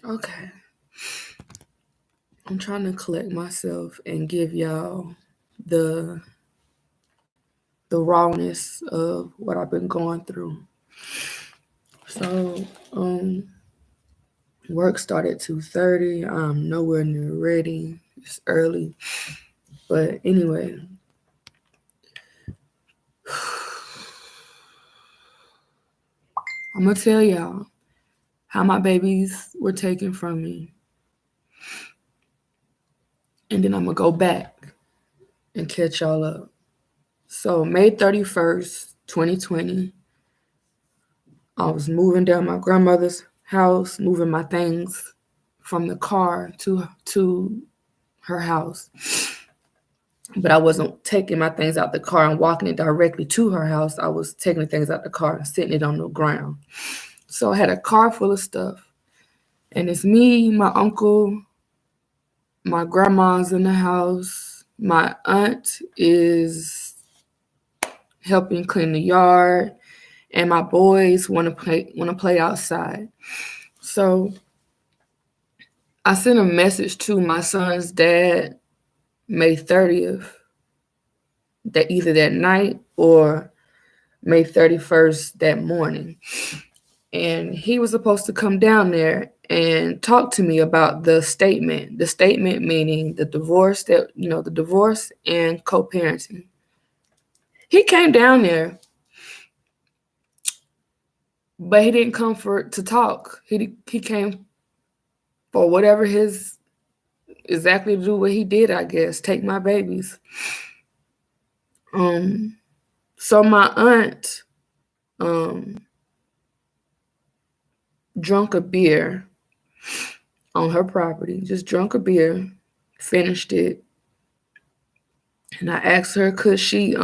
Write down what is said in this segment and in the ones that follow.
Okay. I'm trying to collect myself and give y'all the the rawness of what I've been going through. So, work started at 2:30. I'm nowhere near ready. It's early. But anyway, I'm gonna tell y'all how my babies were taken from me. And then I'm gonna go back and catch y'all up. So May 31st, 2020, I was moving down my grandmother's house, moving my things from the car to her house. But I wasn't taking my things out the car and walking it directly to her house. I was taking the things out the car and sitting it on the ground. So I had a car full of stuff. And it's me, my uncle, my grandma's in the house. My aunt is helping clean the yard, and my boys want to play outside. So I sent a message to my son's dad May 30th, that either that night or May 31st that morning. And he was supposed to come down there and talk to me about the statement. The statement meaning the divorce, the divorce and co-parenting. He came down there, but he didn't come to talk. He came for whatever his exactly to do what he did, I guess, take my babies. So my aunt drunk a beer on her property, just drunk a beer, finished it, and I asked her could she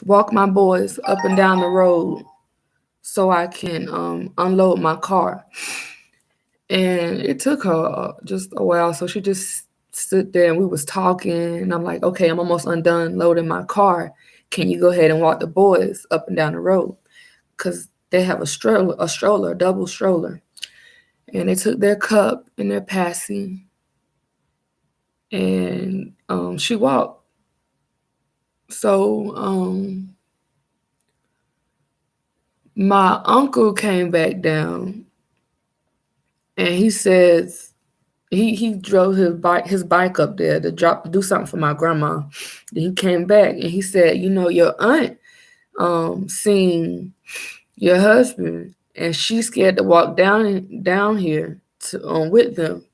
walk my boys up and down the road so I can unload my car. And it took her just a while, so she just stood there and we was talking, and I'm like, okay, I'm almost undone loading my car. Can you go ahead and walk the boys up and down the road? Because they have a double stroller. And they took their cup and their passing, and she walked. So my uncle came back down, and he says he drove his bike up there to do something for my grandma. Then he came back and he said, your aunt seen your husband, and she's scared to walk down here with them.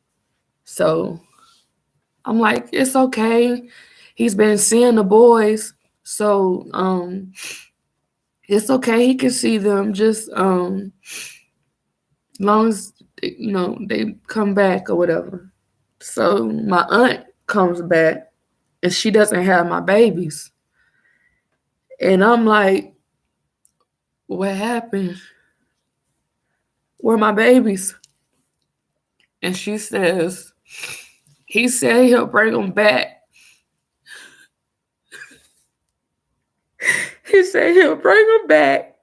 So I'm like, it's okay. He's been seeing the boys, so it's okay. He can see them, just long as they come back or whatever. So my aunt comes back, and she doesn't have my babies, and I'm like, what happened? Where are my babies? And she says, he said he'll bring them back. He said he'll bring them back.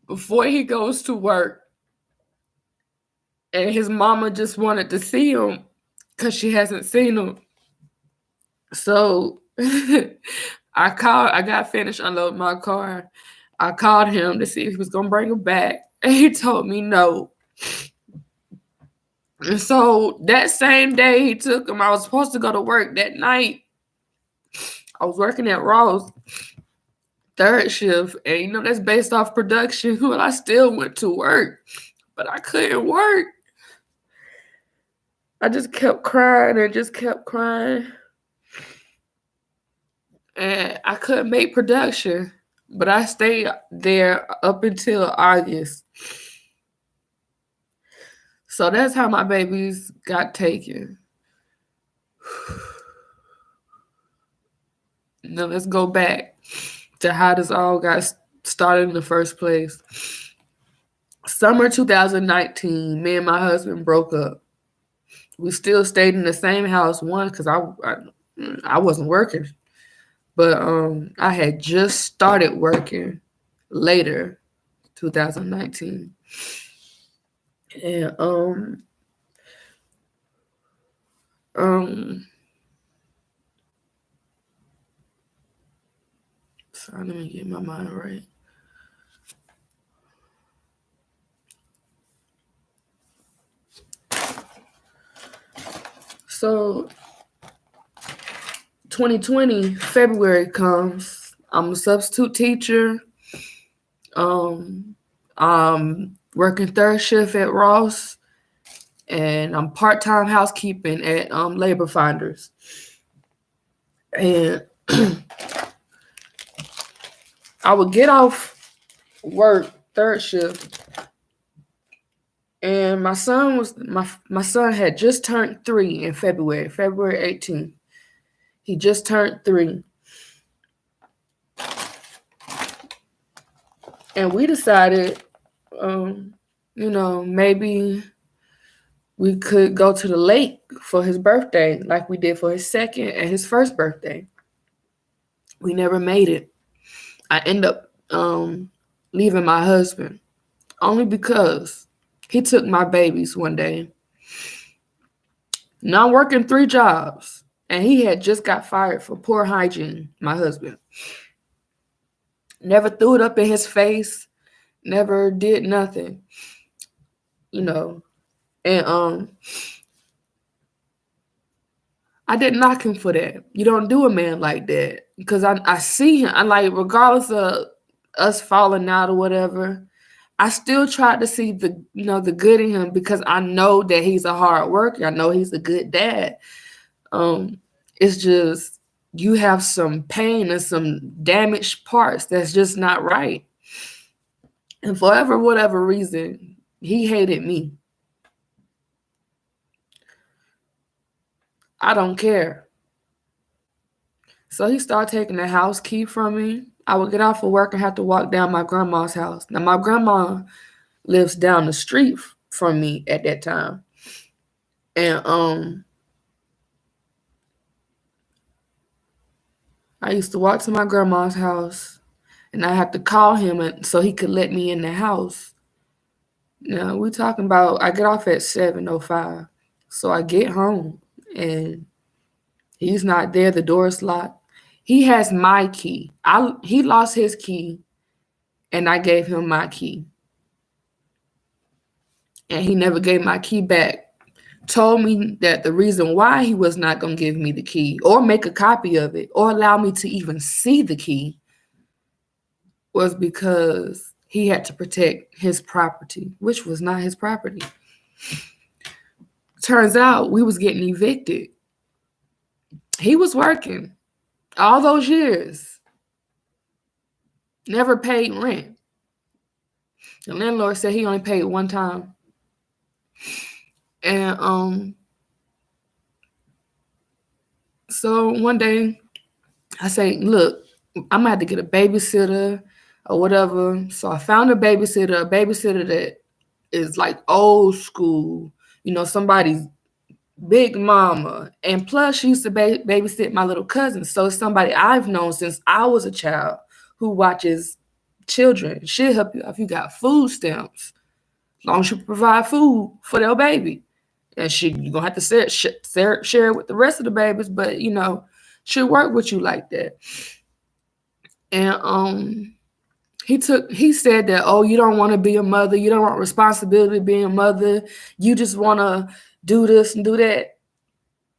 Before he goes to work. And his mama just wanted to see him because she hasn't seen him. So I got finished unloading my car. I called him to see if he was gonna bring him back. And he told me no. And so that same day he took him. I was supposed to go to work that night. I was working at Ross, third shift, and that's based off production. Well, I still went to work, but I couldn't work. I just kept crying and just kept crying. And I couldn't make production, but I stayed there up until August. So that's how my babies got taken. Now let's go back to how this all got started in the first place. Summer 2019, me and my husband broke up. We still stayed in the same house. One, because I wasn't working, but I had just started working later, 2019, and um. Sorry, let me get my mind right. So 2020 February comes. I'm a substitute teacher. I'm working third shift at Ross, and I'm part-time housekeeping at Labor Finders. And I would get off work third shift, and my son had just turned 3 in February 18th. He just turned 3. And we decided, maybe we could go to the lake for his birthday, like we did for his second and his first birthday. We never made it. I end up leaving my husband only because he took my babies one day. Now I'm working 3 jobs, and he had just got fired for poor hygiene, my husband. Never threw it up in his face, never did nothing, and I didn't knock him for that. You don't do a man like that, because I see him. I like, regardless of us falling out or whatever, I still tried to see the good in him, because I know that he's a hard worker. I know he's a good dad. It's just, you have some pain and some damaged parts that's just not right. And for whatever reason, he hated me. I don't care. So he started taking the house key from me. I would get off of work and have to walk down my grandma's house. Now, my grandma lives down the street from me at that time. And I used to walk to my grandma's house, and I had to call him so he could let me in the house. Now, we're talking about, I get off at 7:05. So I get home, and he's not there. The door is locked. He has my key. He lost his key, and I gave him my key. And he never gave my key back. Told me that the reason why he was not going to give me the key or make a copy of it or allow me to even see the key was because he had to protect his property, which was not his property. Turns out we was getting evicted. He was working all those years, never paid rent. The landlord said he only paid one time. And so one day I say, look, I'm gonna have to get a babysitter or whatever. So I found a babysitter that is like old school, somebody's big mama. And plus she used to babysit my little cousin. So it's somebody I've known since I was a child who watches children. She'll help you if you got food stamps, as long as you provide food for their baby. And you're going to have to share it with the rest of the babies, but, she'll work with you like that. And he said that, oh, you don't want to be a mother. You don't want responsibility being a mother. You just want to do this and do that.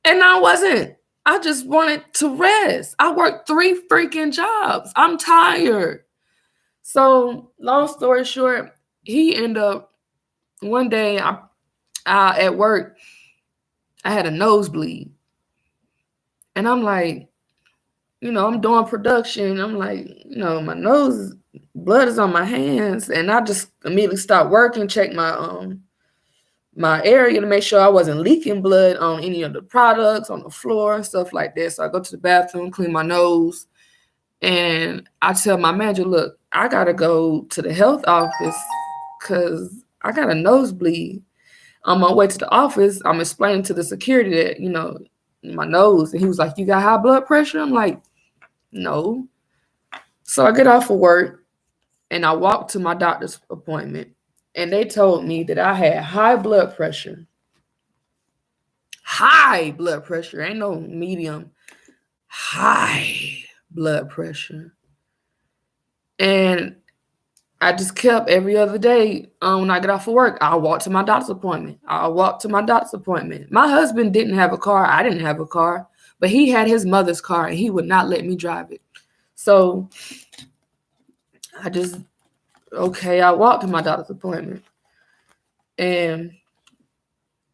And I wasn't. I just wanted to rest. I worked 3 freaking jobs. I'm tired. So long story short, he ended up, one day at work, I had a nosebleed. And I'm like, I'm doing production. I'm like, my nose, blood is on my hands. And I just immediately stopped working, checked my area to make sure I wasn't leaking blood on any of the products, on the floor and stuff like that. So I go to the bathroom, clean my nose. And I tell my manager, look, I got to go to the health office because I got a nosebleed. On my way to the office, I'm explaining to the security that, my nose. And he was like, "You got high blood pressure?" I'm like, "No." So I get off of work and I walk to my doctor's appointment. And they told me that I had high blood pressure. High blood pressure. Ain't no medium. High blood pressure. And I just kept every other day when I get off of work, I'll walk to my doctor's appointment. My husband didn't have a car. I didn't have a car, but he had his mother's car and he would not let me drive it. So I walked to my doctor's appointment. And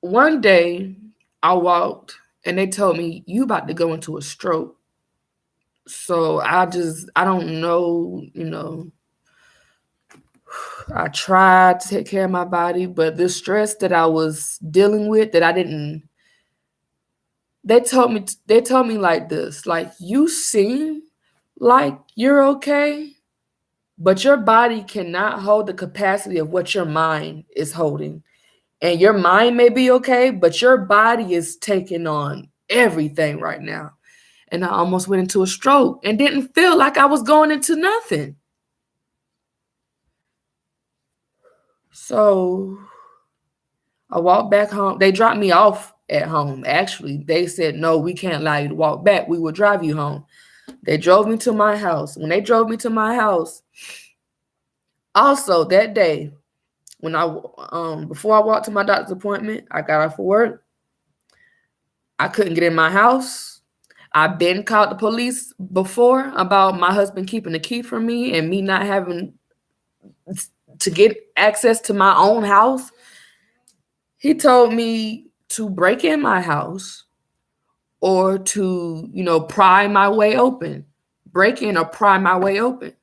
one day I walked and they told me, "You about to go into a stroke." So I don't know, I tried to take care of my body, but the stress that I was dealing with they told me like this, like, "You seem like you're okay, but your body cannot hold the capacity of what your mind is holding. And your mind may be okay, but your body is taking on everything right now." And I almost went into a stroke and didn't feel like I was going into nothing. So I walked back home. They dropped me off at home. Actually, they said, "No, we can't allow you to walk back. We will drive you home." They drove me to my house. When they drove me to my house, also that day, when before I walked to my doctor's appointment, I got off of work. I couldn't get in my house. I've been called the police before about my husband keeping the key from me and me not having to get access to my own house. He told me to break in my house or to, pry my way open. Break in or pry my way open.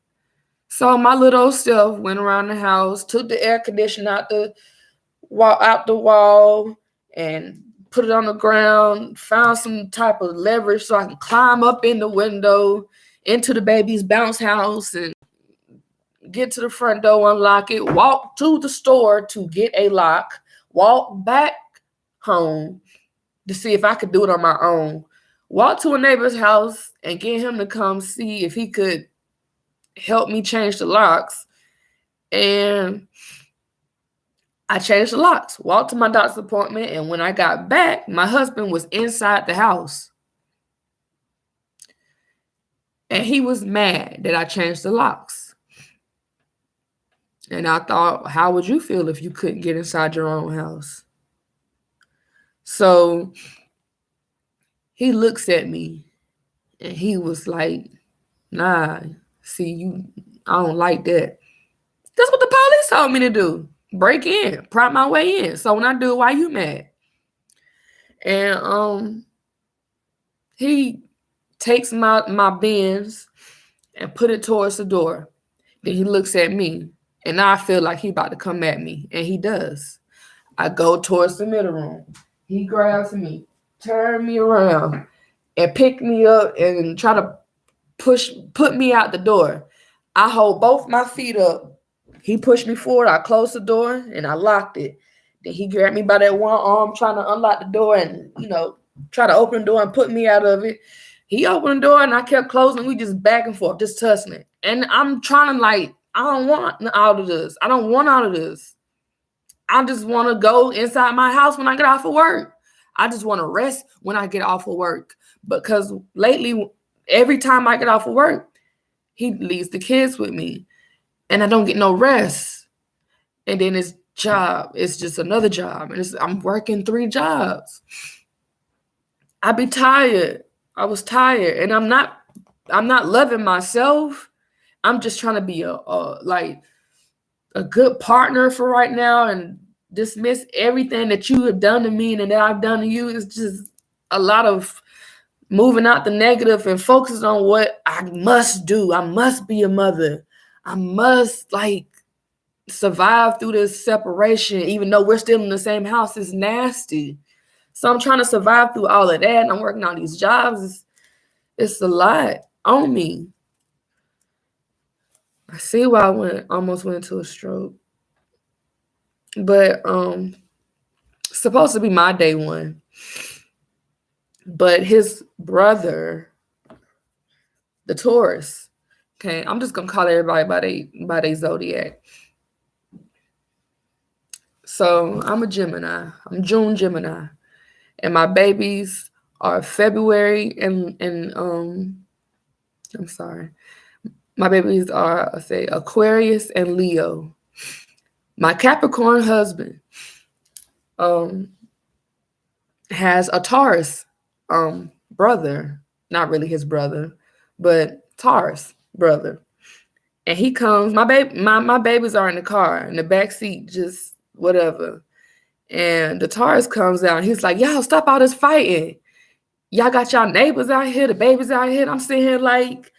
So my little self went around the house, took the air conditioner out the wall, and put it on the ground, found some type of leverage so I can climb up in the window into the baby's bounce house and get to the front door, unlock it, walk to the store to get a lock, walk back home to see if I could do it on my own, walk to a neighbor's house and get him to come see if he could help me change the locks. And I changed the locks, walked to my doctor's appointment, and when I got back, my husband was inside the house. And he was mad that I changed the locks. And I thought, how would you feel if you couldn't get inside your own house? So he looks at me and he was like, "Nah, see, I don't like that." That's what the police told me to do. Break in, prop my way in. So when I do, why you mad? And he takes my Benz and put it towards the door. Then he looks at me, and I feel like he about to come at me, and he does. I go towards the middle room. He grabs me, turn me around, and pick me up and try to put me out the door. I hold both my feet up. He pushed me forward. I closed the door and I locked it. Then he grabbed me by that one arm, trying to unlock the door and, try to open the door and put me out of it. He opened the door and I kept closing. We just back and forth, just tussling. And I'm trying to I don't want out of this. I don't want out of this. I just want to go inside my house when I get off of work. I just want to rest when I get off of work. Because lately, every time I get off of work, he leaves the kids with me. And I don't get no rest. And then his job, it's just another job. And I'm working 3 jobs. I be tired. I was tired. And I'm not loving myself. I'm just trying to be a good partner for right now and dismiss everything that you have done to me and that I've done to you. It's just a lot of moving out the negative and focusing on what I must do. I must be a mother. I must survive through this separation, even though we're still in the same house. It's nasty. So I'm trying to survive through all of that. And I'm working on these jobs. It's a lot on me. I see why I almost went into a stroke. But supposed to be my day one. But his brother, the Taurus, okay, I'm just gonna call everybody by their zodiac. So I'm a Gemini. I'm June Gemini. And my babies are February and I'm sorry. My babies are, say, Aquarius and Leo. My Capricorn husband has a Taurus brother. Not really his brother, but Taurus brother. And he comes, my babies are in the car, in the back seat, just whatever. And the Taurus comes out and he's like, "Y'all stop all this fighting. Y'all got y'all neighbors out here, the babies out here." And I'm sitting here like,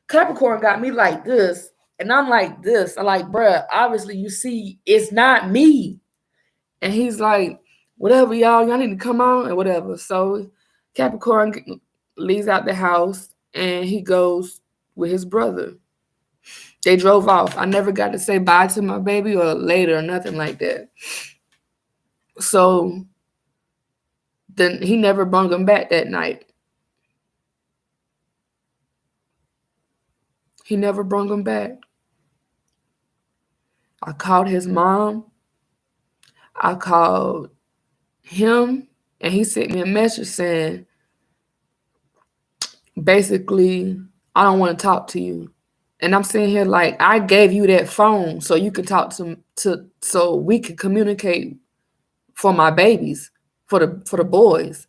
Capricorn got me like this. And I'm like this. I'm like, bruh, obviously you see it's not me. And he's like, "Whatever, y'all need to come on and whatever." So Capricorn leaves out the house and he goes with his brother. They drove off. I never got to say bye to my baby or later or nothing like that. So then he never brought him back that night. He never brought him back. I called his mom. I called him, and he sent me a message saying, basically, "I don't want to talk to you." And I'm sitting here like, I gave you that phone so you can talk to so we can communicate for my babies, for the boys.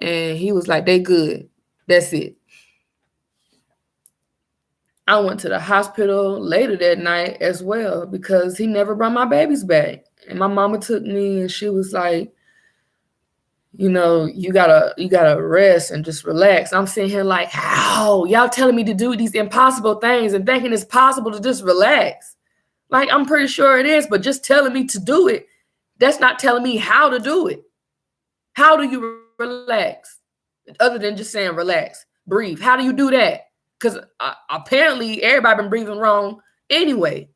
And he was like, "They good. That's it." I went to the hospital later that night as well because he never brought my babies back. And my mama took me and she was like, "You gotta rest and just relax." I'm sitting here like, how? Y'all telling me to do these impossible things and thinking it's possible to just relax. Like, I'm pretty sure it is, but just telling me to do it, that's not telling me how to do it. How do you relax? Other than just saying relax, breathe. How do you do that? Because apparently everybody been breathing wrong anyway.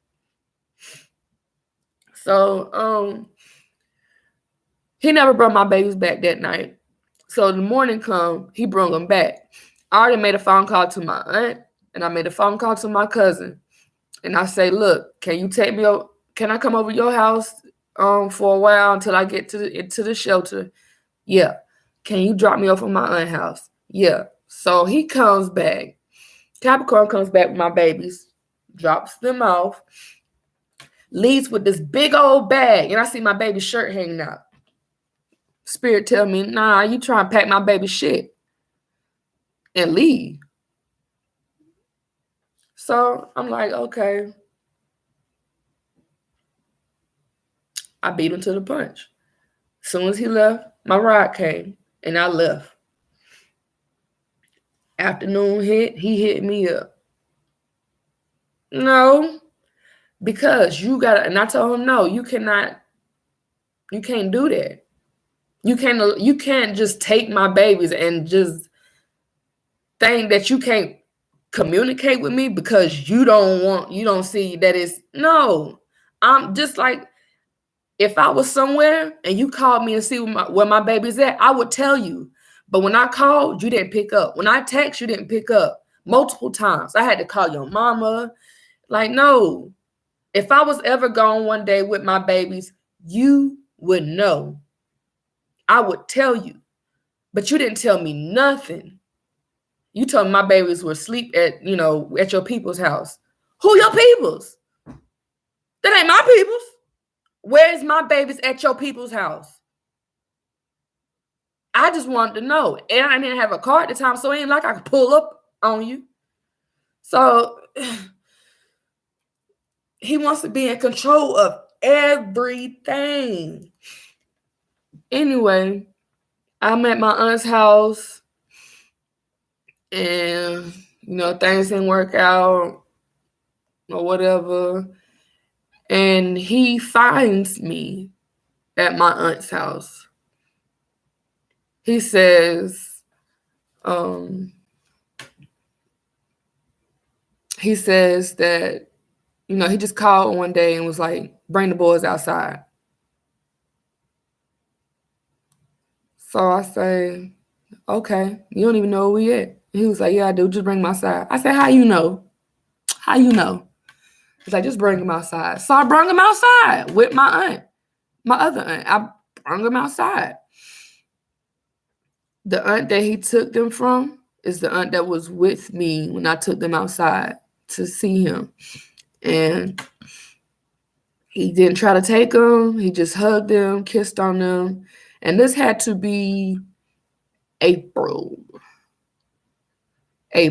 So he never brought my babies back that night. So the morning come, he brought them back. I already made a phone call to my aunt, and I made a phone call to my cousin. And I say, "Look, can you take me over? Can I come over to your house for a while until I get to the shelter?" "Yeah." "Can you drop me off at my aunt's house?" "Yeah." So he comes back. Capricorn comes back with my babies, drops them off, leaves with this big old bag, and I see my baby's shirt hanging out. Spirit tell me, "Nah, you trying to pack my baby shit and leave." So I'm like, okay. I beat him to the punch. As soon as he left, my ride came, and I left. Afternoon hit, he hit me up. "No, because you gotta," and I told him, "No, you can't do that. You can't just take my babies and just think that you can't communicate with me because you don't see that it's no." I'm just like, if I was somewhere and you called me and see where my baby's at, I would tell you. But when I called, you didn't pick up. When I text, you didn't pick up multiple times. I had to call your mama. Like, no. If I was ever gone one day with my babies, you would know. I would tell you. But you didn't tell me nothing. You told me my babies were asleep at your people's house. Who your peoples? That ain't my peoples. Where's my babies at your people's house? I just wanted to know. And I didn't have a car at the time, so it ain't like I could pull up on you. So he wants to be in control of everything. Anyway, I'm at my aunt's house and, things didn't work out or whatever. And he finds me at my aunt's house. He says, that, he just called one day and was like, "Bring the boys outside." So I say, okay, you don't even know where we at. He was like, yeah, I do. Just bring him outside. I said, how you know? How you know? He's like, just bring him outside. So I brought him outside with my aunt, my other aunt. I brought him outside. The aunt that he took them from is the aunt that was with me when I took them outside to see him. And he didn't try to take them. He just hugged them, kissed on them. And this had to be April. You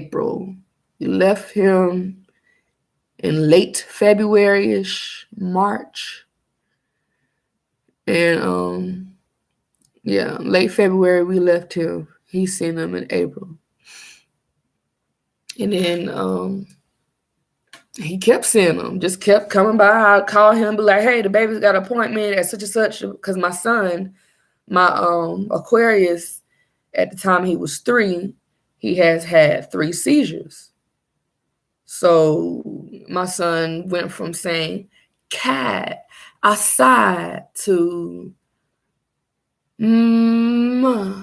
left him in late February-ish, March. And late February we left him. He seen them in April. And then he kept seeing them, just kept coming by. I'd call him, be like, hey, the baby's got an appointment at such and such. Because my son, my Aquarius, at the time he was 3, he has had 3 seizures. So my son went from saying cat outside to ma,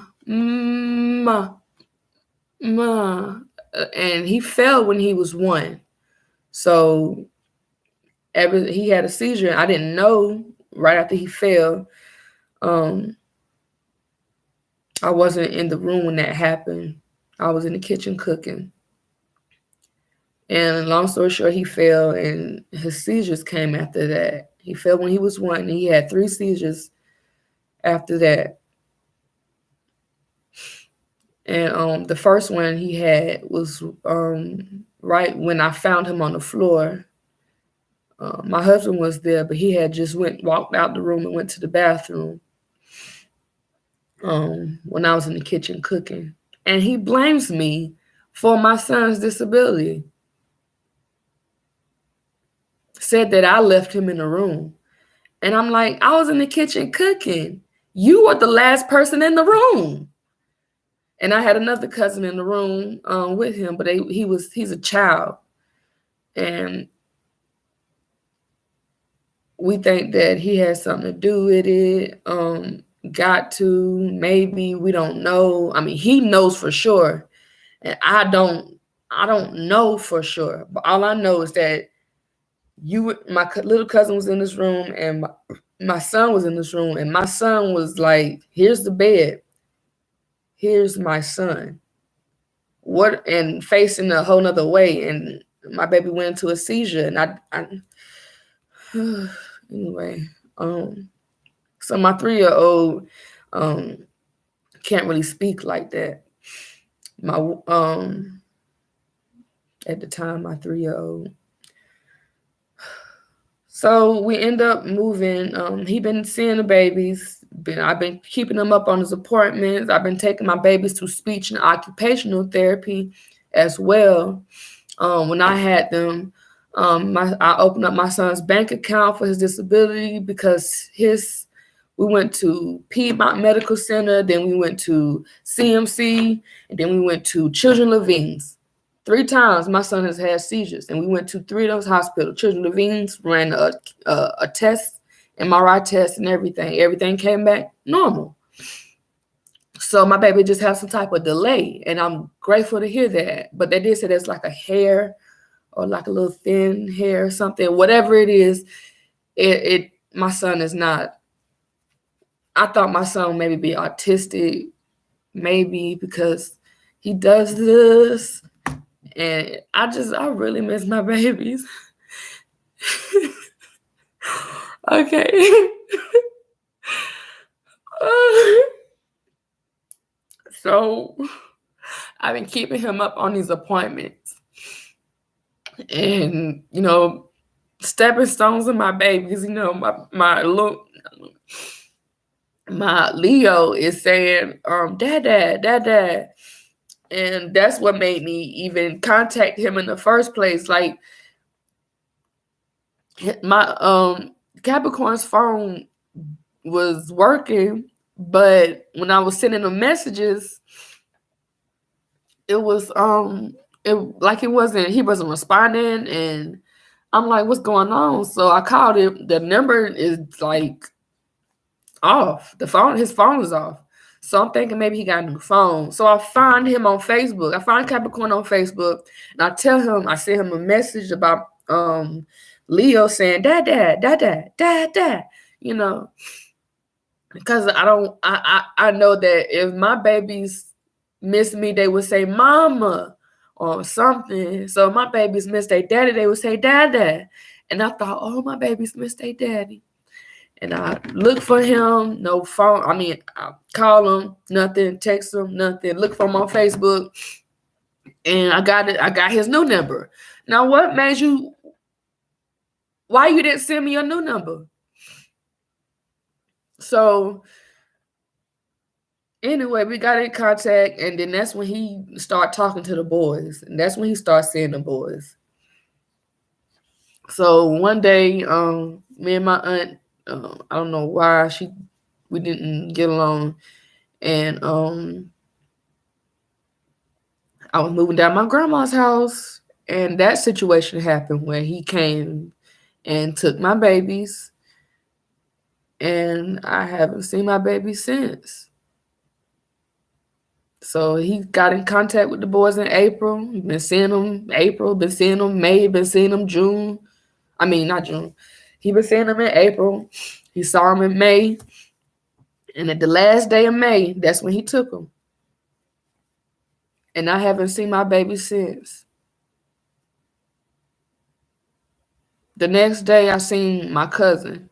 and he fell when he was 1. So he had a seizure. I didn't know right after he fell. I wasn't in the room when that happened. I was in the kitchen cooking. And long story short, he fell and his seizures came after that. He fell when he was 1 and he had 3 seizures after that. And the first one he had was right when I found him on the floor. My husband was there, but he had just walked out the room and went to the bathroom when I was in the kitchen cooking. And he blames me for my son's disability. Said that I left him in the room. And I'm like, I was in the kitchen cooking. You were the last person in the room. And I had another cousin in the room with him, but he's a child. And we think that he has something to do with it. Got to, maybe, we don't know. I mean, he knows for sure. And I don't know for sure. But all I know is that my little cousin was in this room and my son was in this room. And my son was like, here's the bed. Here's my son. And facing a whole nother way. And my baby went into a seizure. And anyway, so my 3-year-old can't really speak like that. At the time, my 3-year-old. So we end up moving. He been seeing the babies. I've been keeping him up on his appointments. I've been taking my babies to speech and occupational therapy as well. When I had them, I opened up my son's bank account for his disability because we went to Piedmont Medical Center, then we went to CMC, and then we went to Children Levine's. 3 times my son has had seizures, and we went to 3 of those hospitals. Children Levine's ran a test, MRI test, and everything. Everything came back normal. So my baby just has some type of delay, and I'm grateful to hear that. But they did say there's like a hair or like a little thin hair or something. Whatever it is, my son is not. I thought my son maybe be autistic, maybe because he does this. And I really miss my babies. Okay. So I've been keeping him up on these appointments. And, stepping stones in my babies, my Leo is saying, dad. And that's what made me even contact him in the first place. Like, my Capricorn's phone was working, but when I was sending him messages, it was he wasn't responding, and I'm like, what's going on? So I called him. The number is like off. His phone is off. So I'm thinking maybe he got a new phone. So I find him on Facebook. I find Capricorn on Facebook, and I send him a message about Leo saying dad, dad, dad, dad, dad, dad. You know, because I know that if my babies miss me, they would say mama or something. So if my babies miss their daddy, they would say dada. And I thought, oh, my babies miss their daddy. And I look for him, no phone. I mean, I call him, nothing, text him, nothing. Look for him on Facebook, and I got it. I got his new number. Now, what made you? Why you didn't send me your new number? So anyway, we got in contact, and then that's when he started talking to the boys, and that's when he started seeing the boys. So one day, me and my aunt, I don't know why we didn't get along, and I was moving down my grandma's house, and that situation happened where he came and took my babies, and I haven't seen my babies since. So he got in contact with the boys in April. Been seeing them April, been seeing them May, been seeing them June. I mean, not June. He been seeing them in April. He saw them in May. And at the last day of May, that's when he took them. And I haven't seen my baby since. The next day, I seen my cousin.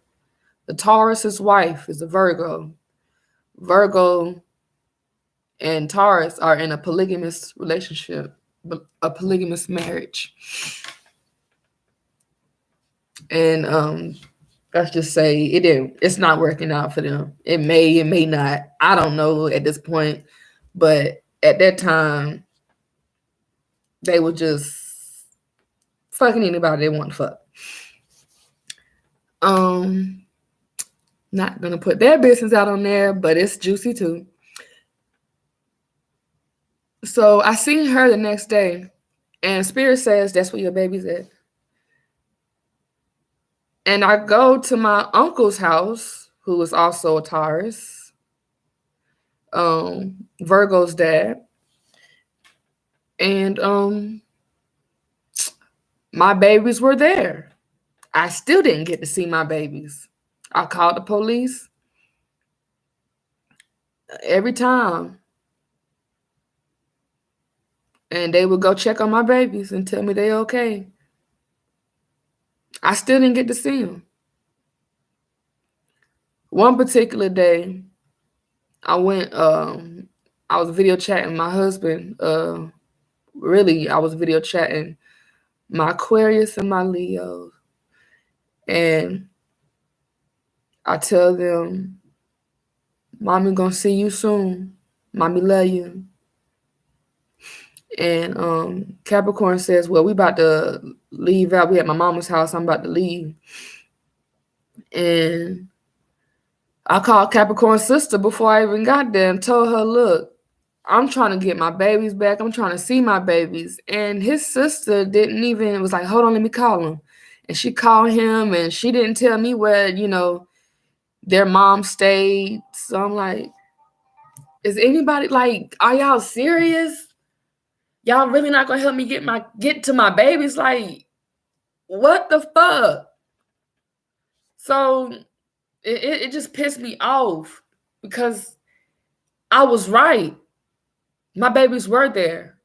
The Taurus's wife is a Virgo. Virgo and Taurus are in a polygamous relationship, a polygamous marriage. And let's just say it's not working out for them. It may not. I don't know at this point. But at that time, they were just fucking anybody they want to fuck. Not gonna put their business out on there, but it's juicy too. So I seen her the next day, and Spirit says that's where your baby's at. And I go to my uncle's house, who is also a Taurus, Virgo's dad, and my babies were there. I still didn't get to see my babies. I called the police every time, and they would go check on my babies and tell me they okay. I still didn't get to see them. One particular day, I was video chatting my husband. Really, I was video chatting my Aquarius and my Leo. And I tell them, Mommy gonna see you soon. Mommy love you. And Capricorn says, well, we about to leave out. We at my mama's house. I'm about to leave. And I called Capricorn's sister before I even got there and told her, look, I'm trying to get my babies back. I'm trying to see my babies. And his sister was like, hold on, let me call him. And she called him, and she didn't tell me where, their mom stayed. So I'm like, is anybody like, are y'all serious? Y'all really not gonna help me get to my babies? Like, what the fuck? So it just pissed me off because I was right. My babies were there.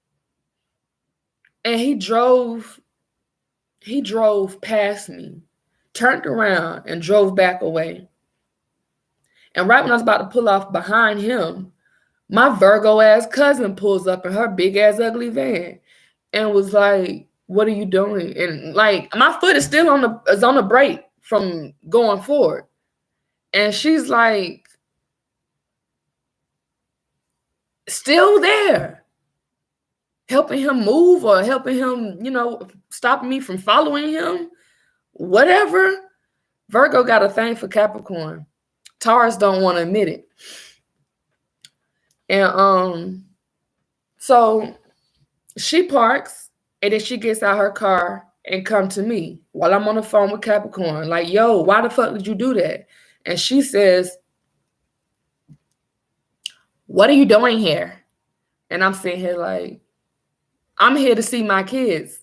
And he drove past me, turned around, and drove back away. And right when I was about to pull off behind him, my Virgo ass cousin pulls up in her big ass ugly van and was like, what are you doing? And like, my foot is still on the brake from going forward. And she's like, still there, helping him move or helping him, stopping me from following him, whatever. Virgo got a thing for Capricorn. Taurus don't want to admit it. And so she parks, and then she gets out her car and come to me while I'm on the phone with Capricorn. Like, yo, why the fuck did you do that? And she says, what are you doing here? And I'm sitting here like, I'm here to see my kids.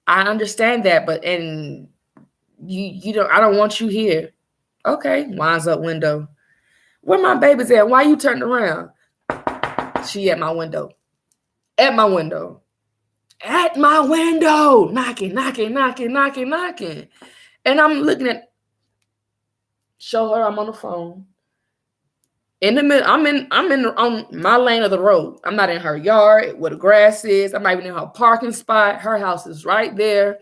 I understand that, but and you don't, I don't want you here. Okay, winds up window. Where my baby's at? Why you turned around? She at my window. At my window. At my window. Knocking, knocking, knocking, knocking, knocking. And I'm looking at, show her I'm on the phone. In the middle, I'm in on my lane of the road. I'm not in her yard where the grass is. I'm not even in her parking spot. Her house is right there.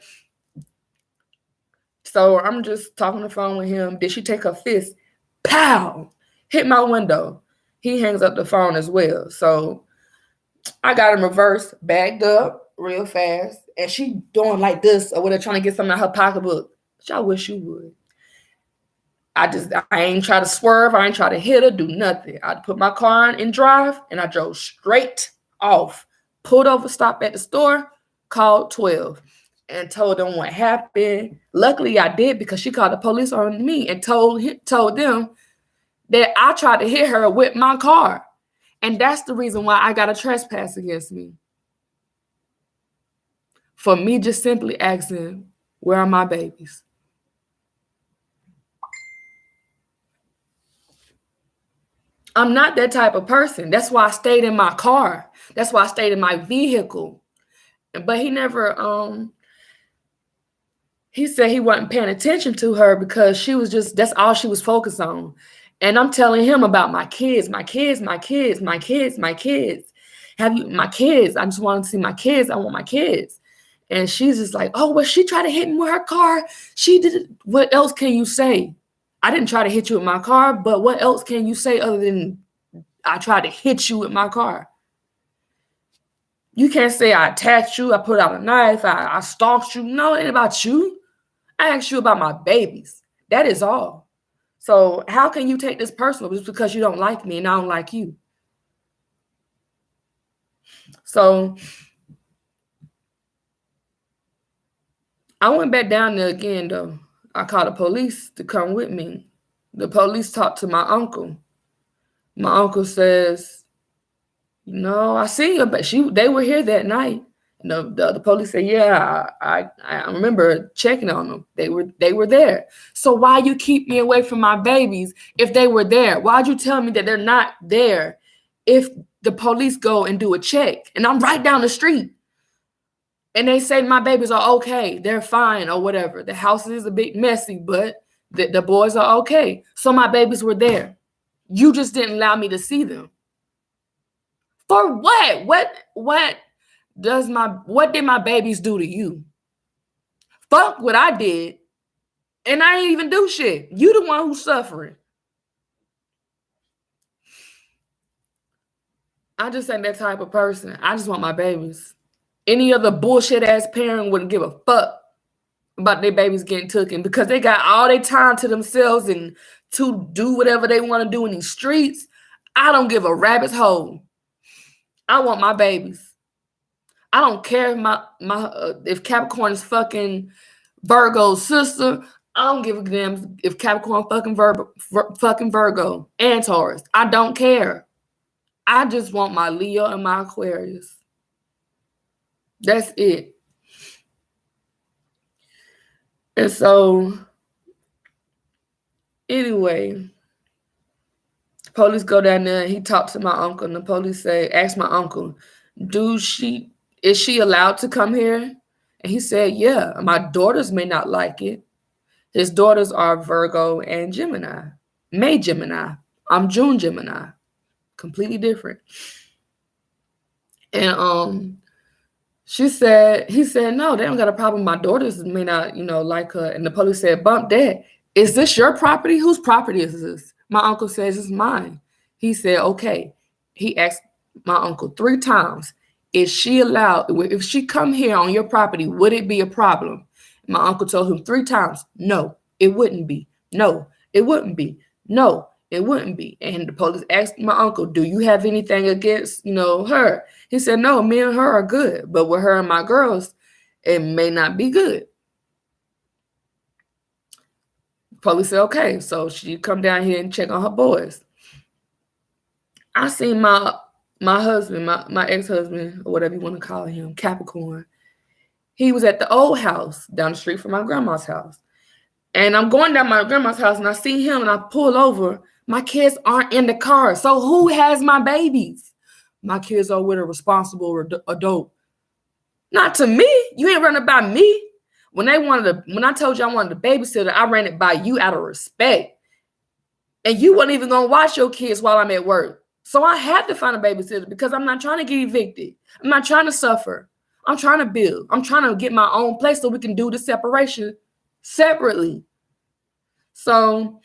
So I'm just talking on the phone with him. Did she take her fist? Pow! Hit my window. He hangs up the phone as well. So I got him reversed, backed up real fast, and she doing like this or whatever, trying to get something out of her pocketbook. Which I wish you would. I ain't try to swerve. I ain't try to hit her, do nothing. I put my car in drive and I drove straight off. Pulled over, stopped at the store, called 12 and told them what happened. Luckily, I did because she called the police on me and told them that I tried to hit her with my car. And that's the reason why I got a trespass against me. For me just simply asking, where are my babies? I'm not that type of person. That's why I stayed in my car. That's why I stayed in my vehicle. But he never, he said he wasn't paying attention to her because she was just, that's all she was focused on. And I'm telling him about my kids, my kids, my kids, my kids, my kids. My kids? I just want to see my kids. I want my kids. And she's just like, oh, well, she tried to hit me with her car. She did it. What else can you say? I didn't try to hit you with my car, but what else can you say other than I tried to hit you with my car? You can't say I attacked you, I put out a knife, I stalked you. No, it ain't about you. I asked you about my babies. That is all. So how can you take this personal just because you don't like me and I don't like you? So I went back down there again, though. I called the police to come with me. The police talked to my uncle. My uncle says, no, I see her, but they were here that night. The police said, yeah, I remember checking on them. They were there. So why you keep me away from my babies if they were there? Why'd you tell me that they're not there if the police go and do a check? And I'm right down the street. And they say my babies are okay. They're fine or whatever. The house is a bit messy, but the boys are okay. So my babies were there. You just didn't allow me to see them. For what? What did my babies do to you? Fuck what I did. And I ain't even do shit. You the one who's suffering. I just ain't that type of person. I just want my babies. Any other bullshit ass parent wouldn't give a fuck about their babies getting taken because they got all their time to themselves and to do whatever they want to do in these streets. I don't give a rabbit's hole. I want my babies. I don't care if Capricorn is fucking Virgo's sister. I don't give a damn if Capricorn fucking Virgo and Taurus. I don't care. I just want my Leo and my Aquarius. That's it. And so, anyway, police go down there and he talks to my uncle, and the police ask my uncle, is she allowed to come here? And he said, yeah, my daughters may not like it. His daughters are Virgo and Gemini, May Gemini. I'm June Gemini, completely different. And he said, no, they don't got a problem. My daughters may not, like her. And the police said, bump that. Is this your property? Whose property is this? My uncle says it's mine. He said, okay. He asked my uncle 3 times, is she allowed, if she come here on your property, would it be a problem? My uncle told him 3 times, no, it wouldn't be. No, it wouldn't be. No, it wouldn't be. And the police asked my uncle, do you have anything against, her? He said, no, me and her are good. But with her and my girls, it may not be good. Police said, okay. So she come down here and check on her boys. I seen my husband, my ex-husband, or whatever you want to call him, Capricorn. He was at the old house down the street from my grandma's house. And I'm going down my grandma's house and I see him and I pull over. My kids aren't in the car. So who has my babies? My kids are with a responsible adult. Not to me. You ain't running by me. When I told you I wanted a babysitter, I ran it by you out of respect. And you weren't even gonna watch your kids while I'm at work. So I had to find a babysitter because I'm not trying to get evicted. I'm not trying to suffer. I'm trying to build. I'm trying to get my own place so we can do the separation separately. So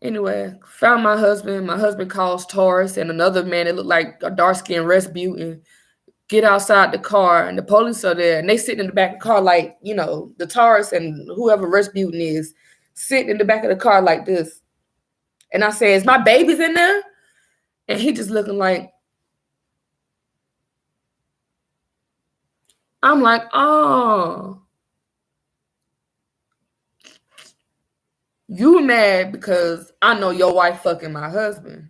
anyway, found my husband. My husband calls Taurus and another man that looked like a dark-skinned Rasputin. Get outside the car and the police are there and they sitting in the back of the car like, the Taurus and whoever Rasputin is sitting in the back of the car like this. And I say, is my baby's in there? And he just looking like, I'm like, oh, you mad because I know your wife fucking my husband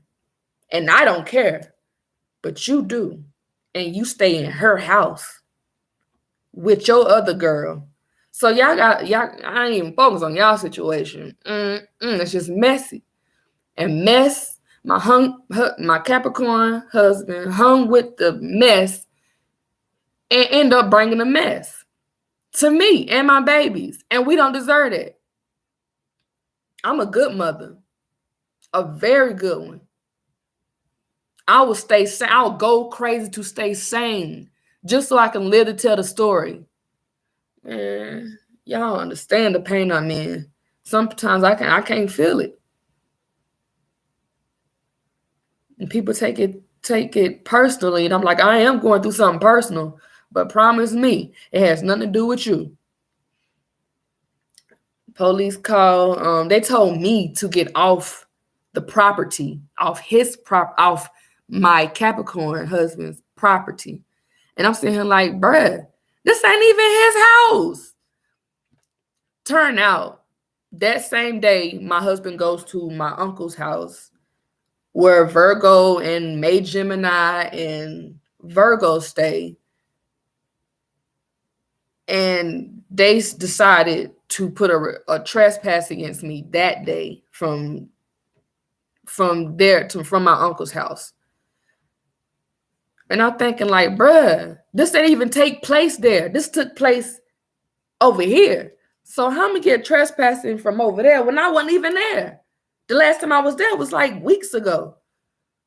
and I don't care, but you do. And you stay in her house with your other girl. So y'all, I ain't even focused on y'all situation. It's just messy. And mess, my Capricorn husband hung with the mess and end up bringing a mess to me and my babies. And we don't deserve it. I'm a good mother, a very good one. I will stay sane. I'll go crazy to stay sane just so I can live to tell the story. Man, y'all understand the pain I'm in. Sometimes I can't feel it. And people take it personally. And I'm like, I am going through something personal, but promise me, it has nothing to do with you. Police call. They told me to get off the property, off my Capricorn husband's property. And I'm sitting here like, bruh, this ain't even his house. Turn out that same day, my husband goes to my uncle's house where Virgo and May Gemini and Virgo stay. And they decided to put a trespass against me that day from my uncle's house. And I'm thinking like, bruh, this didn't even take place there. This took place over here. So how am I gonna get trespassing from over there when I wasn't even there? The last time I was there was like weeks ago.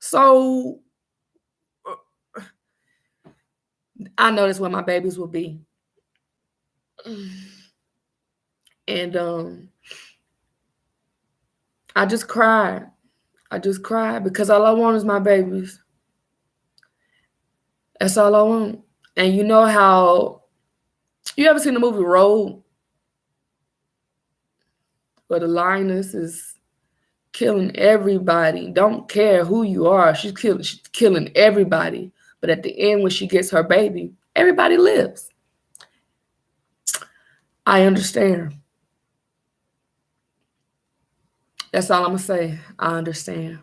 So I know that's where my babies will be. And I just cried. Because all I want is my babies. That's all I want. And you know how, you ever seen the movie Road? Where the lioness is killing everybody. Don't care who you are. She's killing everybody. But at the end, when she gets her baby, everybody lives. I understand. That's all I'm going to say. I understand.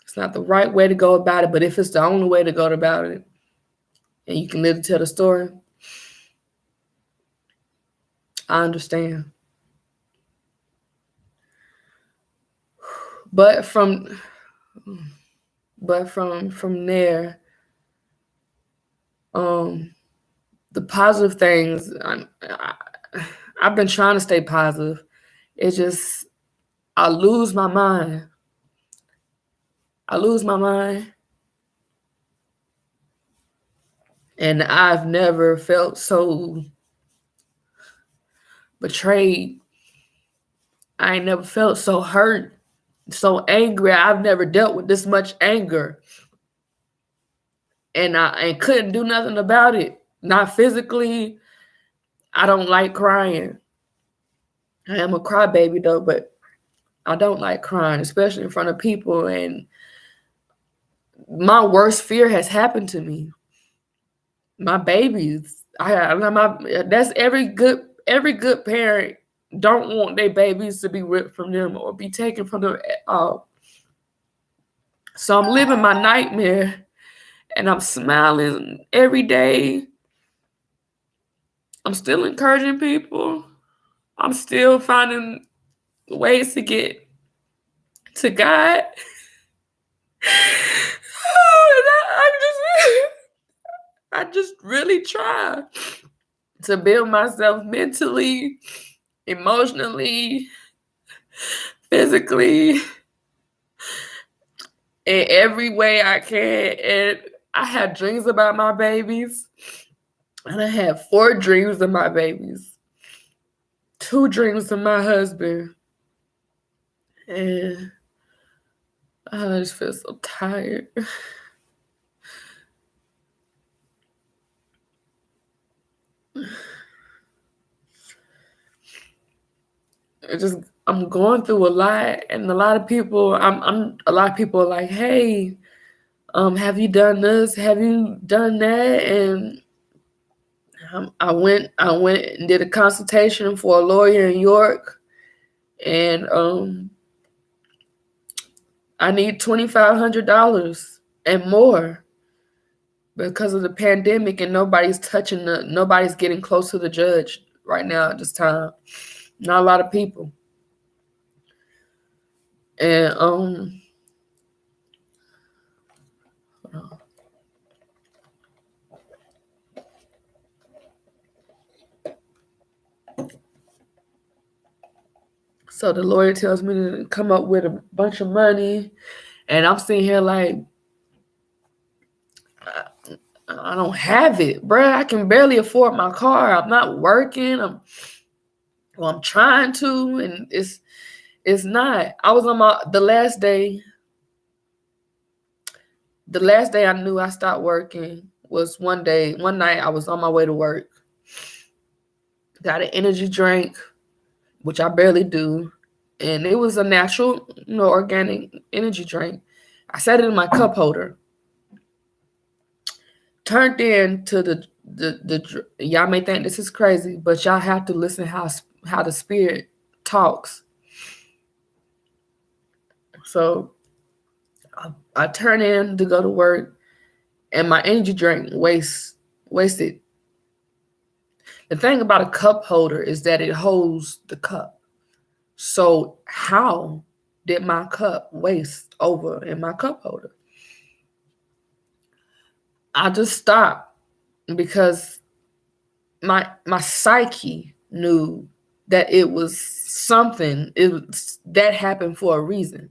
It's not the right way to go about it, but if it's the only way to go about it, and you can live to tell the story, I understand. But from there, the positive things, I've been trying to stay positive. It's just, I lose my mind. And I've never felt so betrayed. I ain't never felt so hurt, so angry. I've never dealt with this much anger. And I couldn't do nothing about it. Not physically. I don't like crying. I am a crybaby though, but I don't like crying, especially in front of people. And my worst fear has happened to me. My babies. That's every good parent don't want their babies to be ripped from them or be taken from them at all. So I'm living my nightmare and I'm smiling every day. I'm still encouraging people. I'm still finding ways to get to God. I just really try to build myself mentally, emotionally, physically, in every way I can. And I had dreams about my babies. And I had 4 dreams of my babies. 2 dreams of my husband. And I just feel so tired. I'm going through a lot, and a lot of people are like, hey, have you done this? Have you done that? And I went and did a consultation for a lawyer in York, and I need $2,500 and more because of the pandemic, and nobody's getting close to the judge right now at this time. Not a lot of people. And so the lawyer tells me to come up with a bunch of money, and I'm sitting here like, I don't have it, bruh. I can barely afford my car. I'm not working. I'm trying to, and it's not. I was on the last day I knew I stopped working was one night I was on my way to work. Got an energy drink, which I barely do. And it was a natural, organic energy drink. I set it in my cup holder. Turned into the y'all may think this is crazy, but y'all have to listen how the spirit talks. So I turn in to go to work, and my energy drink wasted. The thing about a cup holder is that it holds the cup. So how did my cup waste over in my cup holder? I just stopped because my psyche knew that it was something. That happened for a reason.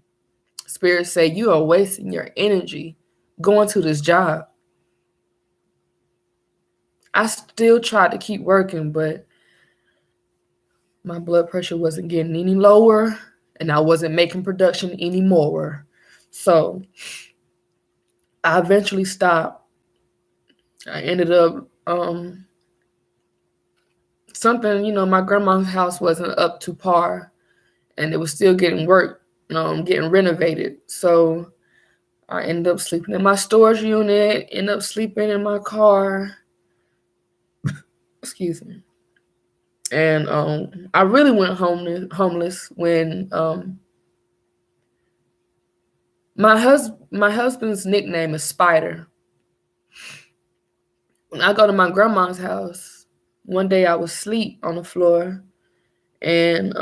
Spirit said, you are wasting your energy going to this job. I still tried to keep working, but my blood pressure wasn't getting any lower, and I wasn't making production anymore. So I eventually stopped. I ended up something, my grandma's house wasn't up to par, and it was still getting work, getting renovated. So I ended up sleeping in my storage unit, ended up sleeping in my car. Excuse me. And I really went homeless when my husband's nickname is Spider. When I go to my grandma's house, one day I was asleep on the floor, and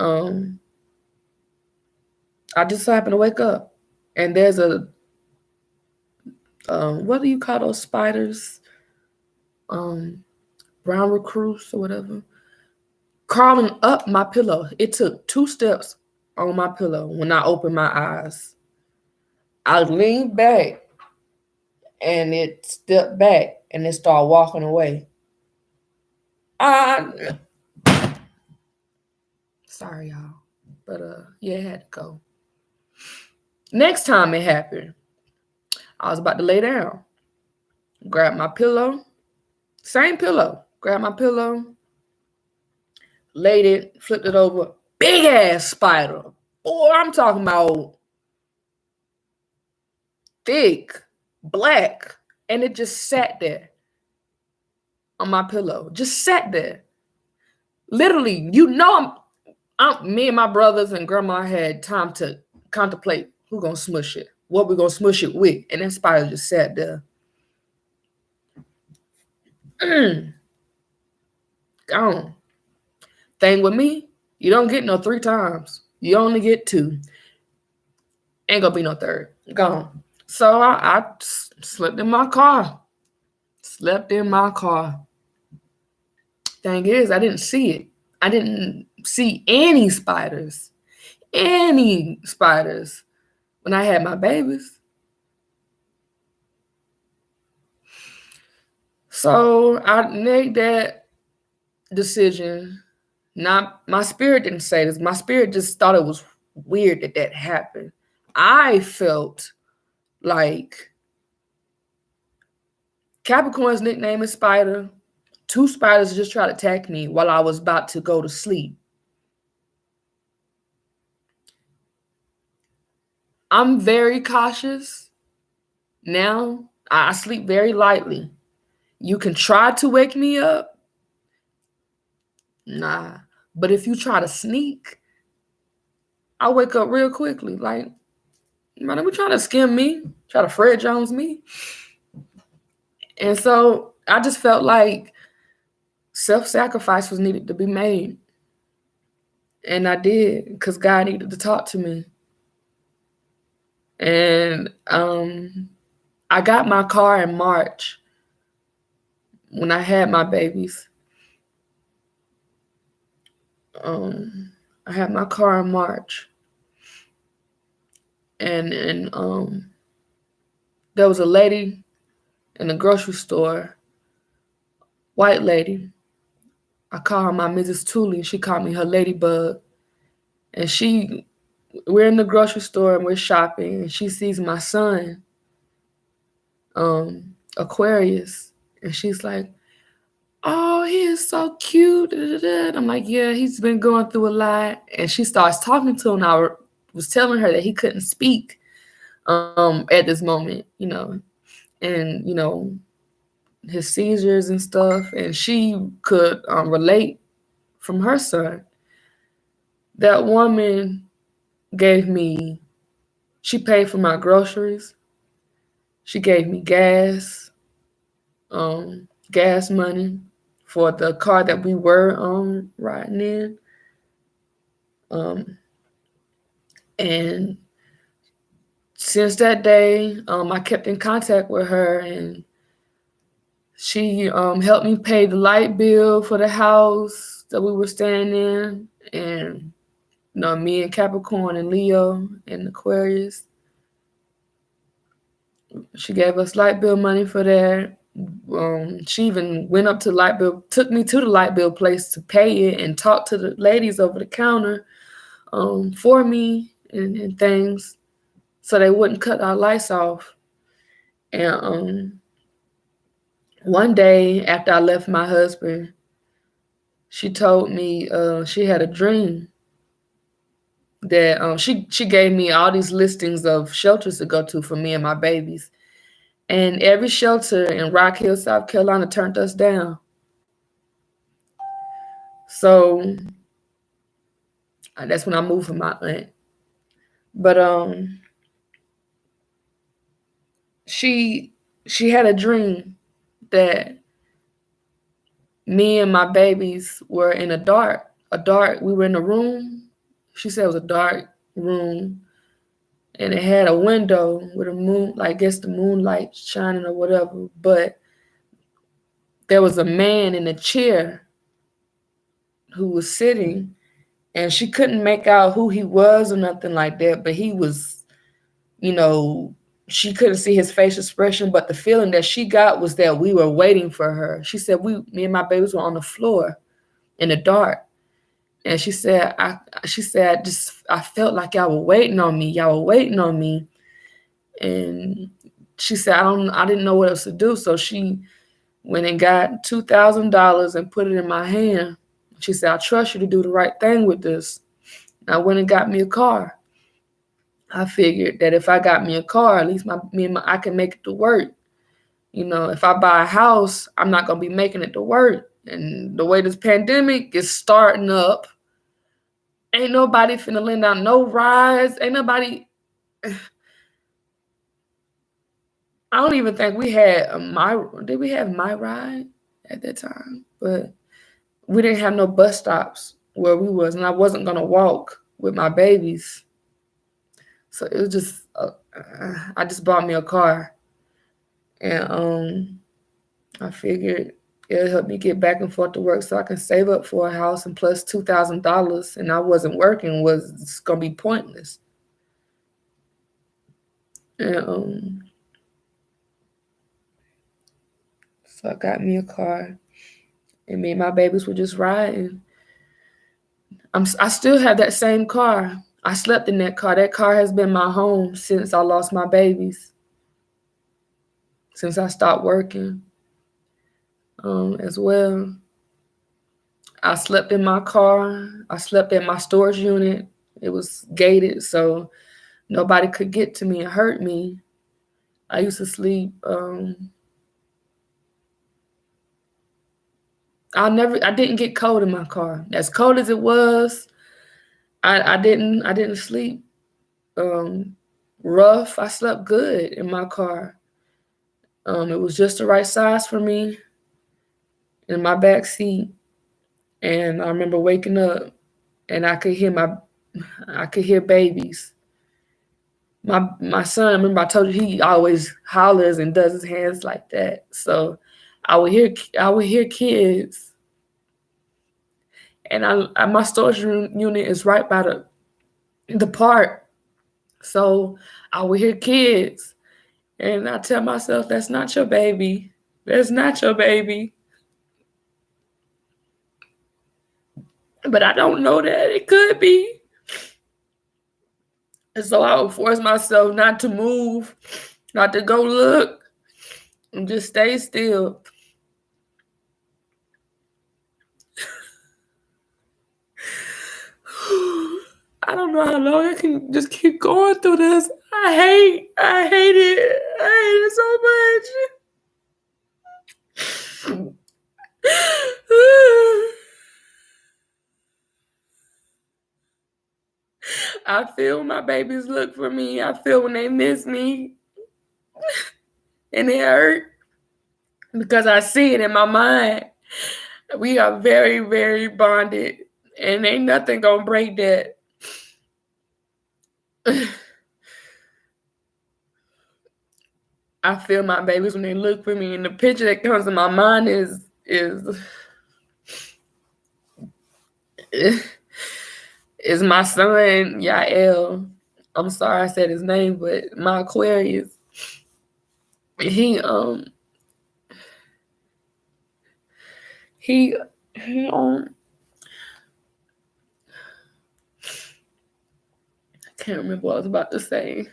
I just happened to wake up, and there's a what do you call those spiders? Brown recluse or whatever, crawling up my pillow. It took 2 steps on my pillow when I opened my eyes. I leaned back, and it stepped back, and it started walking away. Sorry, y'all, but yeah, it had to go. Next time it happened, I was about to lay down, grab my pillow, same pillow, grab my pillow, laid it, flipped it over, big ass spider. Boy, I'm talking about thick, black, and it just sat there on my pillow, just sat there. Literally, Me and my brothers and grandma had time to contemplate who gonna smush it, what we gonna smush it with, and that spider just sat there. Gone. Thing with me, you don't get no 3 times. You only get 2. Ain't gonna be no third. Gone. So I slept in my car. Slept in my car. Thing is, I didn't see it. I didn't see any spiders. Any spiders when I had my babies. So I made that decision. Not my spirit didn't say this. My spirit just thought it was weird that that happened. I felt like Capricorn's nickname is Spider. 2 spiders just tried to attack me while I was about to go to sleep. I'm very cautious now. I sleep very lightly. You can try to wake me up. Nah. But if you try to sneak, I wake up real quickly. Like, man, are we trying to skim me? Try to Fred Jones me? And so I just felt like self-sacrifice was needed to be made. And I did, because God needed to talk to me. And I got my car in March when I had my babies. I had my car in March. And there was a lady in the grocery store, white lady. I call her my Mrs. Tooley. She called me her ladybug. And we're in the grocery store and we're shopping, and she sees my son, Aquarius, and she's like, "Oh, he is so cute." And I'm like, "Yeah, he's been going through a lot." And she starts talking to him. And I was telling her that he couldn't speak at this moment, and his seizures and stuff, and she could relate from her son. That woman she paid for my groceries. She gave me gas money for the car that we were riding in. And since that day, I kept in contact with her, and she helped me pay the light bill for the house that we were staying in. And me and Capricorn and Leo and Aquarius, she gave us light bill money for that. She even went up to took me to the light bill place to pay it, and talked to the ladies over the counter for me and things, so they wouldn't cut our lights off. And one day after I left my husband, she told me she had a dream that she gave me all these listings of shelters to go to for me and my babies. And every shelter in Rock Hill, South Carolina turned us down. So that's when I moved from my aunt. But she had a dream that me and my babies were in we were in a room. She said it was a dark room, and it had a window with a moon, I guess the moonlight shining or whatever. But there was a man in a chair who was sitting, and she couldn't make out who he was or nothing like that. But he was, she couldn't see his face expression, but the feeling that she got was that we were waiting for her. She said me and my babies were on the floor in the dark. And she said, I felt like y'all were waiting on me. Y'all were waiting on me. And she said, I didn't know what else to do. So she went and got $2,000 and put it in my hand. She said, I trust you to do the right thing with this. And I went and got me a car. I figured that if I got me a car, at least I can make it to work. If I buy a house, I'm not going to be making it to work. And the way this pandemic is starting up, Ain't nobody finna lend out no rides. Ain't nobody. I don't even think we had did we have my ride at that time? But we didn't have no bus stops where we was, and I wasn't gonna walk with my babies. So it was just, I just bought me a car, and I figured it'll help me get back and forth to work, so I can save up for a house, and plus $2,000, and I wasn't working was it's gonna be pointless. And so I got me a car, and me and my babies were just riding. I still have that same car. I slept in that car. That car has been my home since I lost my babies, since I stopped working, as well. I slept in my car. I slept in my storage unit. It was gated, so nobody could get to me and hurt me. I used to sleep. I didn't get cold in my car. As cold as it was, I didn't sleep rough. I slept good in my car. It was just the right size for me in my back seat. And I remember waking up and I could hear babies. My son, remember I told you he always hollers and does his hands like that. So I would hear kids, and my storage unit is right by the park. So I would hear kids, and I tell myself, that's not your baby. That's not your baby. But I don't know that it could be. And so I would force myself not to move, not to go look, and just stay still. I don't know how long I can just keep going through this. I hate it. I hate it so much. I feel my babies look for me. I feel when they miss me. And it hurt because I see it in my mind. We are very, very bonded. And ain't nothing gonna break that. I feel my babies when they look for me. And the picture that comes to my mind is my son, Yael. I'm sorry I said his name, but my Aquarius. He he I can't remember what I was about to say.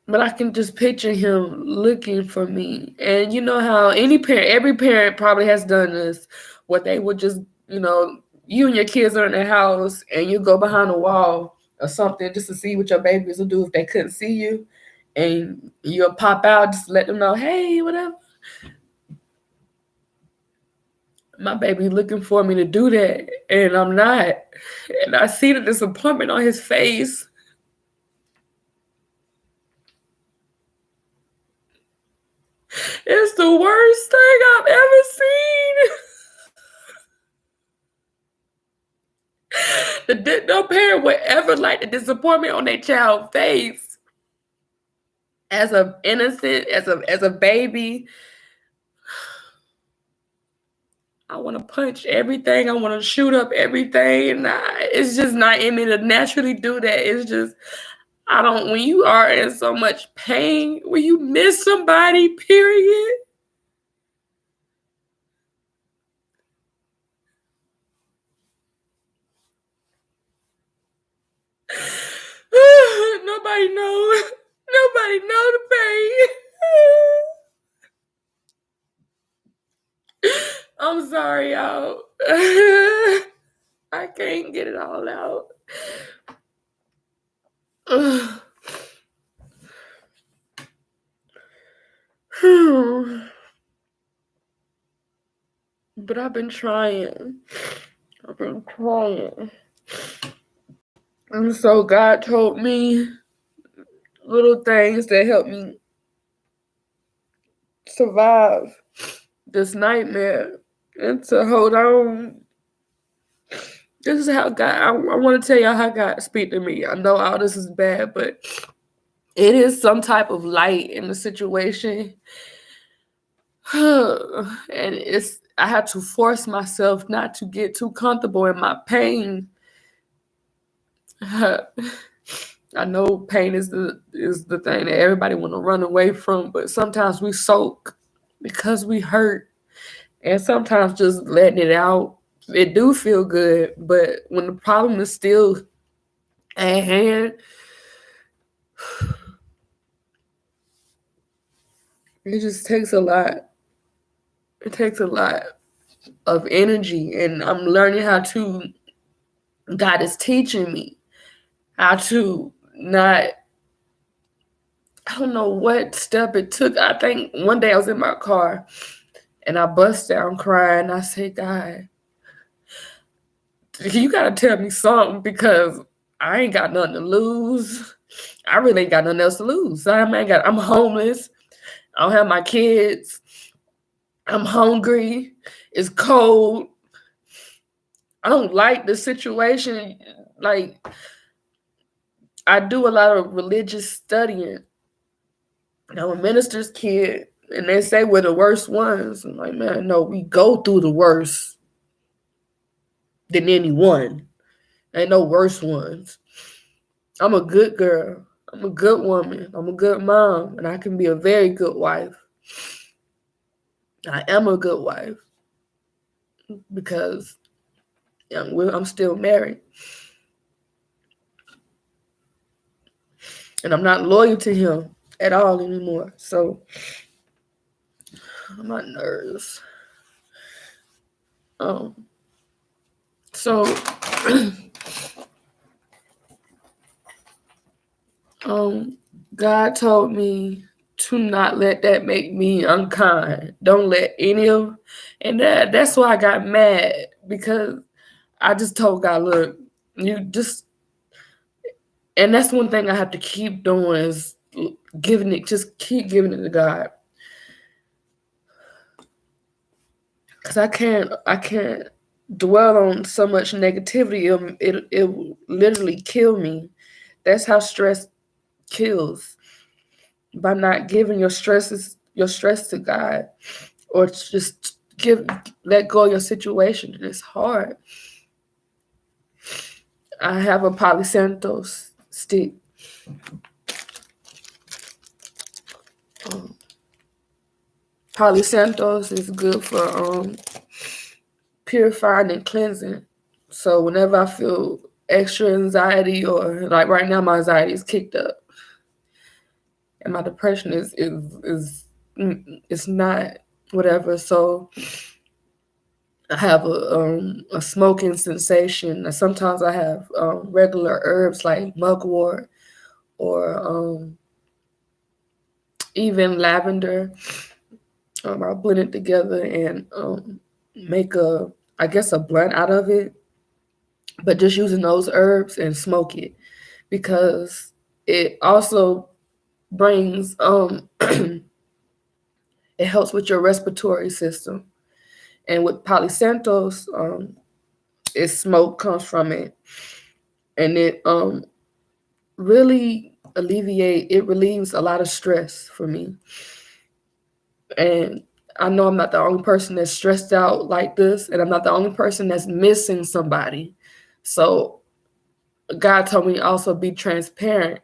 But I can just picture him looking for me. And you know how every parent probably has done this, what they would just, you and your kids are in the house and you go behind a wall or something just to see what your babies will do if they couldn't see you. And you'll pop out, just let them know, hey, whatever. My baby looking for me to do that, and I'm not. And I see the disappointment on his face. It's the worst thing I've ever seen. No parent would ever like the disappointment on their child's face. As a innocent, as a baby, I want to punch everything. I want to shoot up everything. And it's just not in me to naturally do that. It's just, I don't, when you are in so much pain, when you miss somebody, period. Nobody knows. Nobody know the pain. I'm sorry, y'all. I can't get it all out. But I've been trying. I've been crying. And so God told me little things that helped me survive this nightmare and to hold on. This is how God, I want to tell y'all how God speak to me. I know all this is bad, but it is some type of light in the situation. And I had to force myself not to get too comfortable in my pain. I know pain is the thing that everybody want to run away from, but sometimes we soak because we hurt, and sometimes just letting it out, it do feel good. But when the problem is still at hand, it just takes a lot. It takes a lot of energy, and I'm learning how to. God is teaching me how to not. I don't know what step it took. I think one day I was in my car and I bust down crying. I said, God, you gotta tell me something because I ain't got nothing to lose. I really ain't got nothing else to lose. I'm homeless. I don't have my kids. I'm hungry. It's cold. I don't like the situation. Like, I do a lot of religious studying. I'm a minister's kid, and they say we're the worst ones. I'm like, man, no, we go through the worst than anyone. Ain't no worse ones. I'm a good girl. I'm a good woman. I'm a good mom, and I can be a very good wife. I am a good wife because I'm still married. And I'm not loyal to him at all anymore. So I'm not nervous. So God told me to not let that make me unkind. Don't let any of, and that's why I got mad, because I just told God, look, you just, and that's one thing I have to keep doing is just keep giving it to God. Because I can't dwell on so much negativity. It will literally kill me. That's how stress kills, by not giving your stress to God, or just let go of your situation. It's hard. I have a Palo Santo stick. Palo Santos is good for purifying and cleansing. So whenever I feel extra anxiety, or like right now, my anxiety is kicked up, and my depression is it's not whatever. So I have a smoking sensation. Sometimes I have regular herbs like mugwort, or even lavender. I blend it together and make a blunt out of it, but just using those herbs and smoke it, because it also brings it helps with your respiratory system. And with Palo Santos, its smoke comes from it, and it really relieves a lot of stress for me. And I know I'm not the only person that's stressed out like this, and I'm not the only person that's missing somebody. So God told me to also be transparent.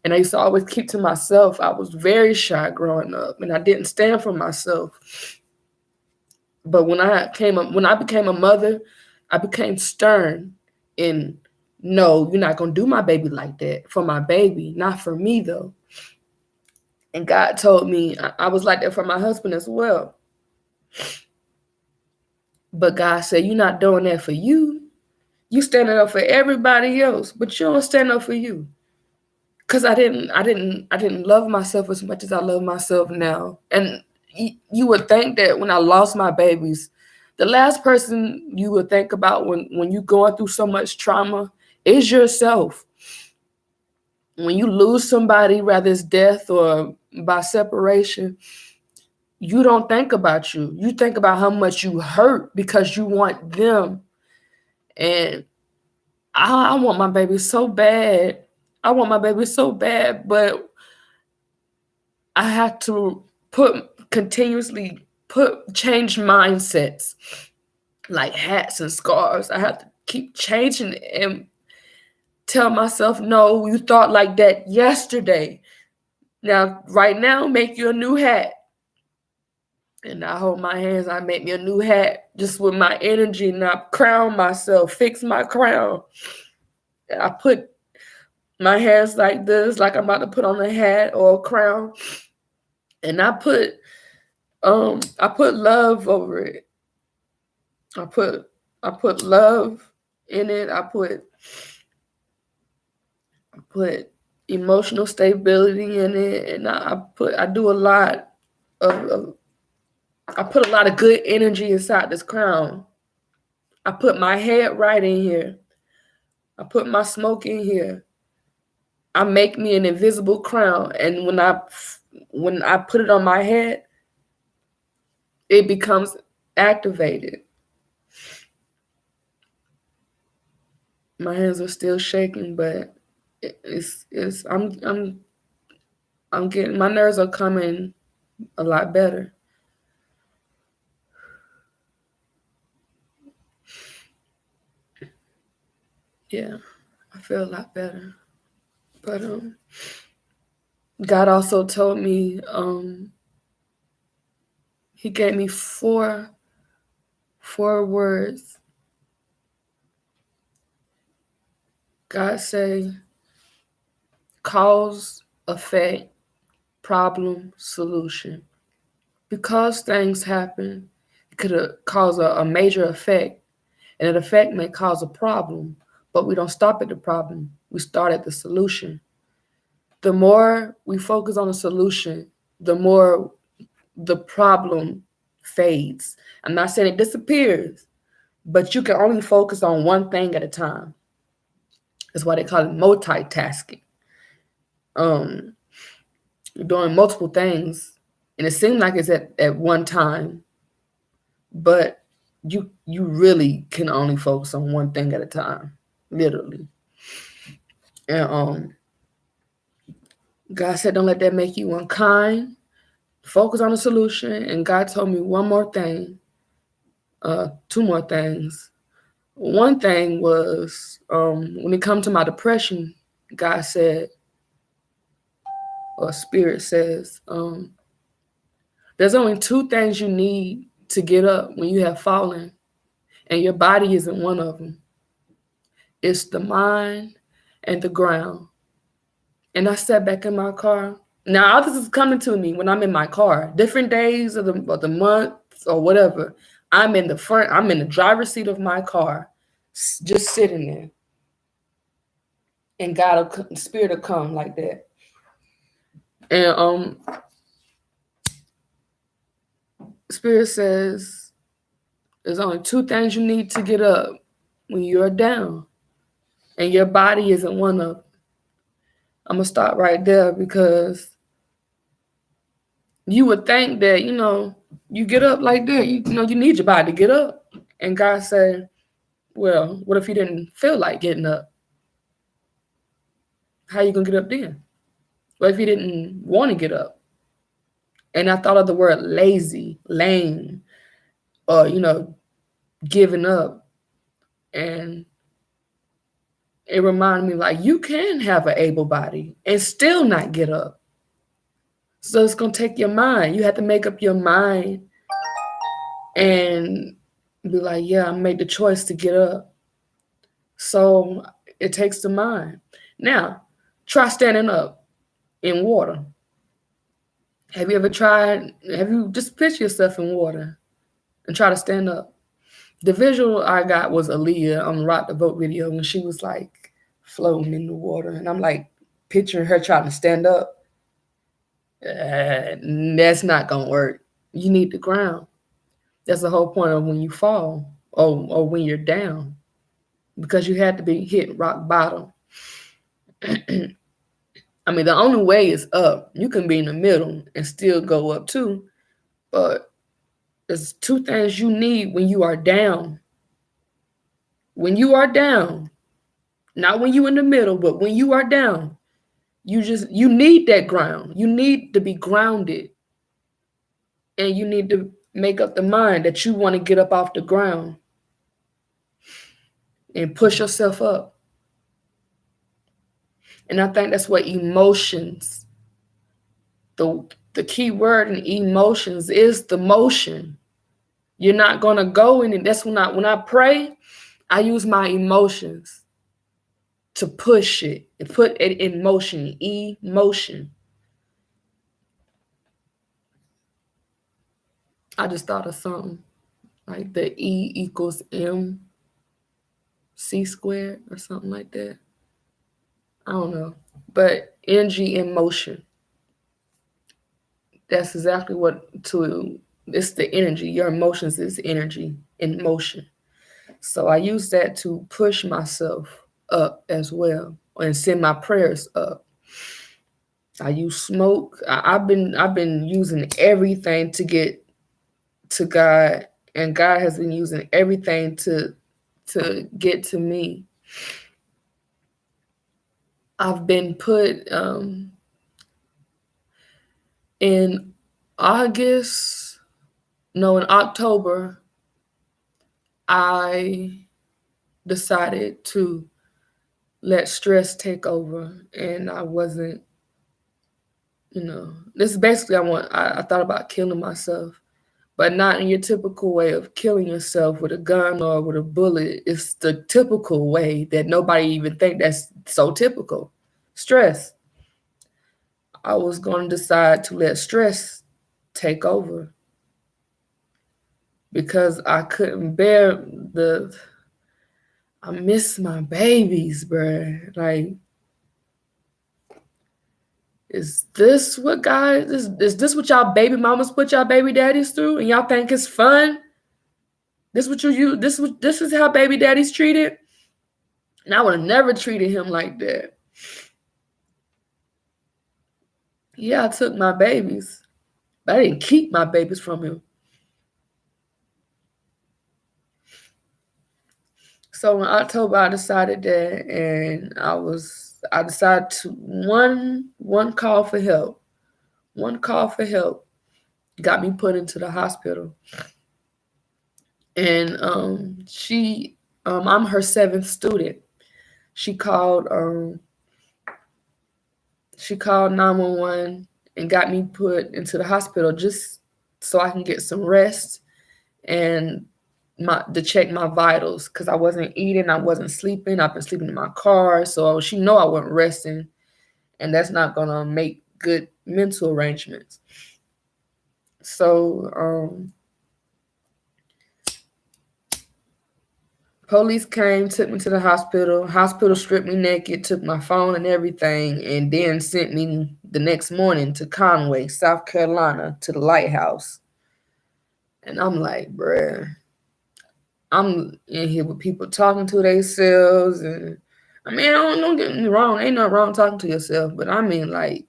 And I used to always keep to myself. I was very shy growing up, and I didn't stand for myself. But when I became a mother, I became stern. And no, you're not gonna do my baby like that. For my baby, not for me though. And God told me I was like that for my husband as well. But God said, you're not doing that for you. You standing up for everybody else, but you don't stand up for you. Cause I didn't love myself as much as I love myself now. And you would think that when I lost my babies, The last person you would think about when you're going through so much trauma is yourself. When you lose somebody, whether it's death or by separation, you don't think about you. You think about how much you hurt because you want them. And I want my baby so bad. I want my baby so bad, but I have to continuously change mindsets like hats and scarves. I have to keep changing it and tell myself, no, you thought like that yesterday. Now, right now, make you a new hat. And I hold my hands, I make me a new hat just with my energy, and I crown myself, fix my crown. And I put my hands like this, like I'm about to put on a hat or a crown. And I put love over it. I put love in it. I put emotional stability in it, and I do a lot of I put a lot of good energy inside this crown. I put my head right in here. I put my smoke in here. I make me an invisible crown, and when I put it on my head, it becomes activated. My hands are still shaking, but it's I'm getting, my nerves are coming a lot better. Yeah, I feel a lot better. But God also told me, He gave me four words. God say, cause, effect, problem, solution. Because things happen, it could cause a major effect, and an effect may cause a problem, but we don't stop at the problem. We start at the solution. The more we focus on the solution, the more the problem fades. I'm not saying it disappears, but you can only focus on one thing at a time. That's why they call it multitasking. You're doing multiple things, and it seems like it's at one time, but you really can only focus on one thing at a time, literally. And God said, don't let that make you unkind. Focus on the solution. And God told me one more thing, two more things. One thing was, when it comes to my depression, God said, or Spirit says, there's only two things you need to get up when you have fallen, and your body isn't one of them. It's the mind and the ground. And I sat back in my car. Now, all this is coming to me when I'm in my car. Different days of the month or whatever, I'm in the driver's seat of my car, just sitting there. And Spirit will come like that. And Spirit says, there's only two things you need to get up when you're down, and your body isn't one of them. I'm going to stop right there, because you would think that, you get up like that, you need your body to get up. And God said, well, what if you didn't feel like getting up? How you going to get up then? What if you didn't want to get up? And I thought of the word lazy, lame, or, giving up. And it reminded me, like, you can have an able body and still not get up. So it's going to take your mind. You have to make up your mind and be like, yeah, I made the choice to get up. So it takes the mind. Now, try standing up in water. Have you just picture yourself in water and try to stand up? The visual I got was Aaliyah on the Rock the Boat video when she was like floating in the water. And I'm like picturing her trying to stand up. That's not going to work. You need the ground. That's the whole point of when you fall or when you're down, because you had to be hit rock bottom. I mean, the only way is up. You can be in the middle and still go up too, but there's two things you need when you are down. When you are down, not when you in the middle, but when you are down, you need that ground. You need to be grounded, and you need to make up the mind that you want to get up off the ground and push yourself up. And I think that's what emotions, the key word in emotions is the motion. You're not gonna go in, and that's when I pray, I use my emotions to push it and put it in motion. Emotion. I just thought of something like the E equals MC squared or something like that. I don't know, but energy in motion. That's exactly it's the energy. Your emotions is energy in motion. So I use that to push myself up as well and send my prayers up. I use smoke. I've been using everything to get to God, and God has been using everything to get to me. I've been put in August, no, in October, I decided to let stress take over, and I wasn't, this is basically I thought about killing myself, but not in your typical way of killing yourself with a gun or with a bullet. It's the typical way that nobody even think that's so typical. Stress. I was going to decide to let stress take over because I couldn't bear I miss my babies, bruh. Like, is this what guys is this what y'all baby mamas put y'all baby daddies through, and y'all think it's fun? This what this is how baby daddies treated? And I would have never treated him like that. Yeah, I took my babies, but I didn't keep my babies from him. So in October, I decided that, and I decided to one call for help. One call for help got me put into the hospital, and I'm her seventh student. She called 911 and got me put into the hospital just so I can get some rest and to check my vitals, because I wasn't eating, I wasn't sleeping. I've been sleeping in my car, so she know I wasn't resting, and that's not gonna make good mental arrangements. So police came, took me to the hospital. Hospital stripped me naked, took my phone and everything, and then sent me the next morning to Conway, South Carolina, to the lighthouse. And I'm like, bruh, I'm in here with people talking to themselves, and I mean, don't get me wrong, ain't nothing wrong talking to yourself, but I mean, like,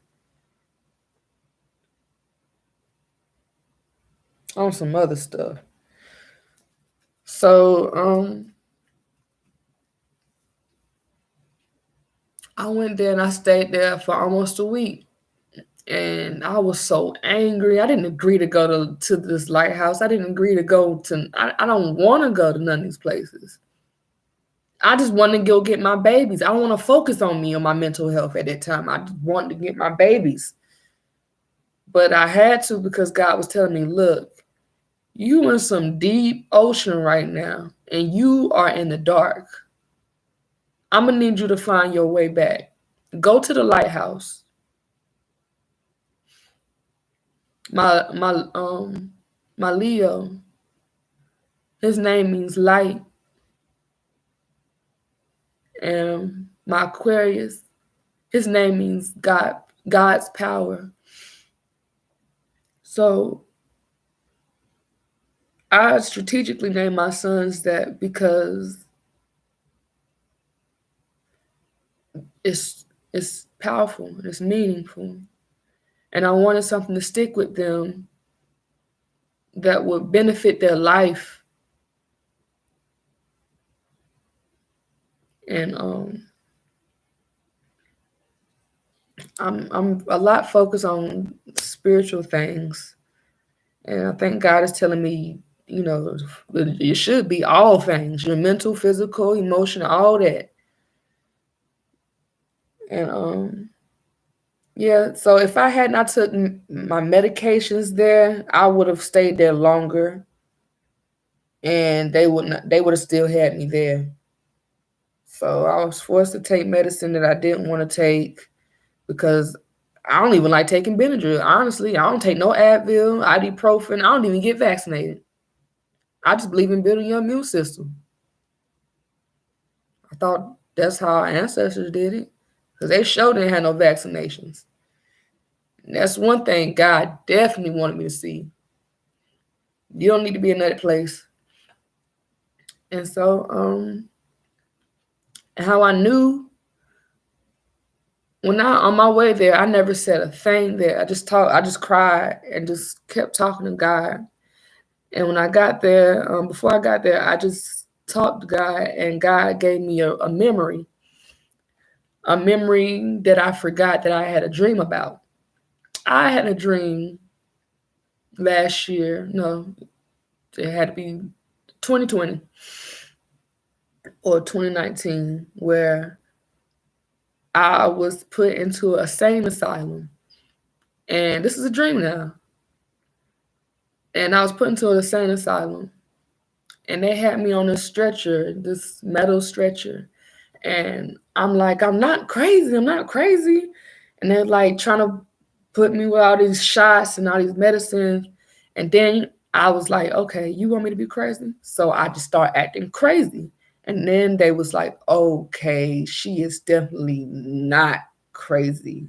on some other stuff. So I went there and I stayed there for almost a week. And I was so angry. I didn't agree to go to this lighthouse. I didn't agree to go to, I don't want to go to none of these places. I just wanted to go get my babies. I don't want to focus on me, on my mental health at that time. I just wanted to get my babies. But I had to, because God was telling me, look, you in some deep ocean right now, and you are in the dark. I'm going to need you to find your way back. Go to the lighthouse. My Leo, his name means light. And my Aquarius, his name means God's power. So I strategically named my sons that because it's powerful, it's meaningful, and I wanted something to stick with them that would benefit their life. And I'm a lot focused on spiritual things, and I think God is telling me, it should be all things: your mental, physical, emotional, all that. And yeah. So if I had not took my medications there, I would have stayed there longer, and they would have still had me there. So I was forced to take medicine that I didn't want to take because I don't even like taking Benadryl. Honestly, I don't take no Advil, ibuprofen. I don't even get vaccinated. I just believe in building your immune system. I thought that's how our ancestors did it because they sure didn't have no vaccinations. And that's one thing God definitely wanted me to see. You don't need to be in that place. And so, how I knew when I on my way there, I never said a thing there. I just cried and just kept talking to God. And when I got there, before I got there, I just talked to God, and God gave me a memory that I forgot that I had a dream about. I had a dream last year. No, it had to be 2020 or 2019, where I was put into a sane asylum. And this is a dream now. And I was put into a sane asylum. And they had me on a stretcher, this metal stretcher. And I'm like, I'm not crazy. I'm not crazy. And they're like trying to put me with all these shots and all these medicines. And then I was like, okay, you want me to be crazy? So I just start acting crazy. And then they was like, okay, she is definitely not crazy.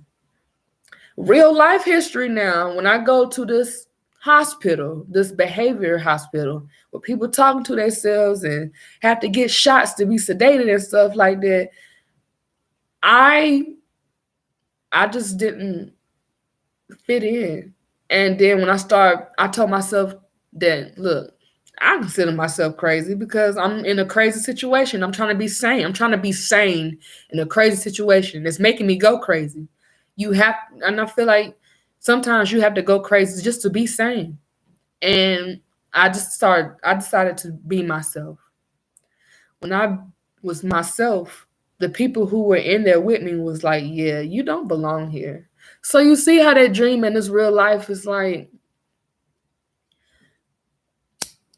Real life history now, when I go to this hospital, this behavior hospital, where people talking to themselves and have to get shots to be sedated and stuff like that, I just didn't fit in. And then when I told myself that, look, I consider myself crazy because I'm in a crazy situation. I'm trying to be sane. I'm trying to be sane in a crazy situation. It's making me go crazy. And I feel like sometimes you have to go crazy just to be sane. And I decided to be myself. When I was myself, the people who were in there with me was like, yeah, you don't belong here. So you see how that dream and this real life is like,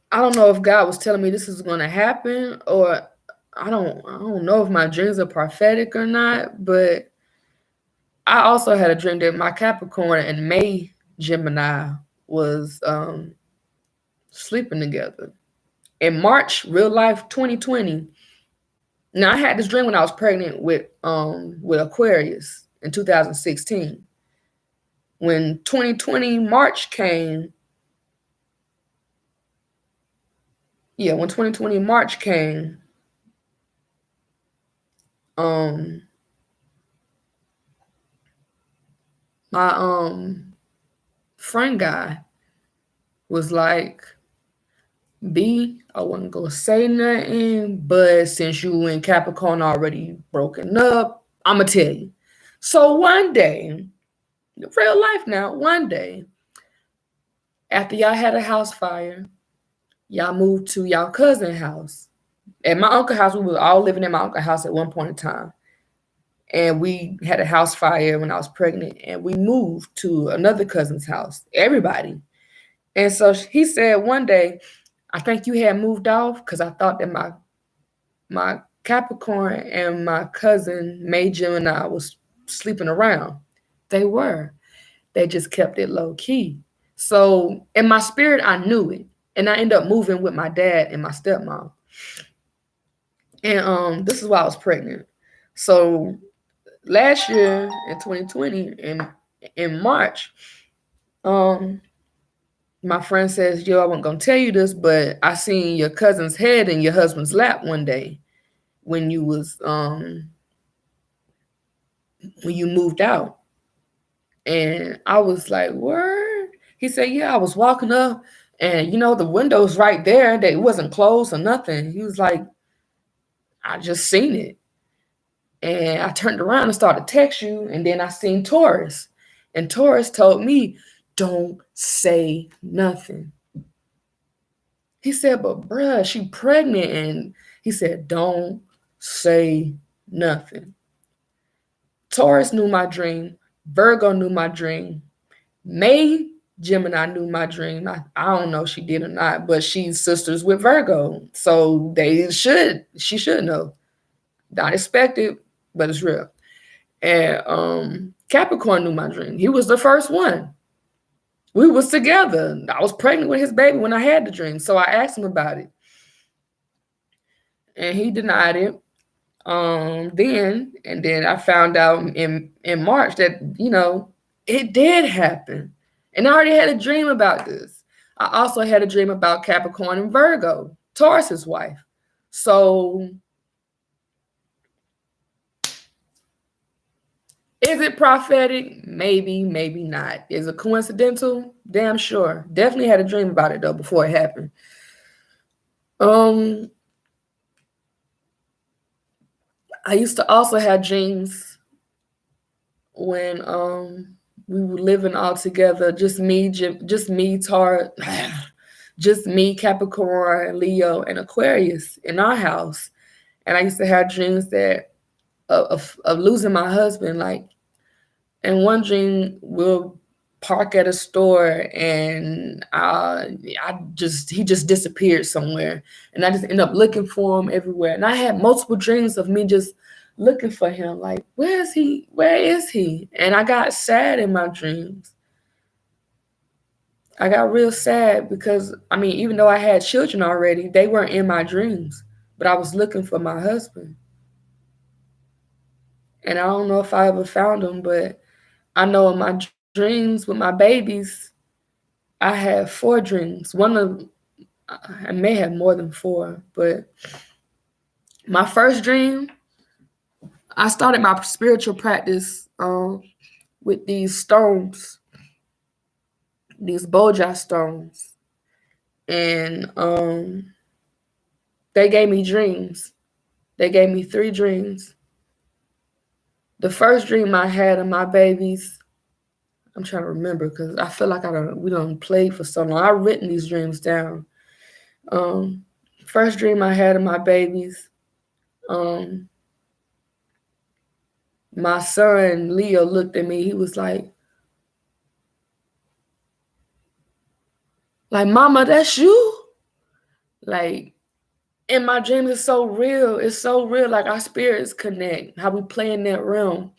I don't know if God was telling me this is going to happen, or I don't know if my dreams are prophetic or not, but I also had a dream that my Capricorn and May Gemini was sleeping together. In March, real life 2020. Now I had this dream when I was pregnant with Aquarius in 2016. When 2020 March came, when 2020 March came, um my friend guy was like, B, I wasn't gonna say nothing, but since you and Capricorn already broken up, I'ma tell you. So one day, real life now, one day, after y'all had a house fire, y'all moved to y'all cousin house. At my uncle's house, we were all living in my uncle's house at one point in time. And we had a house fire when I was pregnant, and we moved to another cousin's house, everybody. And so he said one day, I think you had moved off because I thought that my Capricorn and my cousin May Gemini was sleeping around. They were. They just kept it low key. So in my spirit, I knew it. And I ended up moving with my dad and my stepmom. And this is why I was pregnant. So last year in 2020, in March, um, My friend says, yo, I wasn't gonna tell you this, but I seen your cousin's head in your husband's lap one day when you moved out. And I was like, word? He said, yeah, I was walking up and the window's right there. They wasn't closed or nothing. He was like, I just seen it. And I turned around and started to text you, and then I seen Taurus. And Taurus told me, don't say nothing. He said, but bruh, she pregnant. And he said, don't say nothing. Taurus knew my dream. Virgo knew my dream. May Gemini knew my dream. I don't know if she did or not, but she's sisters with Virgo. So she should know. Not expected, but it's real. And Capricorn knew my dream. He was the first one. We was together. I was pregnant with his baby when I had the dream. So I asked him about it. And he denied it. Then I found out in March that, it did happen. And I already had a dream about this. I also had a dream about Capricorn and Virgo, Taurus's wife. So is it prophetic? Maybe, maybe not. Is it coincidental? Damn sure. Definitely had a dream about it though before it happened. I used to also have dreams when we were living all together, just me, just me, Capricorn, Leo, and Aquarius in our house. And I used to have dreams that of losing my husband. Like, in one dream, we'll park at a store and he just disappeared somewhere, and I just end up looking for him everywhere. And I had multiple dreams of me just looking for him, like, where is he? And I got sad in my dreams. I got real sad because even though I had children already, they weren't in my dreams, but I was looking for my husband. And I don't know if I ever found him, but I know in my dreams with my babies, I had 4 dreams. I may have more than 4, but my first dream, I started my spiritual practice with these stones, these Boja stones, and they gave me dreams. They gave me 3 dreams. The first dream I had of my babies, I'm trying to remember because I feel like we don't play for so long. I've written these dreams down. First dream I had of my babies, my son Leo looked at me. He was like, Mama, that's you? Like, in my dreams, it's so real. It's so real. Like, our spirits connect, how we play in that realm.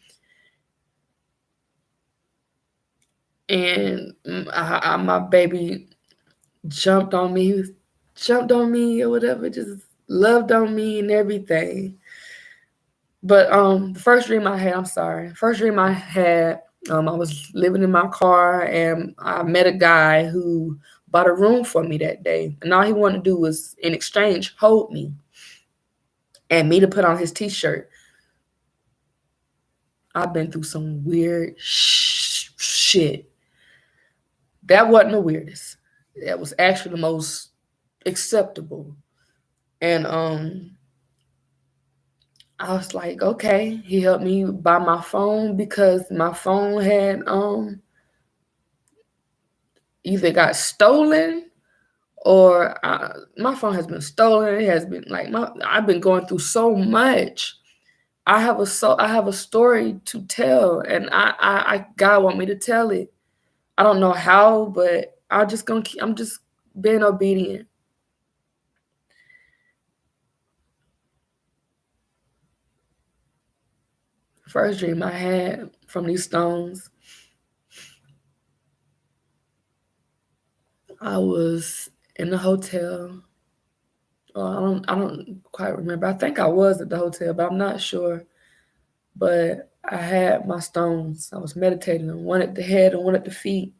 And my baby jumped on me. He jumped on me or whatever, just loved on me and everything. But the first dream I had, I was living in my car and I met a guy who bought a room for me that day. And all he wanted to do was, in exchange, hold me and me to put on his t-shirt. I've been through some weird shit. That wasn't the weirdest. That was actually the most acceptable. And I was like, okay. He helped me buy my phone because my phone had either got stolen or my phone has been stolen. It has been like I've been going through so much. I have a story to tell, and I God want me to tell it. I don't know how, but I'm just being obedient. First dream I had from these stones, I was in the hotel. I don't quite remember. I think I was at the hotel, but I'm not sure. But I had my stones. I was meditating on one at the head and one at the feet.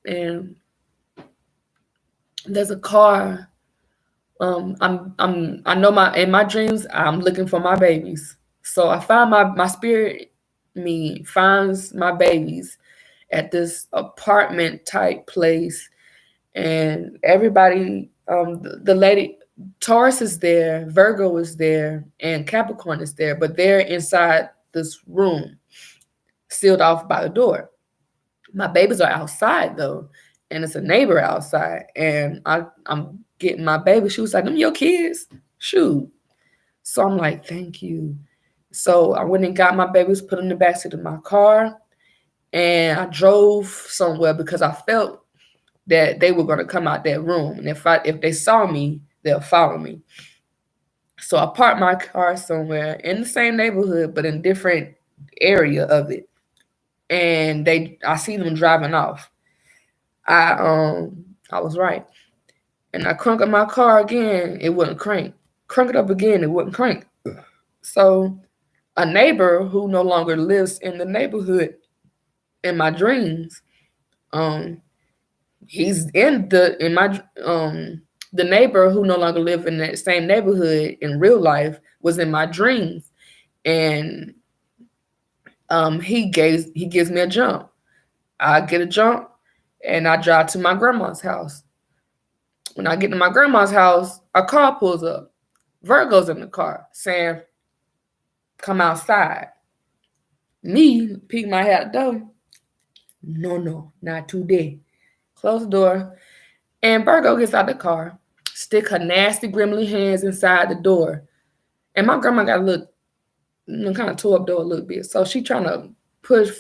And there's a car. I know my in my dreams I'm looking for my babies. So I find my spirit me finds my babies at this apartment type place, and everybody the lady Taurus is there, Virgo is there, and Capricorn is there, but they're inside this room sealed off by the door. My babies are outside though, and it's a neighbor outside, and I'm getting my baby. She was like, "Them your kids?" Shoot. So I'm like, "Thank you." So I went and got my babies, put in the backseat of my car, and I drove somewhere because I felt that they were going to come out that room, and if they saw me, they'll follow me. So I parked my car somewhere in the same neighborhood, but in different area of it, and I see them driving off. I was right. And I crunk up my car again, it wouldn't crank. Crunk it up again, it wouldn't crank. So a neighbor who no longer lives in the neighborhood in my dreams, um, he's in my the neighbor who no longer live in that same neighborhood in real life was in my dreams, and he gives me a jump. I get a jump, and I drive to my grandma's house. When I get to my grandma's house, a car pulls up. Virgo's in the car saying, "Come outside." Me, peek my head at the door. No, no, not today. Close the door. And Virgo gets out the car, stick her nasty, gremlin hands inside the door. And my grandma got a little, kind of tore up door a little bit. So she trying to push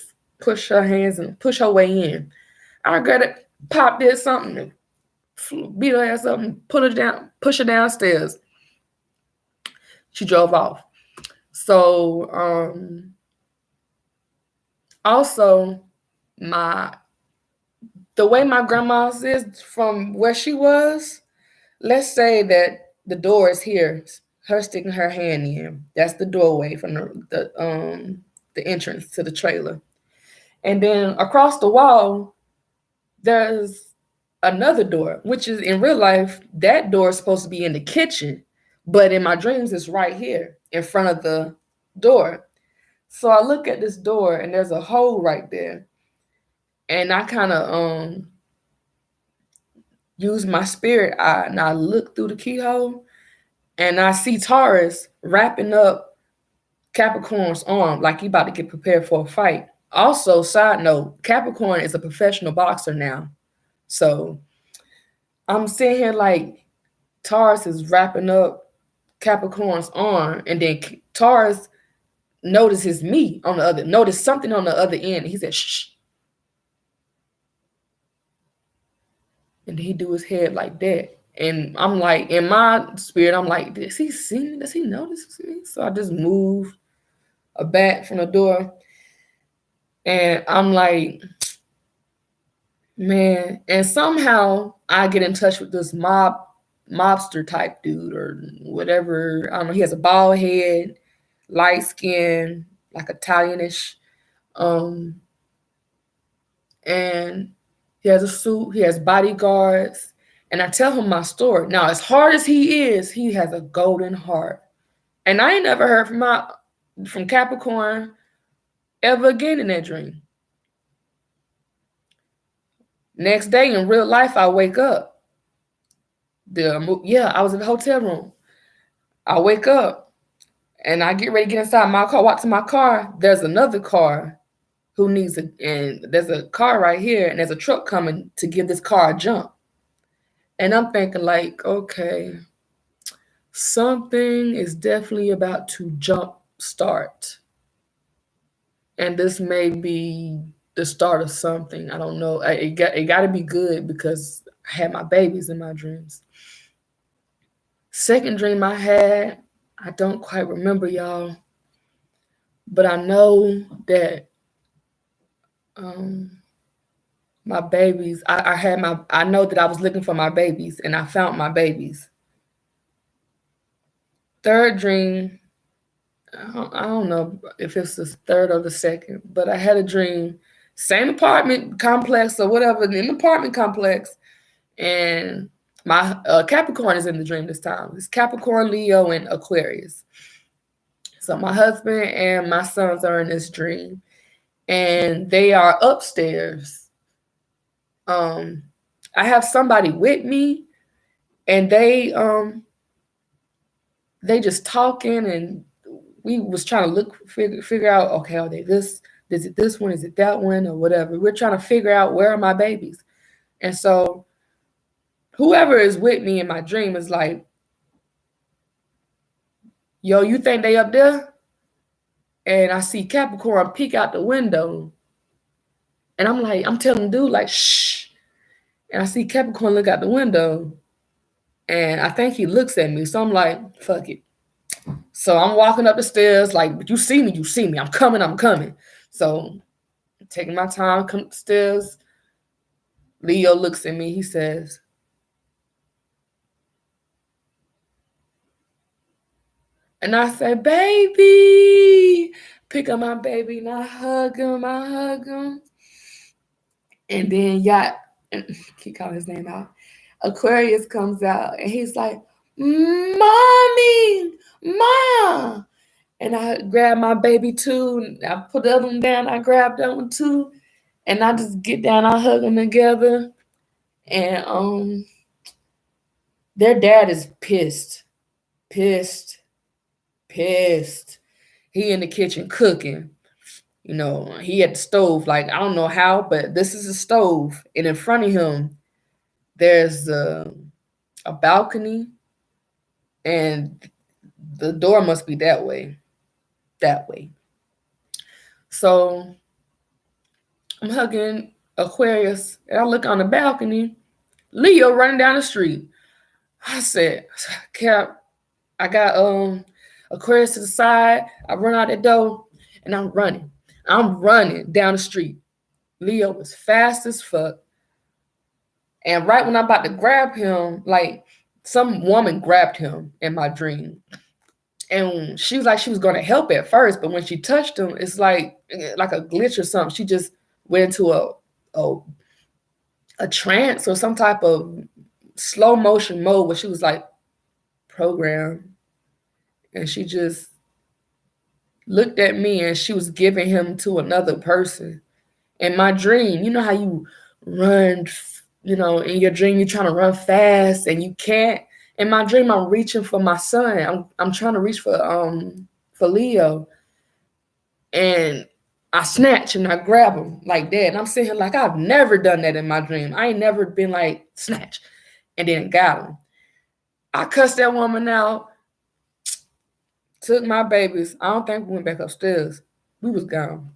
push her hands and push her way in. I got it, pop did something and beat her ass up and put her down, push her downstairs. She drove off. So also my the way my grandma's is from where she was, let's say that the door is here, her sticking her hand in. That's the doorway from the entrance to the trailer. And then across the wall, there's another door, which is in real life, that door is supposed to be in the kitchen. But in my dreams, it's right here in front of the door. So I look at this door and there's a hole right there. And I kind of use my spirit eye and I look through the keyhole and I see Taurus wrapping up Capricorn's arm like he about to get prepared for a fight. Also, side note, Capricorn is a professional boxer now. So I'm sitting here like Taurus is wrapping up Capricorn's arm, and then Taurus notices me on the other, notice something on the other end. He said, "Shh." And he do his head like that. And I'm like, in my spirit, I'm like, does he see me? Does he notice me? So I just move a back from the door. And I'm like, man. And somehow I get in touch with this mobster type dude or whatever. I don't know. He has a bald head, light skin, like Italianish. Um, and he has a suit, he has bodyguards, and I tell him my story. Now, as hard as he is, he has a golden heart. And I ain't never heard from Capricorn ever again in that dream. Next day in real life, I wake up. I was in the hotel room. I wake up and I get ready to get inside my car, walk to my car. There's another car and there's a car right here, and there's a truck coming to give this car a jump. And I'm thinking like, okay, something is definitely about to jump start. And this may be the start of something. I don't know. It got to be good because I had my babies in my dreams. Second dream I had, I don't quite remember, y'all, but I know that um, my babies. I know that I was looking for my babies and I found my babies. Third dream, I don't know if it's the third or the second, but I had a dream, same apartment complex or whatever, in the apartment complex, and My Capricorn is in the dream this time. It's Capricorn, Leo, and Aquarius. So my husband and my sons are in this dream, and they are upstairs. I have somebody with me, and they just talking, and we was trying to figure out, okay, are they this? Is it this one? Is it that one? Or whatever. We're trying to figure out where are my babies. And so whoever is with me in my dream is like, yo, you think they up there? And I see Capricorn peek out the window. And I'm like, I'm telling dude, like, shh. And I see Capricorn look out the window. And I think he looks at me. So I'm like, fuck it. So I'm walking up the stairs, like, you see me, you see me. I'm coming. So I'm taking my time, come up the stairs. Leo looks at me. He says, and I say, baby. Pick up my baby and I hug him. And then keep calling his name out. Aquarius comes out and he's like, Mommy, Ma. And I grab my baby too. And I put the other one down. I grab that one too. And I just get down, I hug them together. And their dad is pissed. He in the kitchen cooking. You know, he at the stove, like, I don't know how, but this is a stove. And in front of him, there's a balcony, and the door must be that way. So I'm hugging Aquarius, and I look on the balcony, Leo running down the street. I said, Cap, I got Aquarius to the side. I run out the door, and I'm running down the street. Leo was fast as fuck. And right when I'm about to grab him, like, some woman grabbed him in my dream. And she was like, she was going to help at first, but when she touched him, it's like a glitch or something. She just went into a trance or some type of slow motion mode where she was like programmed. And she just looked at me and she was giving him to another person. In my dream, you know how you run, in your dream, you're trying to run fast and you can't. In my dream, I'm reaching for my son. I'm trying to reach for Leo. And I snatch and I grab him like that. And I'm sitting here like, I've never done that in my dream. I ain't never been like, snatch, and then got him. I cussed that woman out, took my babies. I don't think we went back upstairs. We was gone.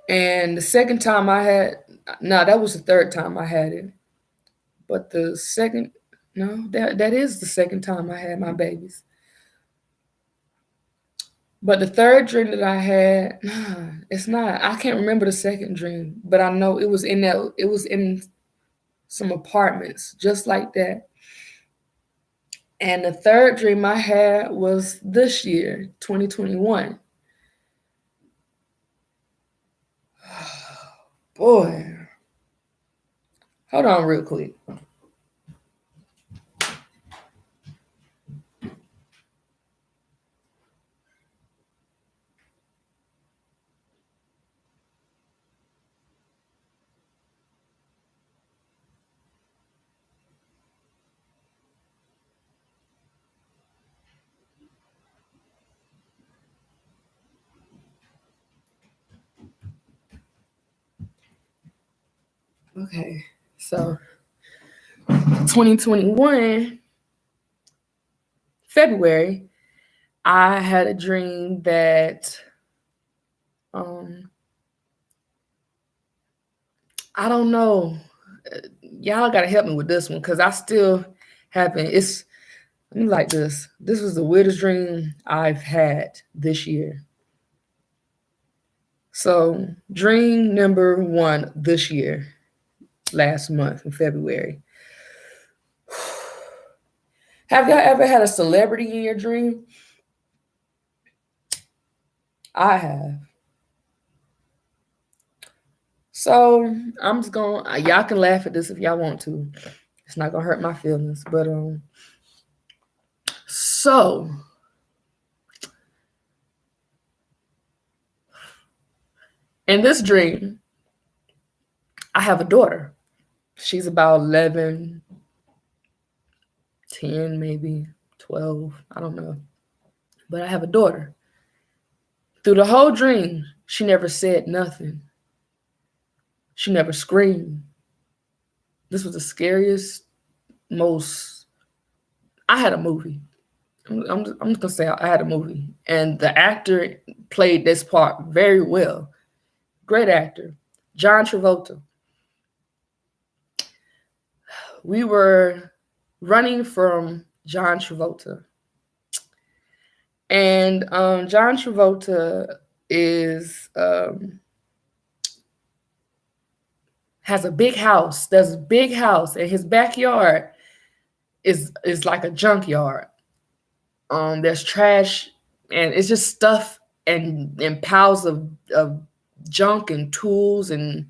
And the second time that was the third time I had it. But the second, no, that is the second time I had my babies. But the third dream that I had, it's not. I can't remember the second dream, but I know it was in some apartments, just like that. And the third dream I had was this year, 2021. Boy. Hold on real quick. Okay, so 2021, February, I had a dream that I don't know. Y'all gotta help me with this one because I still haven't. Let me like this. This was the weirdest dream I've had this year. So, dream number 1 this year, last month in February. Have y'all ever had a celebrity in your dream? I have. So I'm just gonna y'all can laugh at this if y'all want to. It's not gonna hurt my feelings, but so in this dream, I have a daughter. She's about 11, 10, maybe 12. I don't know. But I have a daughter. Through the whole dream, she never said nothing. She never screamed. This was the scariest, most. I had a movie. I'm just gonna say I had a movie, and the actor played this part very well. Great actor, John Travolta. We were running from John Travolta, and John Travolta is has a big house. There's a big house, and his backyard is like a junkyard. There's trash, and it's just stuff and piles of junk and tools, and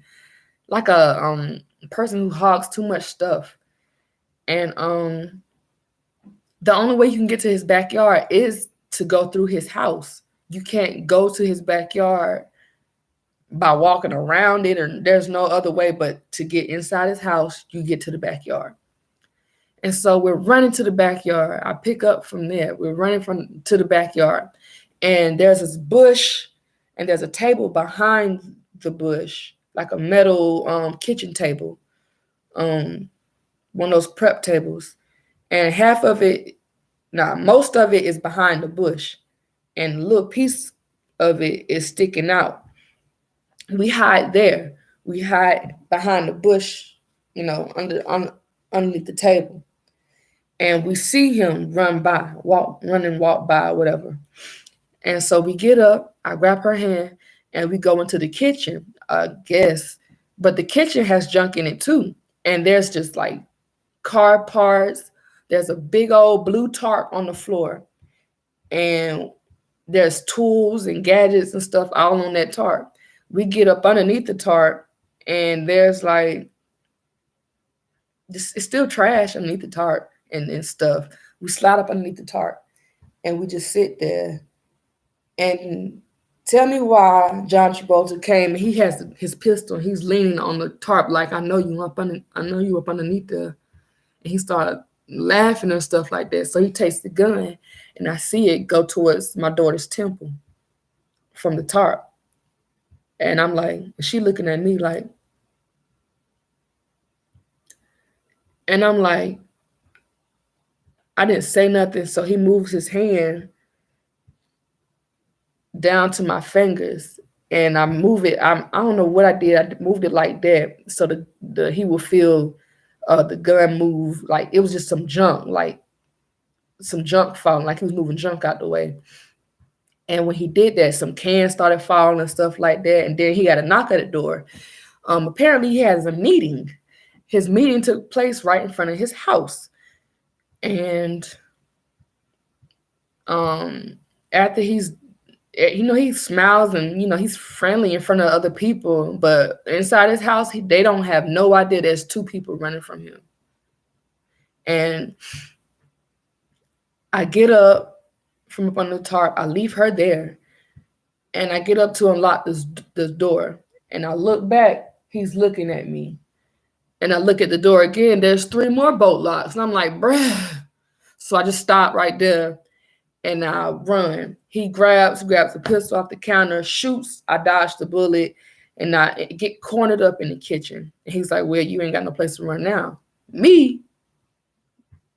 like a person who hogs too much stuff. And the only way you can get to his backyard is to go through his house. You can't go to his backyard by walking around it, or there's no other way but to get inside his house. You get to the backyard. And so we're running to the backyard. I pick up from there. We're running from to the backyard, and there's this bush, and there's a table behind the bush, like a metal kitchen table, one of those prep tables, and half of it, most of it is behind the bush, and a little piece of it is sticking out. We hide there. We hide behind the bush, underneath the table. And we see him run and walk by, whatever. And so we get up, I grab her hand, and we go into the kitchen, I guess. But the kitchen has junk in it too. And there's just like car parts. There's a big old blue tarp on the floor. And there's tools and gadgets and stuff all on that tarp. We get up underneath the tarp, and there's like, it's still trash underneath the tarp and stuff. We slide up underneath the tarp, and we just sit there. And tell me why John Travolta came and he has his pistol. He's leaning on the tarp like, I know you up underneath there. And he started laughing and stuff like that. So he takes the gun, and I see it go towards my daughter's temple from the tarp. And I'm like, she looking at me like, and I'm like, I didn't say nothing. So he moves his hand down to my fingers, and I move it. I don't know what I did. I moved it like that so the he would feel the gun move. Like it was just some junk, like some junk falling, like he was moving junk out the way. And when he did that, some cans started falling and stuff like that. And then he had a knock at the door. Apparently he has a meeting. His meeting took place right in front of his house. And after he smiles and, he's friendly in front of other people, but inside his house, they don't have no idea there's two people running from him. And I get up from up on the tarp, I leave her there, and I get up to unlock this door, and I look back, he's looking at me. And I look at the door again, there's 3 more bolt locks, and I'm like, bruh. So I just stop right there, and I run. He grabs the pistol off the counter, shoots, I dodge the bullet, and I get cornered up in the kitchen. And he's like, well, you ain't got no place to run now. Me?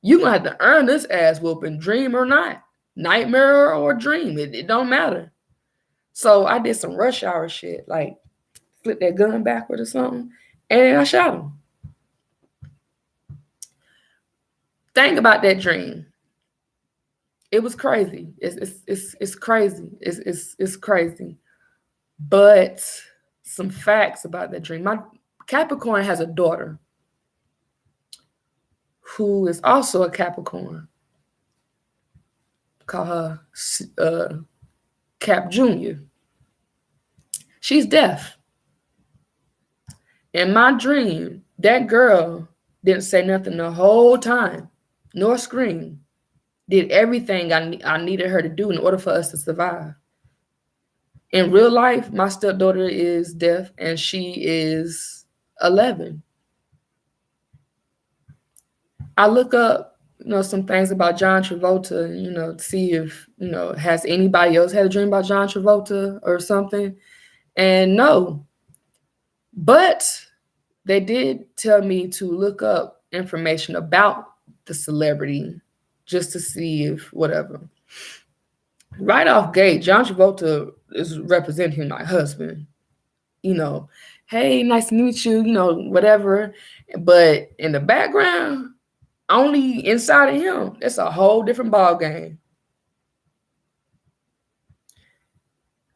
You gonna have to earn this ass whooping, dream or not. Nightmare or dream, it don't matter. So I did some rush hour shit, like flip that gun backward or something, and I shot him. Think about that dream. It was crazy. It's crazy. It's crazy. But some facts about that dream. My Capricorn has a daughter who is also a Capricorn. Call her Cap Jr. She's deaf. In my dream, that girl didn't say nothing the whole time, nor scream. Did everything I needed her to do in order for us to survive. In real life, my stepdaughter is deaf and she is 11. I look up, some things about John Travolta, to see if, has anybody else had a dream about John Travolta or something? And no. But they did tell me to look up information about the celebrity just to see if whatever. Right off gate, John Travolta is representing my husband. Hey, nice to meet you, whatever. But in the background, only inside of him, it's a whole different ball game.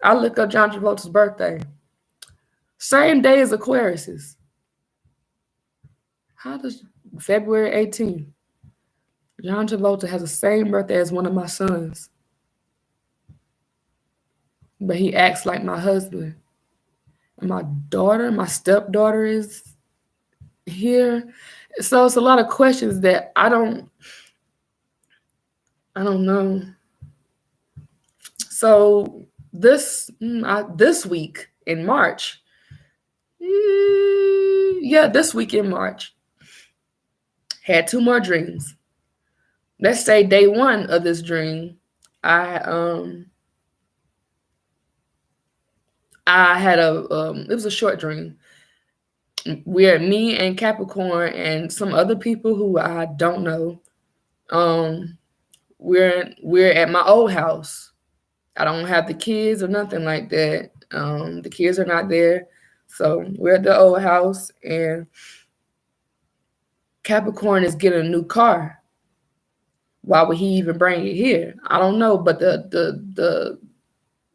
I look up John Travolta's birthday. Same day as Aquarius's. How does February 18th? John Travolta has the same birthday as one of my sons. But he acts like my husband. And my stepdaughter is here. So it's a lot of questions that I don't know. So this week in March, this week in March, had 2 more dreams. Let's say day 1 of this dream, I had it was a short dream. We're me and Capricorn and some other people who I don't know. We're at my old house. I don't have the kids or nothing like that. The kids are not there. So we're at the old house and Capricorn is getting a new car. Why would he even bring it here? I don't know, but the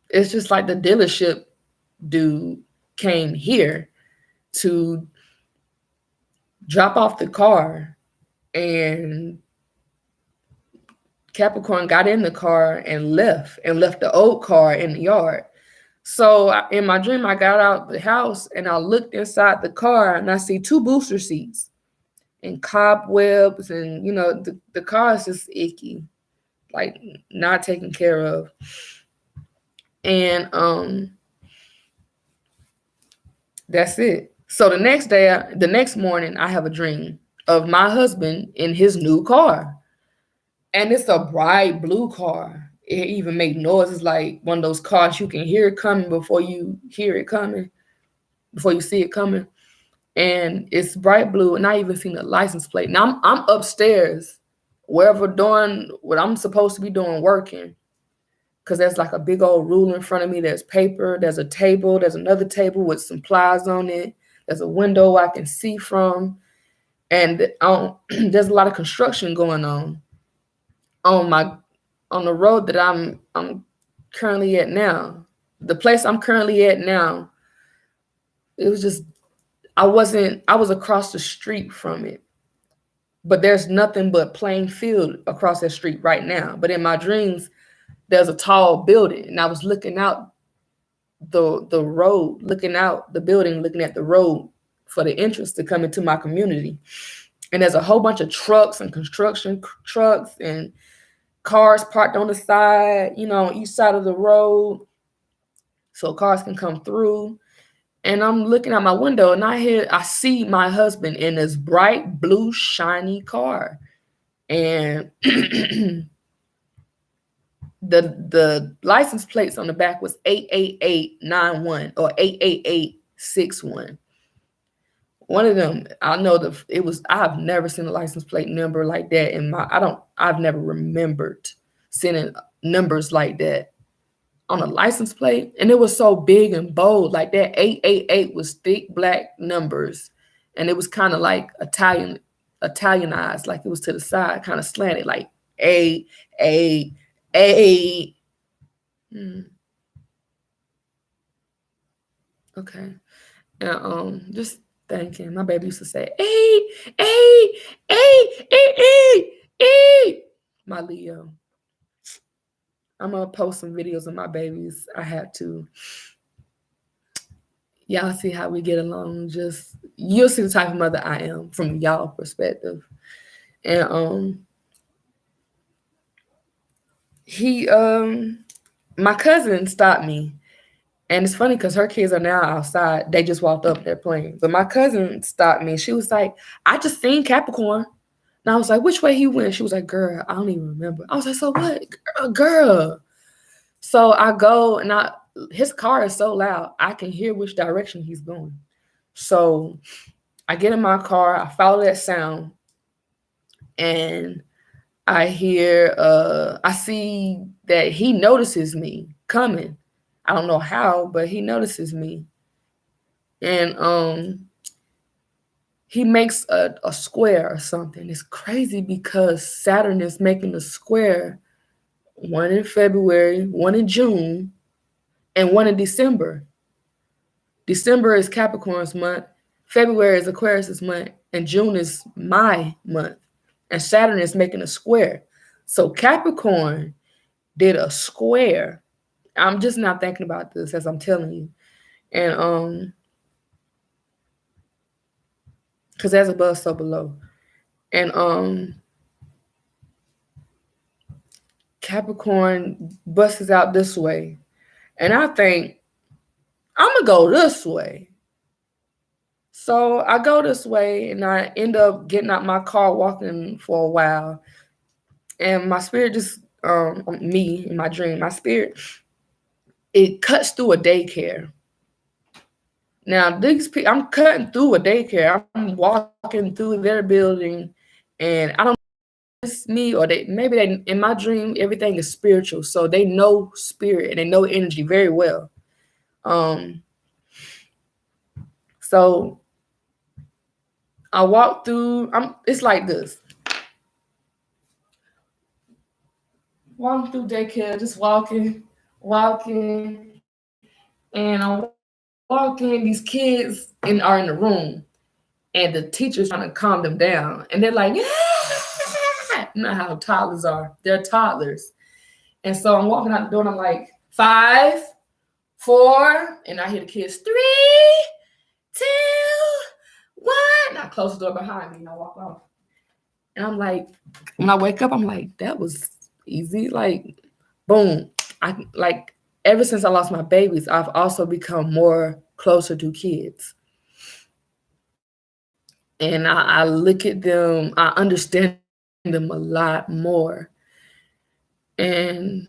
it's just like the dealership dude came here to drop off the car, and Capricorn got in the car and left the old car in the yard. So in my dream, I got out the house and I looked inside the car and I see 2 booster seats and cobwebs, and the car is just icky, like not taken care of. And that's it. So the next morning, I have a dream of my husband in his new car. And it's a bright blue car. It even made noises like one of those cars you can hear it coming before you hear it coming, before you see it coming. And it's bright blue, and I even seen the license plate. Now I'm upstairs, wherever doing what I'm supposed to be doing, working. Because there's like a big old ruler in front of me. There's paper. There's a table. There's another table with some plies on it. There's a window I can see from. And there's a lot of construction going on the road that I'm currently at now. The place I'm currently at now, it was just, I was across the street from it. But there's nothing but plain field across that street right now. But in my dreams, there's a tall building, and I was looking out the road, looking out the building, looking at the road for the entrance to come into my community. And there's a whole bunch of trucks and construction trucks and cars parked on the side, on each side of the road, so cars can come through. And I'm looking out my window and I see my husband in this bright blue shiny car. And the license plates on the back was 88891 or 88861. One of them, I know I've never seen a license plate number like that I've never remembered seeing numbers like that on a license plate. And it was so big and bold, like that 888 was thick black numbers. And it was kind of like Italianized, like it was to the side, kind of slanted, like A. Okay. And just thinking, my baby used to say, my Leo. I'm gonna post some videos of my babies. I had to. y'all see how we get along. Just you'll see the type of mother I am from y'all perspective. And he my cousin stopped me. And it's funny because her kids are now outside. They just walked up, they're playing. But my cousin stopped me. She was like, I just seen Capricorn. And I was like, which way he went? She was like, girl, I don't even remember. I was like, so what? Girl. So I go and his car is so loud, I can hear which direction he's going. So I get in my car, I follow that sound, and I see that he notices me coming. I don't know how, but he notices me. And he makes a square or something. It's crazy because Saturn is making a square, one in February, one in June, and one in December. December is Capricorn's month, February is Aquarius's month, and June is my month. And Saturn is making a square. So Capricorn did a square. I'm just not thinking about this as I'm telling you. And because as above, so below. And Capricorn busts out this way. And I think, I'm gonna go this way. So I go this way and I end up getting out my car, walking for a while. And my spirit just, me in my dream, my spirit, it cuts through a daycare. Now, these people, I'm cutting through a daycare. I'm walking through their building, and I don't know if it's me or maybe in my dream, everything is spiritual. So they know spirit and they know energy very well. Um, so I walk through, it's like this. Walking through daycare, just walking, and I'm walking, these kids are in the room, and the teacher's trying to calm them down. And they're like, yeah! You know how toddlers are. They're toddlers. And so I'm walking out the door and I'm like, 5, 4, and I hear the kids, 3, 2, 1. And I close the door behind me and I walk off. And I'm like, when I wake up, I'm like, that was easy. Like, boom. Ever since I lost my babies, I've also become more closer to kids. And I look at them, I understand them a lot more. And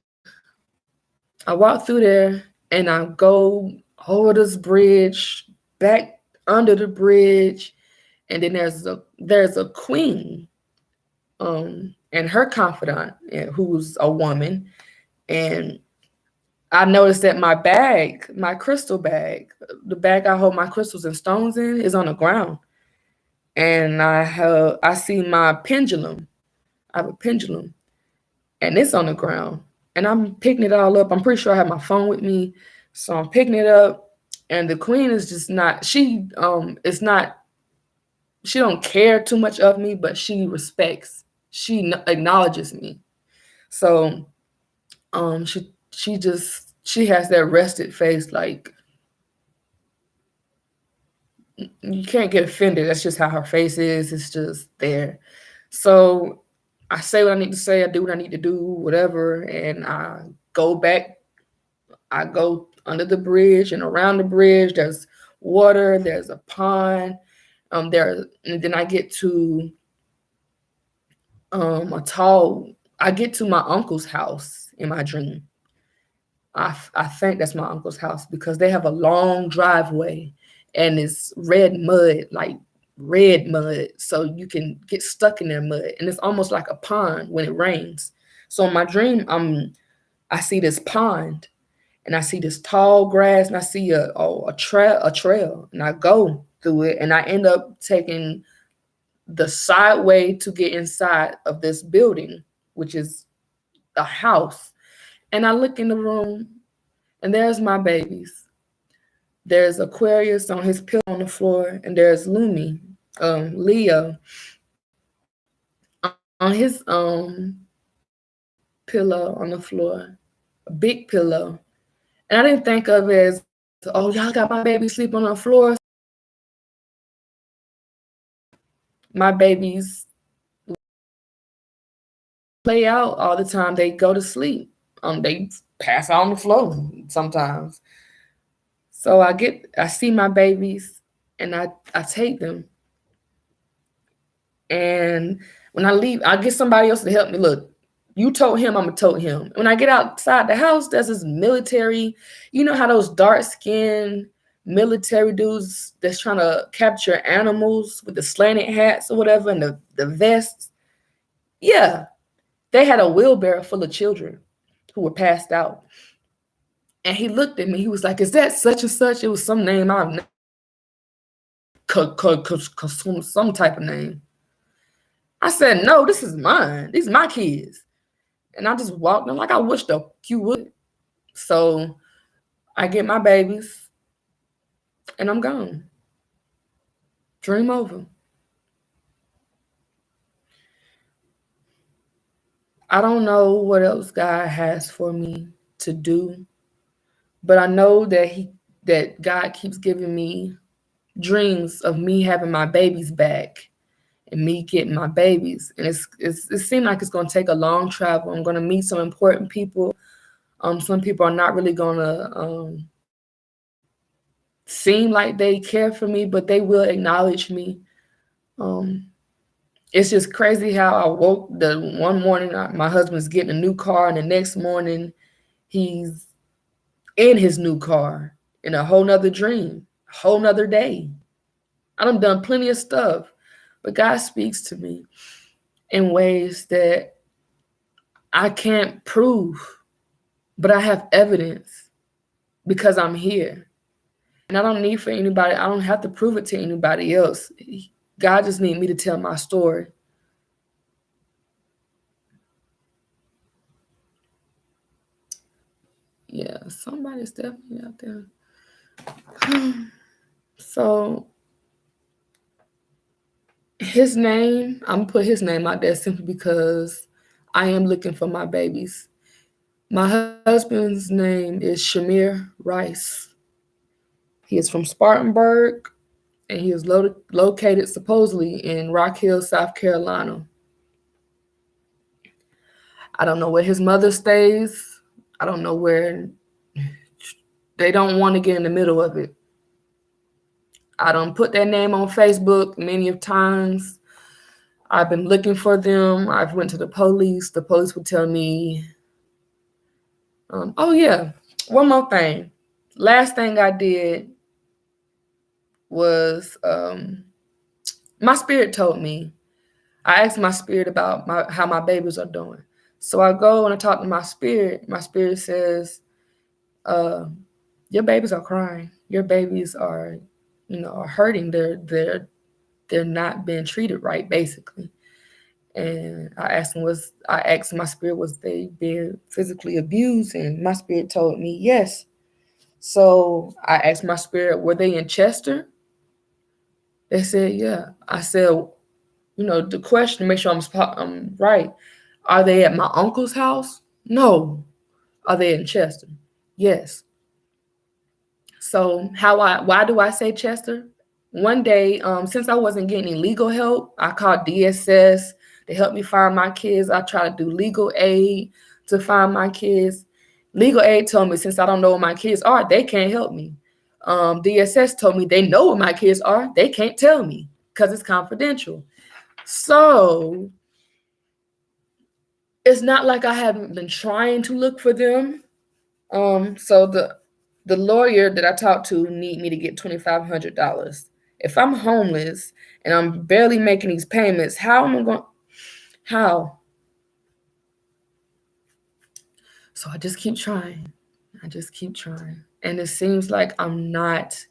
I walk through there and I go over this bridge, back under the bridge, and then there's a queen, and her confidant, who's a woman. And I noticed that my bag, my crystal bag, the bag I hold my crystals and stones in, is on the ground. And I see my pendulum. I have a pendulum, and it's on the ground. And I'm picking it all up. I'm pretty sure I have my phone with me, so I'm picking it up. And the queen is just not. It's not. She don't care too much of me, but she respects. She acknowledges me. So, she has that rested face, like you can't get offended. That's just how her face is. It's just there. So I say what I need to say. I do what I need to do, whatever, and I go back. I go under the bridge and around the bridge. There's water. There's a pond. And then I get to a tall. I get to my uncle's house in my dream. I think that's my uncle's house because they have a long driveway and it's red mud. So you can get stuck in that mud. And it's almost like a pond when it rains. So in my dream, I see this pond and I see this tall grass and I see a trail and I go through it and I end up taking the side way to get inside of this building, which is a house. And I look in the room and there's my babies. There's Aquarius on his pillow on the floor, and there's Leo, on his pillow on the floor, a big pillow. And I didn't think of it as So, oh, y'all got my baby sleep on the floor. My babies play out all the time. They go to sleep. They pass out on the floor sometimes. So I see my babies, and I take them. And when I leave, I get somebody else to help me. Look, you told him, I'm gonna tote him. When I get outside the house, there's this military, you know how those dark skinned military dudes that's trying to capture animals with the slanted hats or whatever and the vests. Yeah, they had a wheelbarrow full of children who were passed out. And he looked at me. He was like, "Is that such and such?" It was some name I've some type of name. I said, "No, this is mine. These are my kids." And I just walked in like, I wish you would. So I get my babies and I'm gone. Dream over. I don't know what else God has for me to do, but I know that God keeps giving me dreams of me having my babies back and me getting my babies. And it seems like it's gonna take a long travel. I'm gonna meet some important people. Some people are not really gonna seem like they care for me, but they will acknowledge me. Um, it's just crazy how I woke the one morning, my husband's getting a new car, and the next morning he's in his new car in a whole nother dream, a whole nother day. I done plenty of stuff, but God speaks to me in ways that I can't prove, but I have evidence because I'm here. And I don't need for anybody, I don't have to prove it to anybody else. God just needs me to tell my story. Yeah, somebody's definitely out there. So his name, I'm gonna put his name out there simply because I am looking for my babies. My husband's name is Shamir Rice. He is from Spartanburg, and he is located supposedly in Rock Hill, South Carolina. I don't know where his mother stays. I don't know where. They don't want to get in the middle of it. I don't put their name on Facebook many of times. I've been looking for them. I've went to the police. The police would tell me, oh yeah, one more thing. Last thing I did was my spirit told me. I asked my spirit about how my babies are doing. So I go and I talk to my spirit. My spirit says, your babies are crying. Your babies are, are hurting. They're not being treated right, basically. And I asked my spirit, was they being physically abused? And my spirit told me yes. So I asked my spirit, were they in Chester? They said, yeah. I said, the question, make sure I'm right. Are they at my uncle's house? No. Are they in Chester? Yes. So why do I say Chester? One day, since I wasn't getting any legal help, I called DSS to help me find my kids. I tried to do legal aid to find my kids. Legal aid told me since I don't know where my kids are, they can't help me. DSS told me they know where my kids are. They can't tell me because it's confidential. So it's not like I haven't been trying to look for them. So the lawyer that I talked to need me to get $2,500. If I'm homeless and I'm barely making these payments, how? So I just keep trying. And it seems like I'm not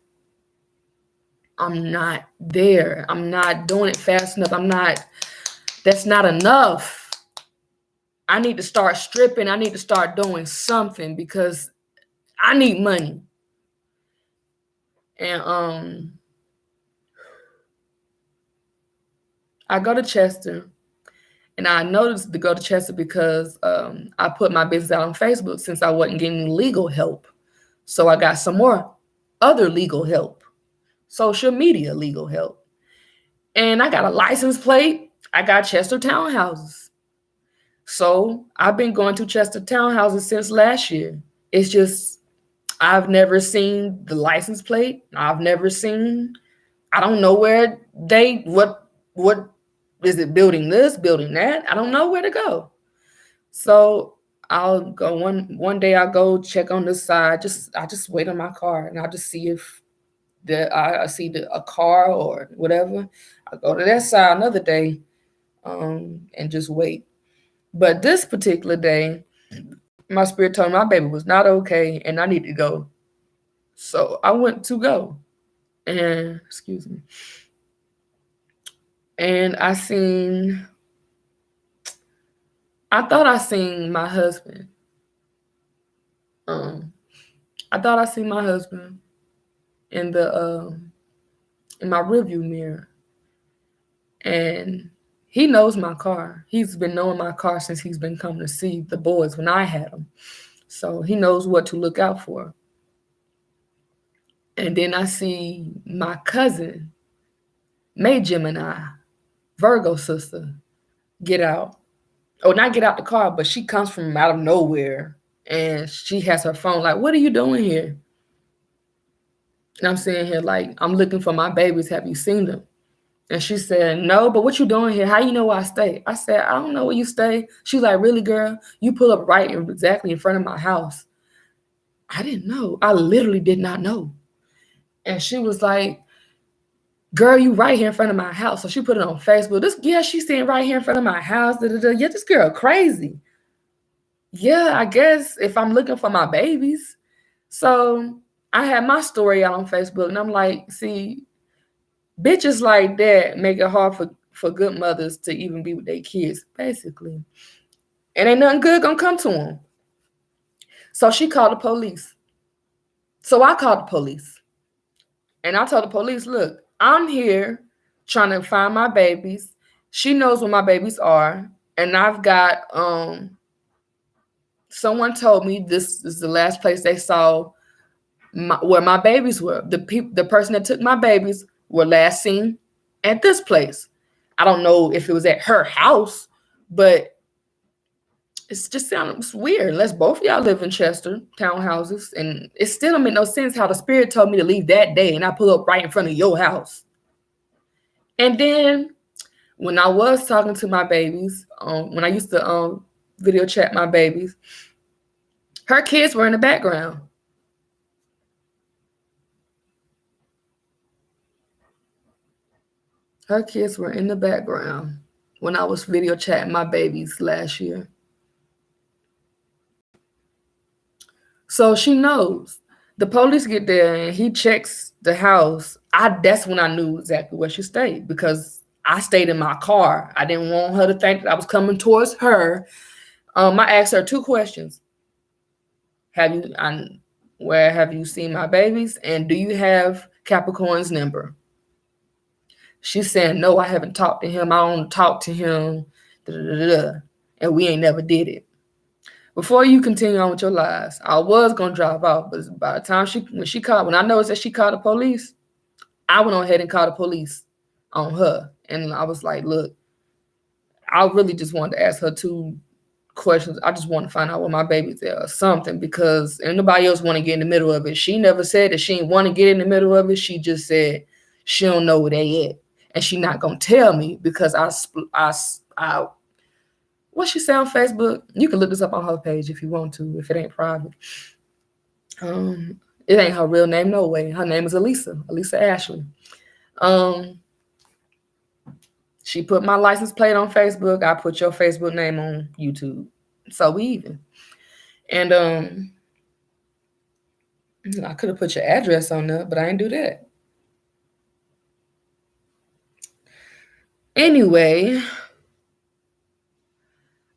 there. I'm not doing it fast enough. That's not enough. I need to start stripping. I need to start doing something because I need money. And I go to Chester, and I noticed to go to Chester because I put my business out on Facebook since I wasn't getting legal help. So I got some more other legal help, social media legal help. And I got a license plate. I got Chester Townhouses. So I've been going to Chester Townhouses since last year. It's just, I've never seen the license plate. I've never seen, I don't know where what is it, building this, building that? I don't know where to go. So I'll go one day I'll go check on this side. I just wait on my car and I'll just see if I see a car or whatever. I'll go to that side another day, and just wait. But this particular day, my spirit told me my baby was not okay and I need to go. So I went to go. And excuse me. And I thought I seen my husband. I thought I seen my husband in my rearview mirror. And he knows my car. He's been knowing my car since he's been coming to see the boys when I had them. So he knows what to look out for. And then I see my cousin, May Gemini, Virgo sister, get out. Oh, not get out the car, but she comes from out of nowhere. And she has her phone like, what are you doing here? And I'm sitting here like, I'm looking for my babies. Have you seen them? And she said, no, but what you doing here? How you know where I stay? I said, I don't know where you stay. She's like, really, girl? You pull up right exactly in front of my house. I didn't know. I literally did not know. And she was like, girl, you right here in front of my house. So she put it on Facebook. She's sitting right here in front of my house. Yeah, this girl crazy. Yeah, I guess if I'm looking for my babies. So I had my story out on Facebook and I'm like, see, bitches like that make it hard for good mothers to even be with their kids, basically. And ain't nothing good gonna come to them. So she called the police. So I called the police. And I told the police, look, I'm here trying to find my babies. She knows where my babies are. And I've got, someone told me this is the last place they saw where my babies were. The person that took my babies were last seen at this place. I don't know if it was at her house, but it's just sounds weird. Unless both of y'all live in Chester Townhouses, and it still don't make no sense how the spirit told me to leave that day and I pull up right in front of your house. And then when I was talking to my babies, when I used to video chat my babies, her kids were in the background. Her kids were in the background when I was video chatting my babies last year. So she knows. The police get there and he checks the house. That's when I knew exactly where she stayed because I stayed in my car. I didn't want her to think that I was coming towards her. I asked her 2 questions. Where have you seen my babies? And do you have Capricorn's number? She's saying, no, I haven't talked to him. I don't talk to him. And we ain't never did it. Before you continue on with your lies, I was gonna drive off, but by the time when I noticed that she called the police, I went on ahead and called the police on her. And I was like, look, I really just wanted to ask her 2 questions. I just want to find out where my baby's at or something because nobody else want to get in the middle of it. She never said that she didn't want to get in the middle of it. She just said she don't know where they at. And she not gonna tell me because I what she say on Facebook? You can look this up on her page if you want to, if it ain't private. It ain't her real name, no way. Her name is Elisa Ashley. She put my license plate on Facebook. I put your Facebook name on YouTube. So we even. And I could have put your address on there, but I didn't do that. Anyway,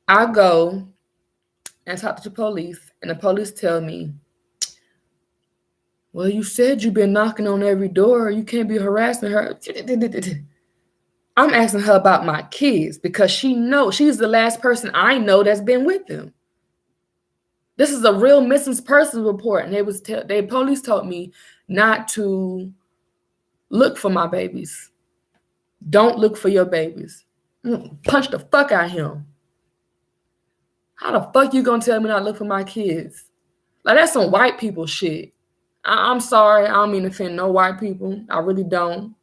I go and talk to the police, and the police tell me, well, you said you've been knocking on every door. You can't be harassing her. I'm asking her about my kids because she knows she's the last person I know that's been with them. This is a real missing persons report, and they police told me not to look for my babies. Don't look for your babies. Punch the fuck out of him. How the fuck you gonna tell me not to look for my kids? Like, that's some white people shit. I'm sorry, I don't mean to offend no white people. I really don't.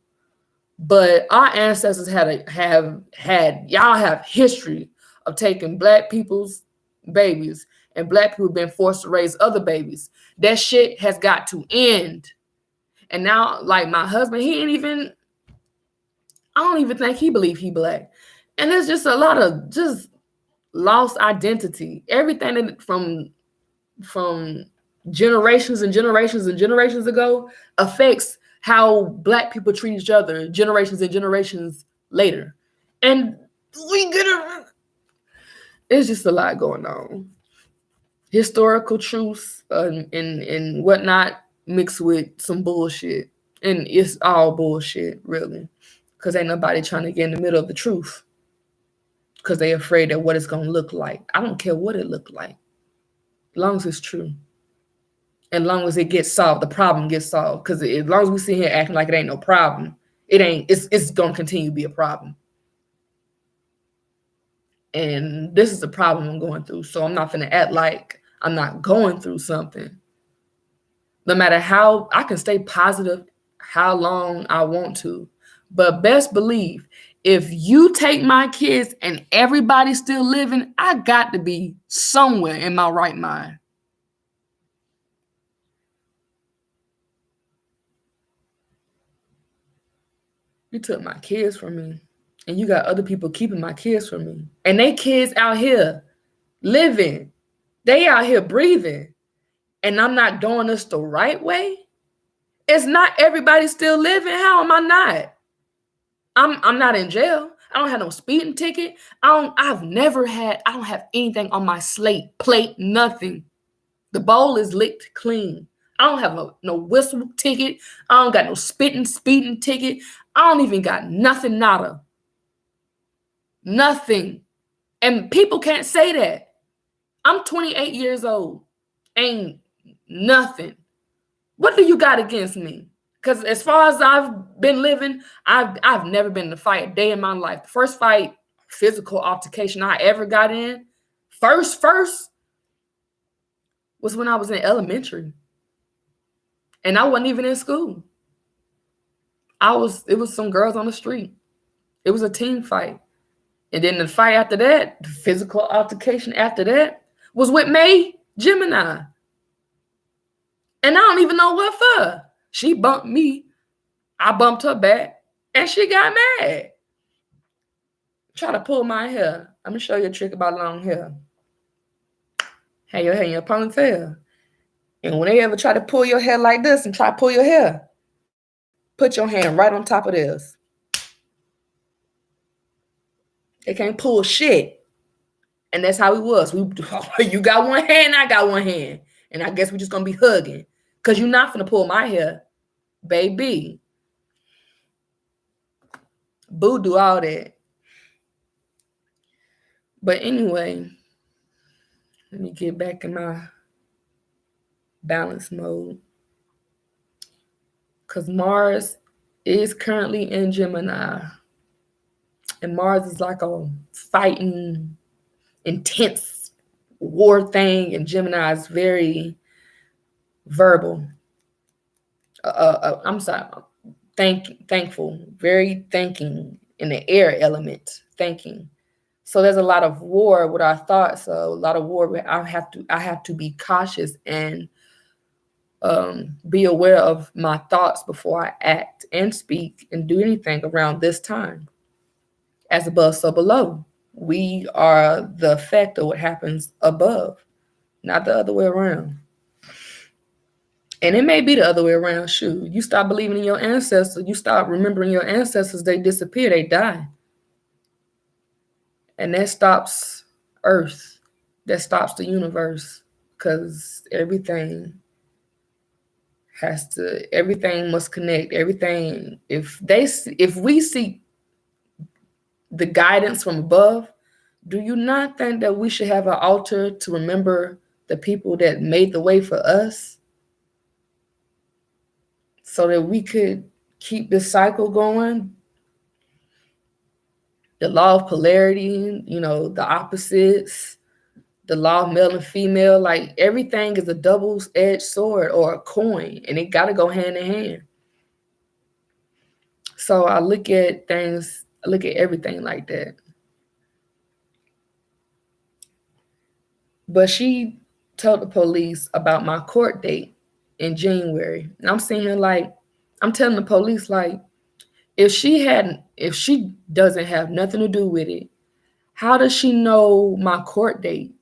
But our ancestors y'all have history of taking black people's babies, and black people been forced to raise other babies. That shit has got to end. And now, like, my husband, I don't even think he believe he black. And there's just a lot of just lost identity. Everything that from generations and generations and generations ago affects how black people treat each other generations and generations later. And it's just a lot going on. Historical truths and whatnot mixed with some bullshit. And it's all bullshit, really. Because ain't nobody trying to get in the middle of the truth. Because they afraid of what it's going to look like. I don't care what it look like. As long as it's true. And as long as it gets solved, the problem gets solved. Because as long as we sit here acting like it ain't no problem, it's going to continue to be a problem. And this is the problem I'm going through. So I'm not going to act like I'm not going through something. No matter how, I can stay positive how long I want to. But best believe, if you take my kids and everybody's still living, I got to be somewhere in my right mind. You took my kids from me, and you got other people keeping my kids from me. And they kids out here living. They out here breathing. And I'm not doing this the right way? It's not everybody still living. How am I not? I'm not in jail. I don't have no speeding ticket. I don't have anything on my plate, nothing. The bowl is licked clean. I don't have no whistle ticket. I don't got no speeding ticket. I don't even got nothing, nada. Nothing. And people can't say that. I'm 28 years old. Ain't nothing. What do you got against me? Because as far as I've been living, I've never been in a fight a day in my life. The first fight, physical altercation I ever got in, first, was when I was in elementary. And I wasn't even in school. It was some girls on the street. It was a team fight. And then the fight after that, the physical altercation after that, was with May Gemini. And I don't even know what for. She bumped me. I bumped her back. And she got mad. Try to pull my hair. I'm going to show you a trick about long hair. Have your hair in your ponytail. And when they ever try to pull your hair like this and try to pull your hair, put your hand right on top of this. They can't pull shit. And that's how it was. You got one hand, I got one hand. And I guess we're just going to be hugging. Because you're not going to pull my hair, baby. Boo do all that. But anyway, let me get back in my balance mode. Because Mars is currently in Gemini. And Mars is like a fighting, intense war thing. And Gemini is very verbal. Thankful, very thinking in the air element, thinking. So there's a lot of war with our thoughts. So a lot of war where I have to be cautious and be aware of my thoughts before I act and speak and do anything around this time. As above, so below. We are the effect of what happens above, not the other way around. And it may be the other way around. Shoot, you stop believing in your ancestors, you stop remembering your ancestors, they disappear, they die. And that stops Earth. That stops the universe. Because everything must connect. Everything, if we seek the guidance from above, do you not think that we should have an altar to remember the people that made the way for us so that we could keep this cycle going. The law of polarity, the opposites, the law of male and female, like everything is a double-edged sword or a coin, and it got to go hand in hand. So I look at everything like that. But she told the police about my court date in January. And I'm sitting here like, I'm telling the police, like, if she doesn't have nothing to do with it, how does she know my court date?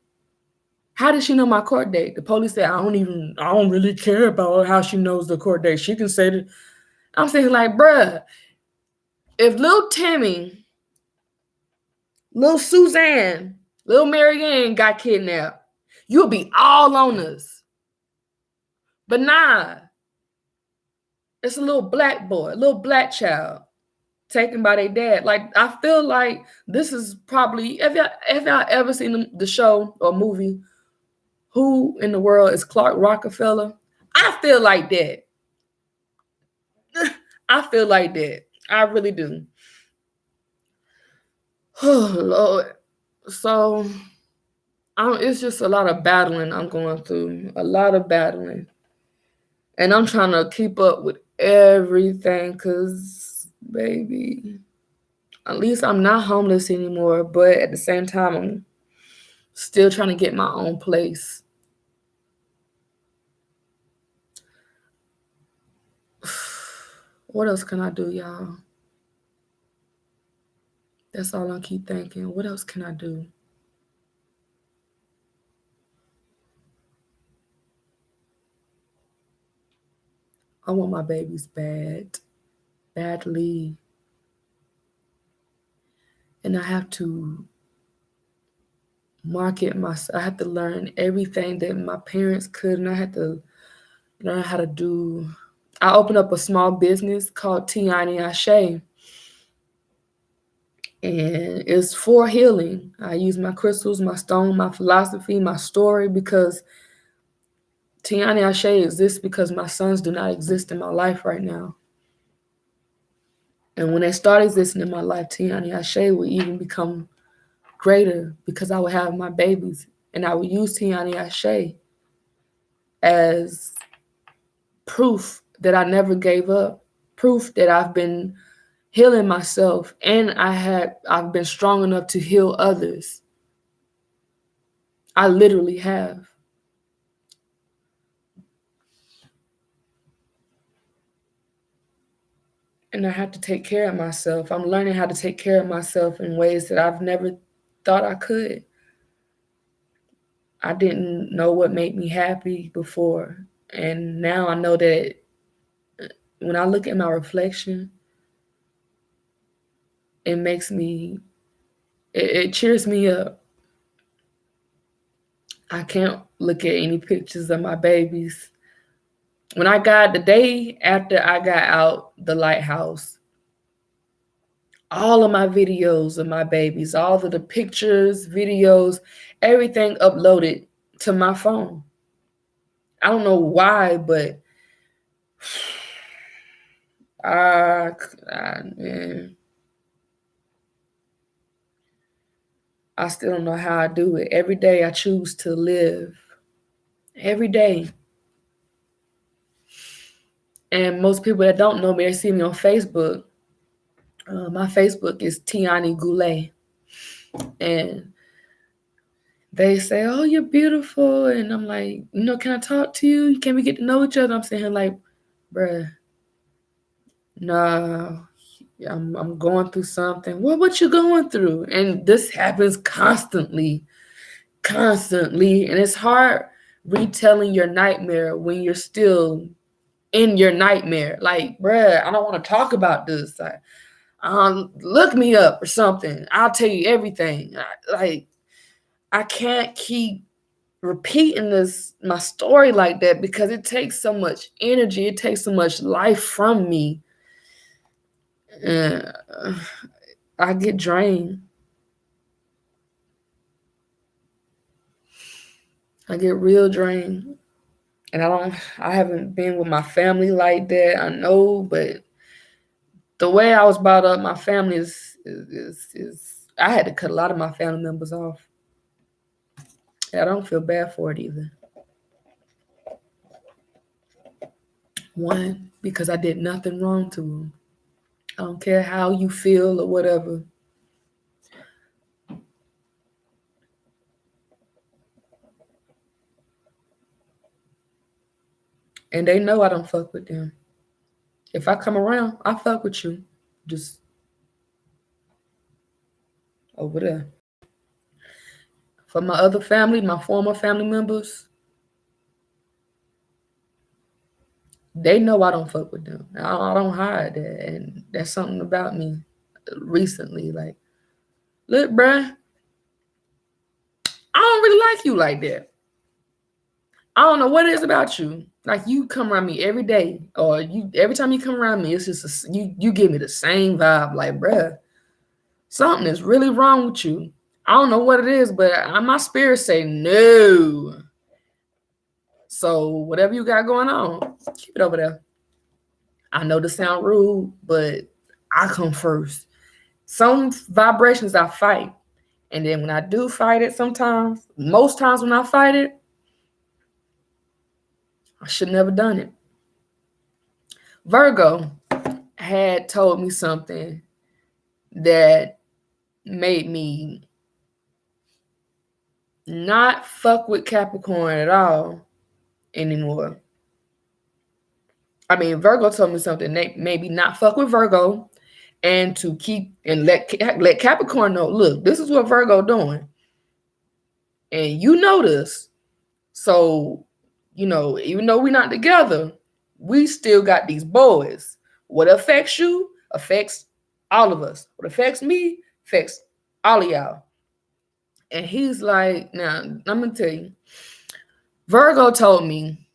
How does she know my court date? The police said, I don't really care about how she knows the court date. She can say that. I'm saying like, bruh, if little Timmy, little Suzanne, little Mary Ann got kidnapped, you'll be all on us. But nah, it's a little black boy, a little black child taken by their dad. Like, I feel like this is probably, have y'all ever seen the show or movie, Who in the World is Clark Rockefeller? I feel like that. I feel like that. I really do. Oh, Lord. So, it's just a lot of battling I'm going through. A lot of battling. And I'm trying to keep up with everything because, baby, at least I'm not homeless anymore. But at the same time, I'm still trying to get my own place. What else can I do, y'all? That's all I keep thinking. What else can I do? I want my babies badly. And I have to market myself. I have to learn everything that my parents could, and I had to learn how to do. I opened up a small business called Tiani Ashe, and it's for healing. I use my crystals, my stone, my philosophy, my story, because Tiani Ashe exists because my sons do not exist in my life right now. And when they start existing in my life, Tiani Ashe will even become greater because I will have my babies, and I will use Tiani Ashe as proof that I never gave up, proof that I've been healing myself, and I've been strong enough to heal others. I literally have. And I have to take care of myself. I'm learning how to take care of myself in ways that I've never thought I could. I didn't know what made me happy before. And now I know that when I look at my reflection, it cheers me up. I can't look at any pictures of my babies. When the day after I got out the lighthouse, all of my videos of my babies, all of the pictures, videos, everything uploaded to my phone. I don't know why, but man, I still don't know how I do it. Every day I choose to live. Every day. And most people that don't know me, they see me on Facebook. My Facebook is Tiani Goulet. And they say, oh, you're beautiful. And I'm like, can I talk to you? Can we get to know each other? I'm saying like, bruh, nah, I'm going through something. What you going through? And this happens constantly. And it's hard retelling your nightmare when you're still in your nightmare. Like, bruh, I don't want to talk about this. Like, look me up or something. I'll tell you everything. I can't keep repeating my story like that because it takes so much energy. It takes so much life from me. I get drained. I get real drained. And I haven't been with my family like that. I know, but the way I was brought up, my family is I had to cut a lot of my family members off. And I don't feel bad for it either. One, because I did nothing wrong to them. I don't care how you feel or whatever. And they know I don't fuck with them. If I come around, I fuck with you. Just over there. For my other family, my former family members, they know I don't fuck with them. I don't hide that. And that's something about me recently. Like, look, bruh, I don't really like you like that. I don't know what it is about you. Like, you come around me every day, or you every time you come around me, it's just you give me the same vibe. Like, bruh, something is really wrong with you. I don't know what it is, but my spirit say no. So whatever you got going on, keep it over there. I know this sound rude, but I come first. Some vibrations I fight. And then when I do fight it sometimes, most times when I fight it, I should never done it. Virgo had told me something that made me not fuck with Capricorn at all anymore. I mean, Virgo told me something that maybe not fuck with Virgo and to keep and let Capricorn know, look, this is what Virgo doing. And you know this. So, even though we're not together, we still got these boys. What affects you affects all of us. What affects me affects all of y'all. And he's like, now, I'm going to tell you, Virgo told me,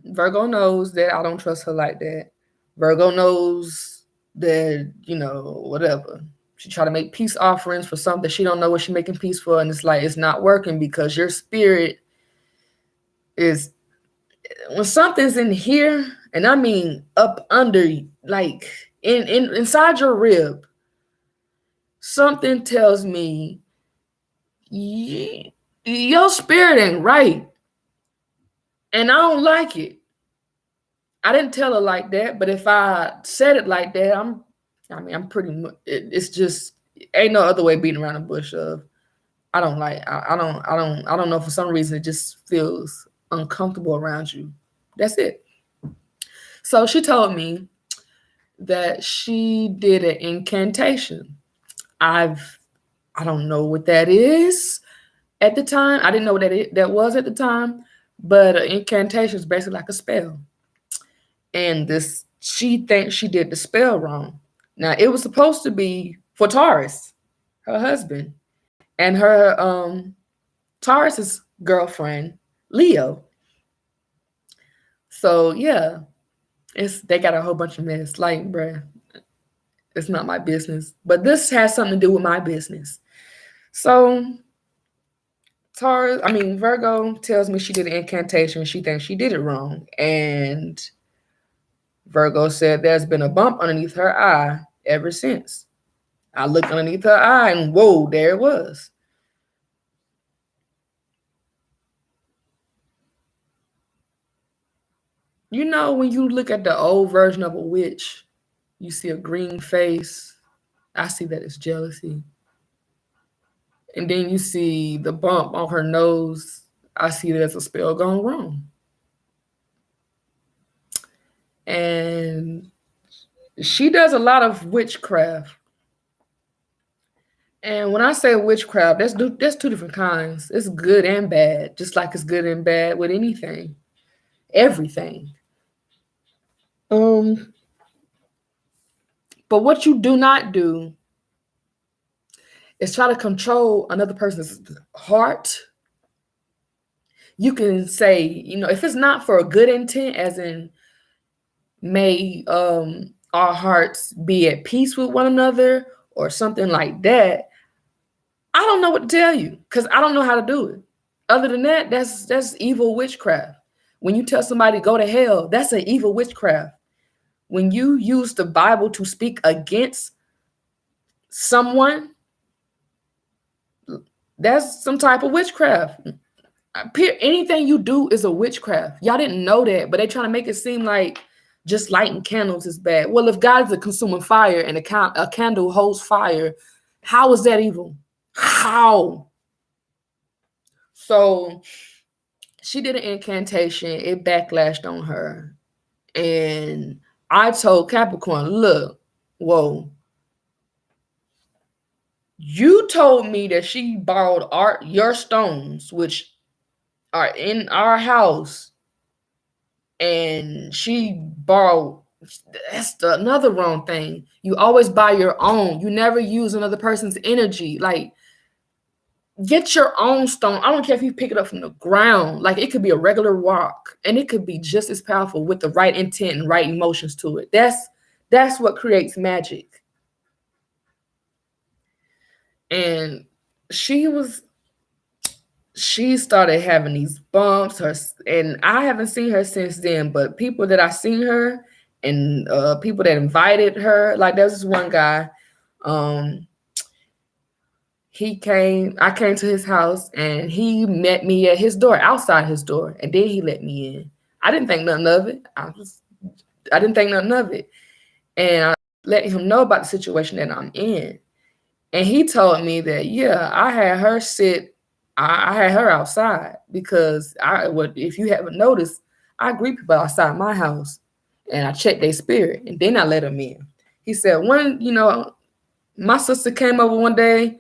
Virgo knows that I don't trust her like that. Virgo knows that, whatever. She try to make peace offerings for something she don't know what she's making peace for. And it's like, it's not working because your spirit is, when something's in here, and I mean up under, like inside your rib, something tells me your spirit ain't right. And I don't like it. I didn't tell her like that, but if I said it like that, I'm pretty much, it's just, ain't no other way beating around the bush of, I don't know, for some reason, it just feels uncomfortable around you. That's it. So she told me that she did an incantation. I don't know what that is at the time. I didn't know what that was at the time, but an incantation is basically like a spell. And she thinks she did the spell wrong. Now, it was supposed to be for Taurus, her husband, and her Taurus's girlfriend, Leo. So yeah, they got a whole bunch of mess. Like, bruh, it's not my business. But this has something to do with my business. So Virgo tells me she did an incantation. She thinks she did it wrong. And Virgo said there's been a bump underneath her eye ever since. I looked underneath her eye and whoa, there it was. When you look at the old version of a witch, you see a green face. I see that as jealousy. And then you see the bump on her nose. I see that as a spell gone wrong. And she does a lot of witchcraft. And when I say witchcraft, there's two different kinds. It's good and bad, just like it's good and bad with anything, everything. But what you do not do is try to control another person's heart. You can say, if it's not for a good intent, as in may our hearts be at peace with one another or something like that, I don't know what to tell you because I don't know how to do it. Other than that, that's evil witchcraft. When you tell somebody go to hell, that's an evil witchcraft. When you use the Bible to speak against someone, that's some type of witchcraft. Anything you do is a witchcraft. Y'all didn't know that, but they trying to make it seem like just lighting candles is bad. Well, if God's a consuming fire and a candle holds fire, how is that evil? How? So she did an incantation. It backlashed on her. And I told Capricorn, look, whoa. You told me that she borrowed your stones, which are in our house, and she borrowed. That's another wrong thing. You always buy your own. You never use another person's energy. Like, get your own stone. I don't care if you pick it up from the ground. Like, it could be a regular rock, and it could be just as powerful with the right intent and right emotions to it. That's what creates magic. And she started having these bumps, and I haven't seen her since then, but people that I seen her and people that invited her, like there's this one guy, I came to his house and he met me at his door, outside his door, and then he let me in. I didn't think nothing of it. I didn't think nothing of it. And I let him know about the situation that I'm in. And he told me that, yeah, I had her outside because if you haven't noticed, I greet people outside my house and I check their spirit and then I let them in. He said, my sister came over one day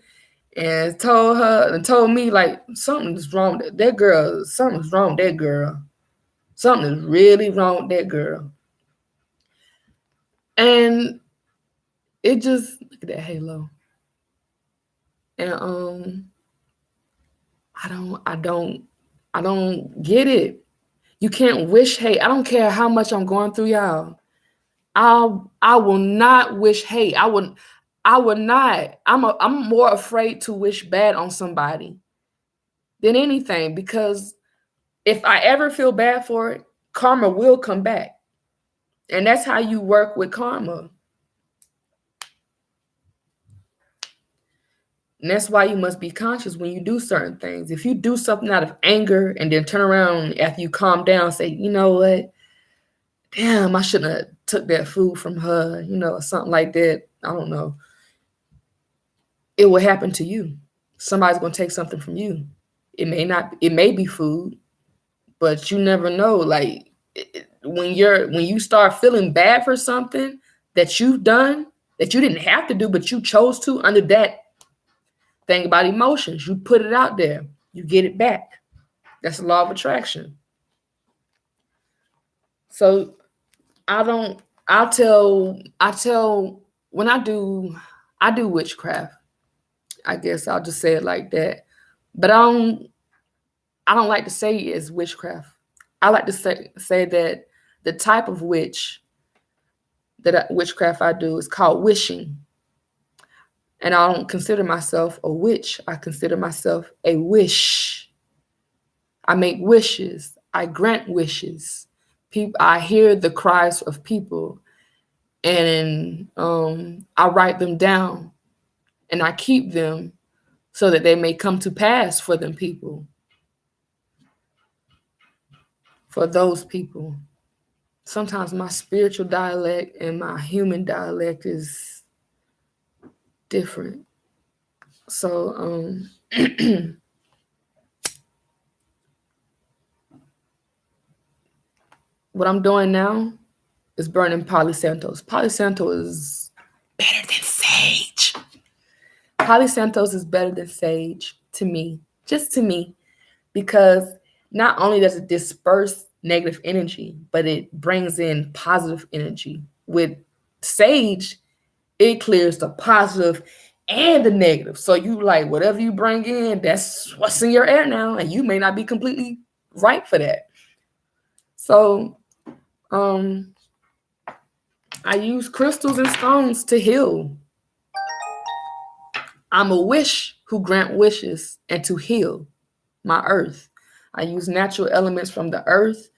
and told me like something's wrong with that girl. Something's wrong with that girl. Something is really wrong with that girl. And it just, look at that halo. And I don't get it. You can't wish hate. I don't care how much I'm going through, y'all. I will not wish hate. I would not. I'm more afraid to wish bad on somebody than anything, because if I ever feel bad for it, karma will come back. And that's how you work with karma. And that's why you must be conscious when you do certain things. If you do something out of anger and then turn around after you calm down, say, you know what? Damn, I shouldn't have took that food from her, something like that. I don't know. It will happen to you. Somebody's going to take something from you. It may be food, but you never know. Like, when you start feeling bad for something that you've done, that you didn't have to do, but you chose to, under that thing about emotions, you put it out there, you get it back. That's the law of attraction. So I tell when I do witchcraft. I guess I'll just say it like that. But I don't like to say it's witchcraft. I like to say that the type of witchcraft I do is called wishing. And I don't consider myself a witch. I consider myself a wish. I make wishes. I grant wishes. I hear the cries of people, and I write them down, and I keep them so that they may come to pass for them people. For those people. Sometimes my spiritual dialect and my human dialect is different. So what I'm doing now is burning Palo Santos. Palo Santos is better than sage. Palo Santos is better than sage to me, just to me, because not only does it disperse negative energy, but it brings in positive energy. With sage, it clears the positive and the negative. So you like whatever you bring in, that's what's in your air now, and you may not be completely right for that. So I use crystals and stones to heal. I'm a wish who grant wishes and to heal. my earth. I use natural elements from the earth.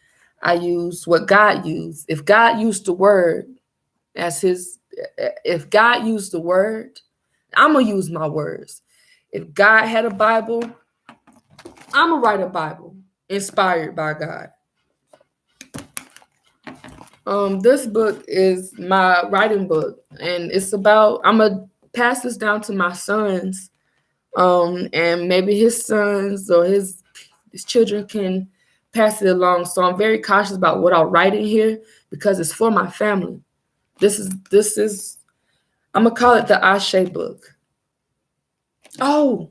I use what God used. If God used the word as his, if God used the word, I'm going to use my words. If God had a Bible, I'm going to write a Bible inspired by God. This book is my writing book, and it's about, I'm going to pass this down to my sons, and maybe his sons or his children can pass it along. So I'm very cautious about what I write in here because it's for my family. This is I'm gonna call it the Ashe book. Oh,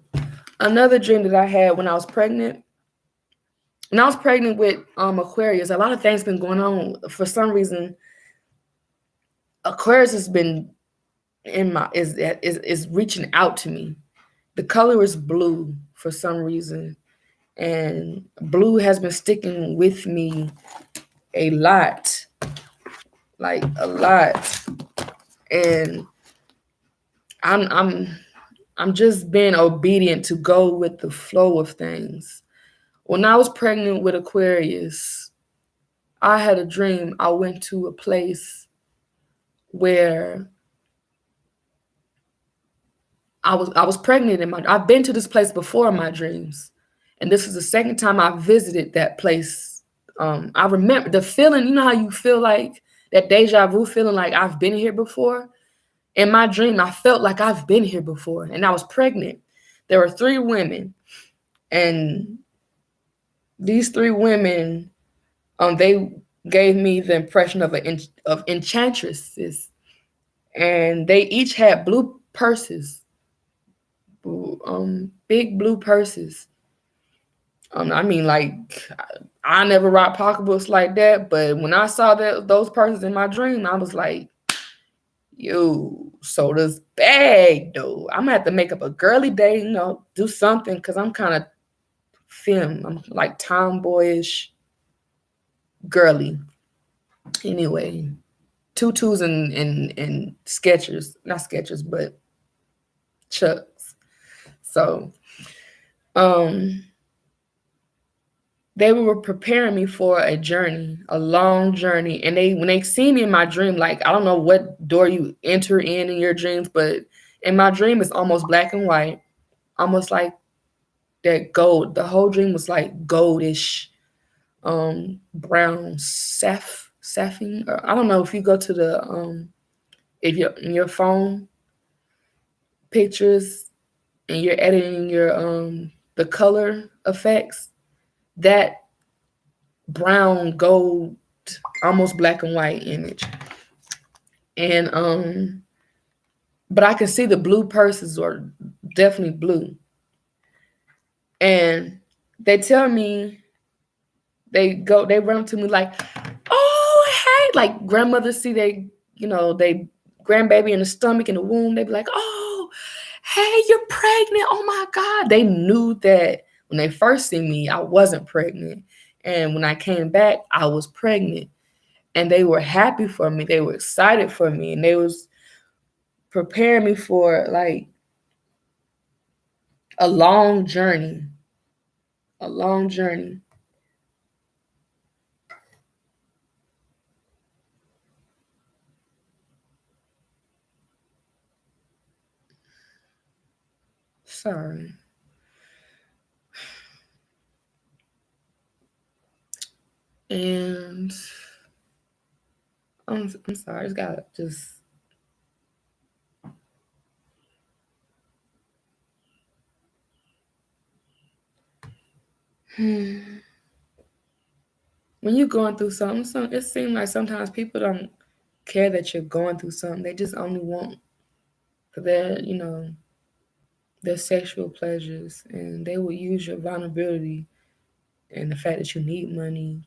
another dream that I had when I was pregnant. When I was pregnant with Aquarius, a lot of things been going on. For some reason, Aquarius has been in my is reaching out to me. The color is blue for some reason, and blue has been sticking with me a lot, like a lot. And I'm just being obedient to go with the flow of things. When I was pregnant with Aquarius, I had a dream. I went to a place where I was pregnant in my, I've been to this place before in my dreams. And this is the second time I visited that place. I remember the feeling, you know how you feel like that deja vu feeling like I've been here before? In my dream, I felt like I've been here before, and I was pregnant. There were 3 women, and these 3 women, they gave me the impression of of enchantresses, and they each had blue purses, big blue purses. I mean, like I never rock pocketbooks like that, but when I saw those purses in my dream, I was like, yo, so this bag though. I'm gonna have to make up a girly day, do something because I'm kind of I'm like tomboyish, girly. Anyway, tutus and Skechers, not Skechers, but Chucks. So, um, they were preparing me for a journey, a long journey. And when they see me in my dream, like I don't know what door you enter in your dreams, but in my dream it's almost black and white, almost like that gold. The whole dream was like goldish, brown, saffing. I don't know if you go to the if you're in your phone pictures and you're editing your the color effects, that brown gold, almost black and white image. And but I can see the blue purses are definitely blue. And they tell me, they run up to me like, oh hey, like grandmothers see they grandbaby in the stomach, in the womb, they be like, oh hey, you're pregnant, oh my God. They knew that when they first see me I wasn't pregnant, and when I came back I was pregnant. And they were happy for me, they were excited for me, and they was preparing me for like a long journey, a long journey. Sorry. And I'm sorry, I just gotta just when you're going through something, it seems like sometimes people don't care that you're going through something. They just only want for their sexual pleasures, and they will use your vulnerability and the fact that you need money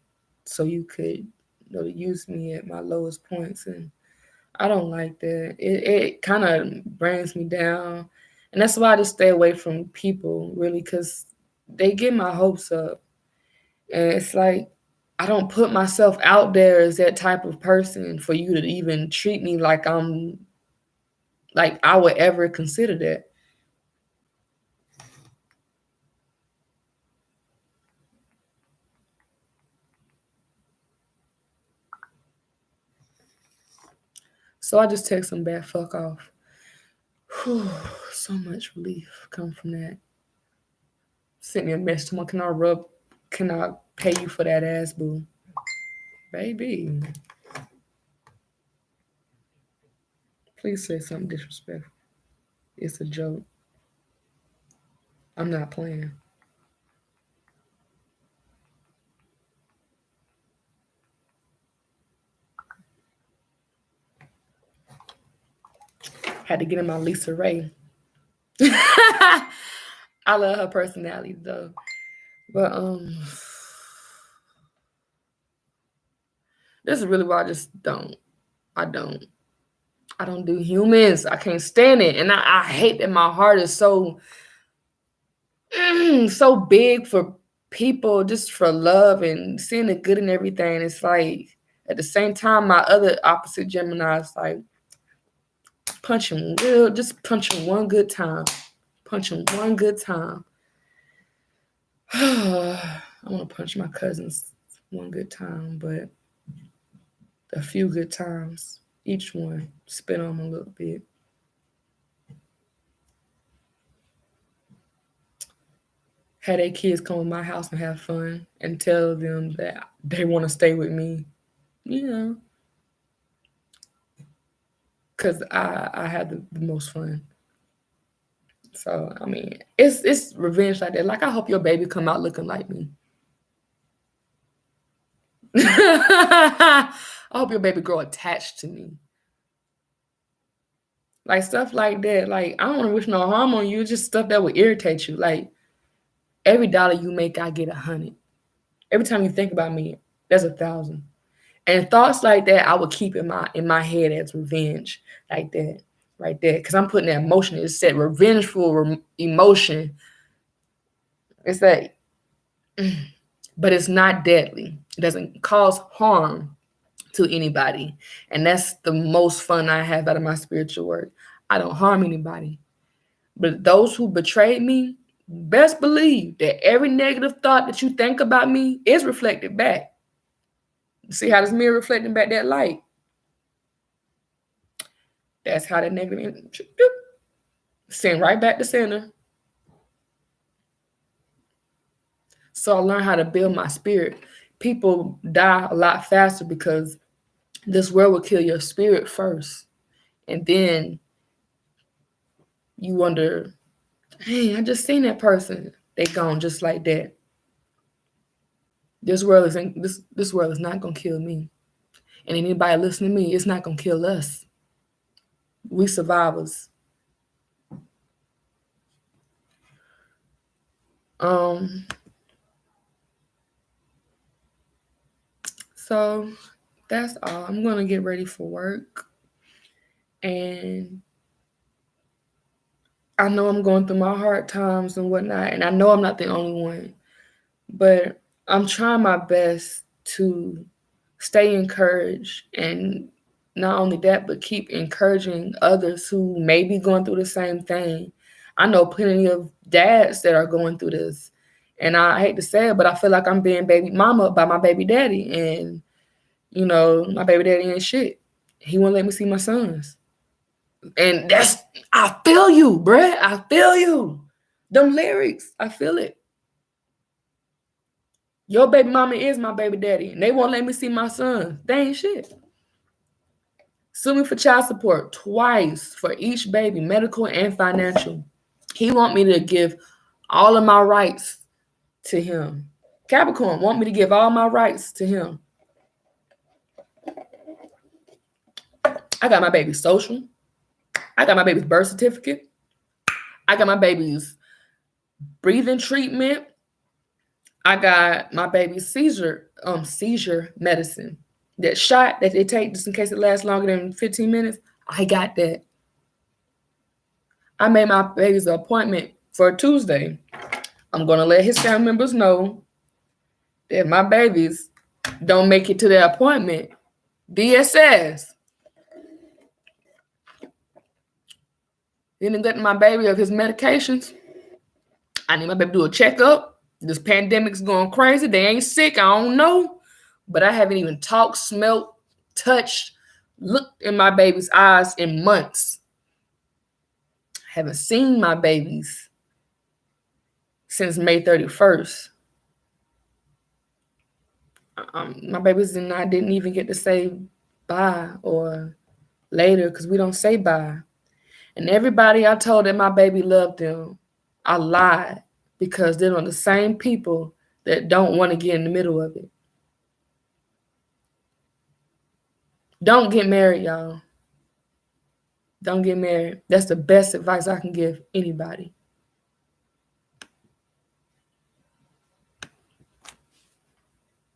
so you could use me at my lowest points. And I don't like that. It kind of brings me down. And that's why I just stay away from people, really, because they get my hopes up. And it's like, I don't put myself out there as that type of person for you to even treat me like I would ever consider that. So I just text him back, fuck off. Whew, so much relief come from that. Sent me a message to him, can I pay you for that ass, boo? Baby. Please say something disrespectful. It's a joke. I'm not playing. Had to get in my Lisa Ray. I love her personality though. But this is really why I don't do humans. I can't stand it. And I hate that my heart is so so big for people, just for love and seeing the good in everything. It's like at the same time, my other opposite Gemini is like just punching one good time. Punching one good time. I want to punch my cousins one good time, but a few good times. Each one. Spit on them a little bit. Had their kids come to my house and have fun and tell them that they want to stay with me. You know. Because I had the most fun. So, I mean, it's revenge like that. Like, I hope your baby come out looking like me. I hope your baby grow attached to me. Like, stuff like that. Like, I don't want to wish no harm on you. Just stuff that would irritate you. Like, every dollar you make, I get 100. Every time you think about me, there's 1,000. And thoughts like that, I would keep in my head as revenge, like that, right there. Because I'm putting that emotion. It's that revengeful emotion. It's that, but it's not deadly. It doesn't cause harm to anybody. And that's the most fun I have out of my spiritual work. I don't harm anybody. But those who betrayed me, best believe that every negative thought that you think about me is reflected back. See how this mirror reflecting back that light? That's how that negative energy send right back to center. So I learned how to build my spirit. People die a lot faster because this world will kill your spirit first. And then you wonder, hey, I just seen that person. They gone just like that. This world is not gonna kill me. And anybody listening to me, it's not gonna kill us. We survivors. So that's all. I'm gonna get ready for work. And I know I'm going through my hard times and whatnot, and I know I'm not the only one. But I'm trying my best to stay encouraged, and not only that, but keep encouraging others who may be going through the same thing. I know plenty of dads that are going through this, and I hate to say it, but I feel like I'm being baby mama by my baby daddy, and you know, my baby daddy ain't shit. He won't let me see my sons. And I feel you, bruh. I feel you. Them lyrics, I feel it. Your baby mama is my baby daddy, and they won't let me see my son. They ain't shit. Sue me for child support twice for each baby, medical and financial. He want me to give all of my rights to him. Capricorn want me to give all my rights to him. I got my baby's social. I got my baby's birth certificate. I got my baby's breathing treatment. I got my baby's seizure medicine. That shot that they take just in case it lasts longer than 15 minutes. I got that. I made my baby's appointment for Tuesday. I'm going to let his family members know that my babies don't make it to their appointment. DSS. Then neglecting my baby of his medications. I need my baby to do a checkup. This pandemic's going crazy. They ain't sick. I don't know. But I haven't even talked, smelt, touched, looked in my baby's eyes in months. Haven't seen my babies since May 31st. My babies and I didn't even get to say bye or later because we don't say bye. And everybody I told that my baby loved them, I lied because they're on the same people that don't want to get in the middle of it. Don't get married, y'all. Don't get married. That's the best advice I can give anybody.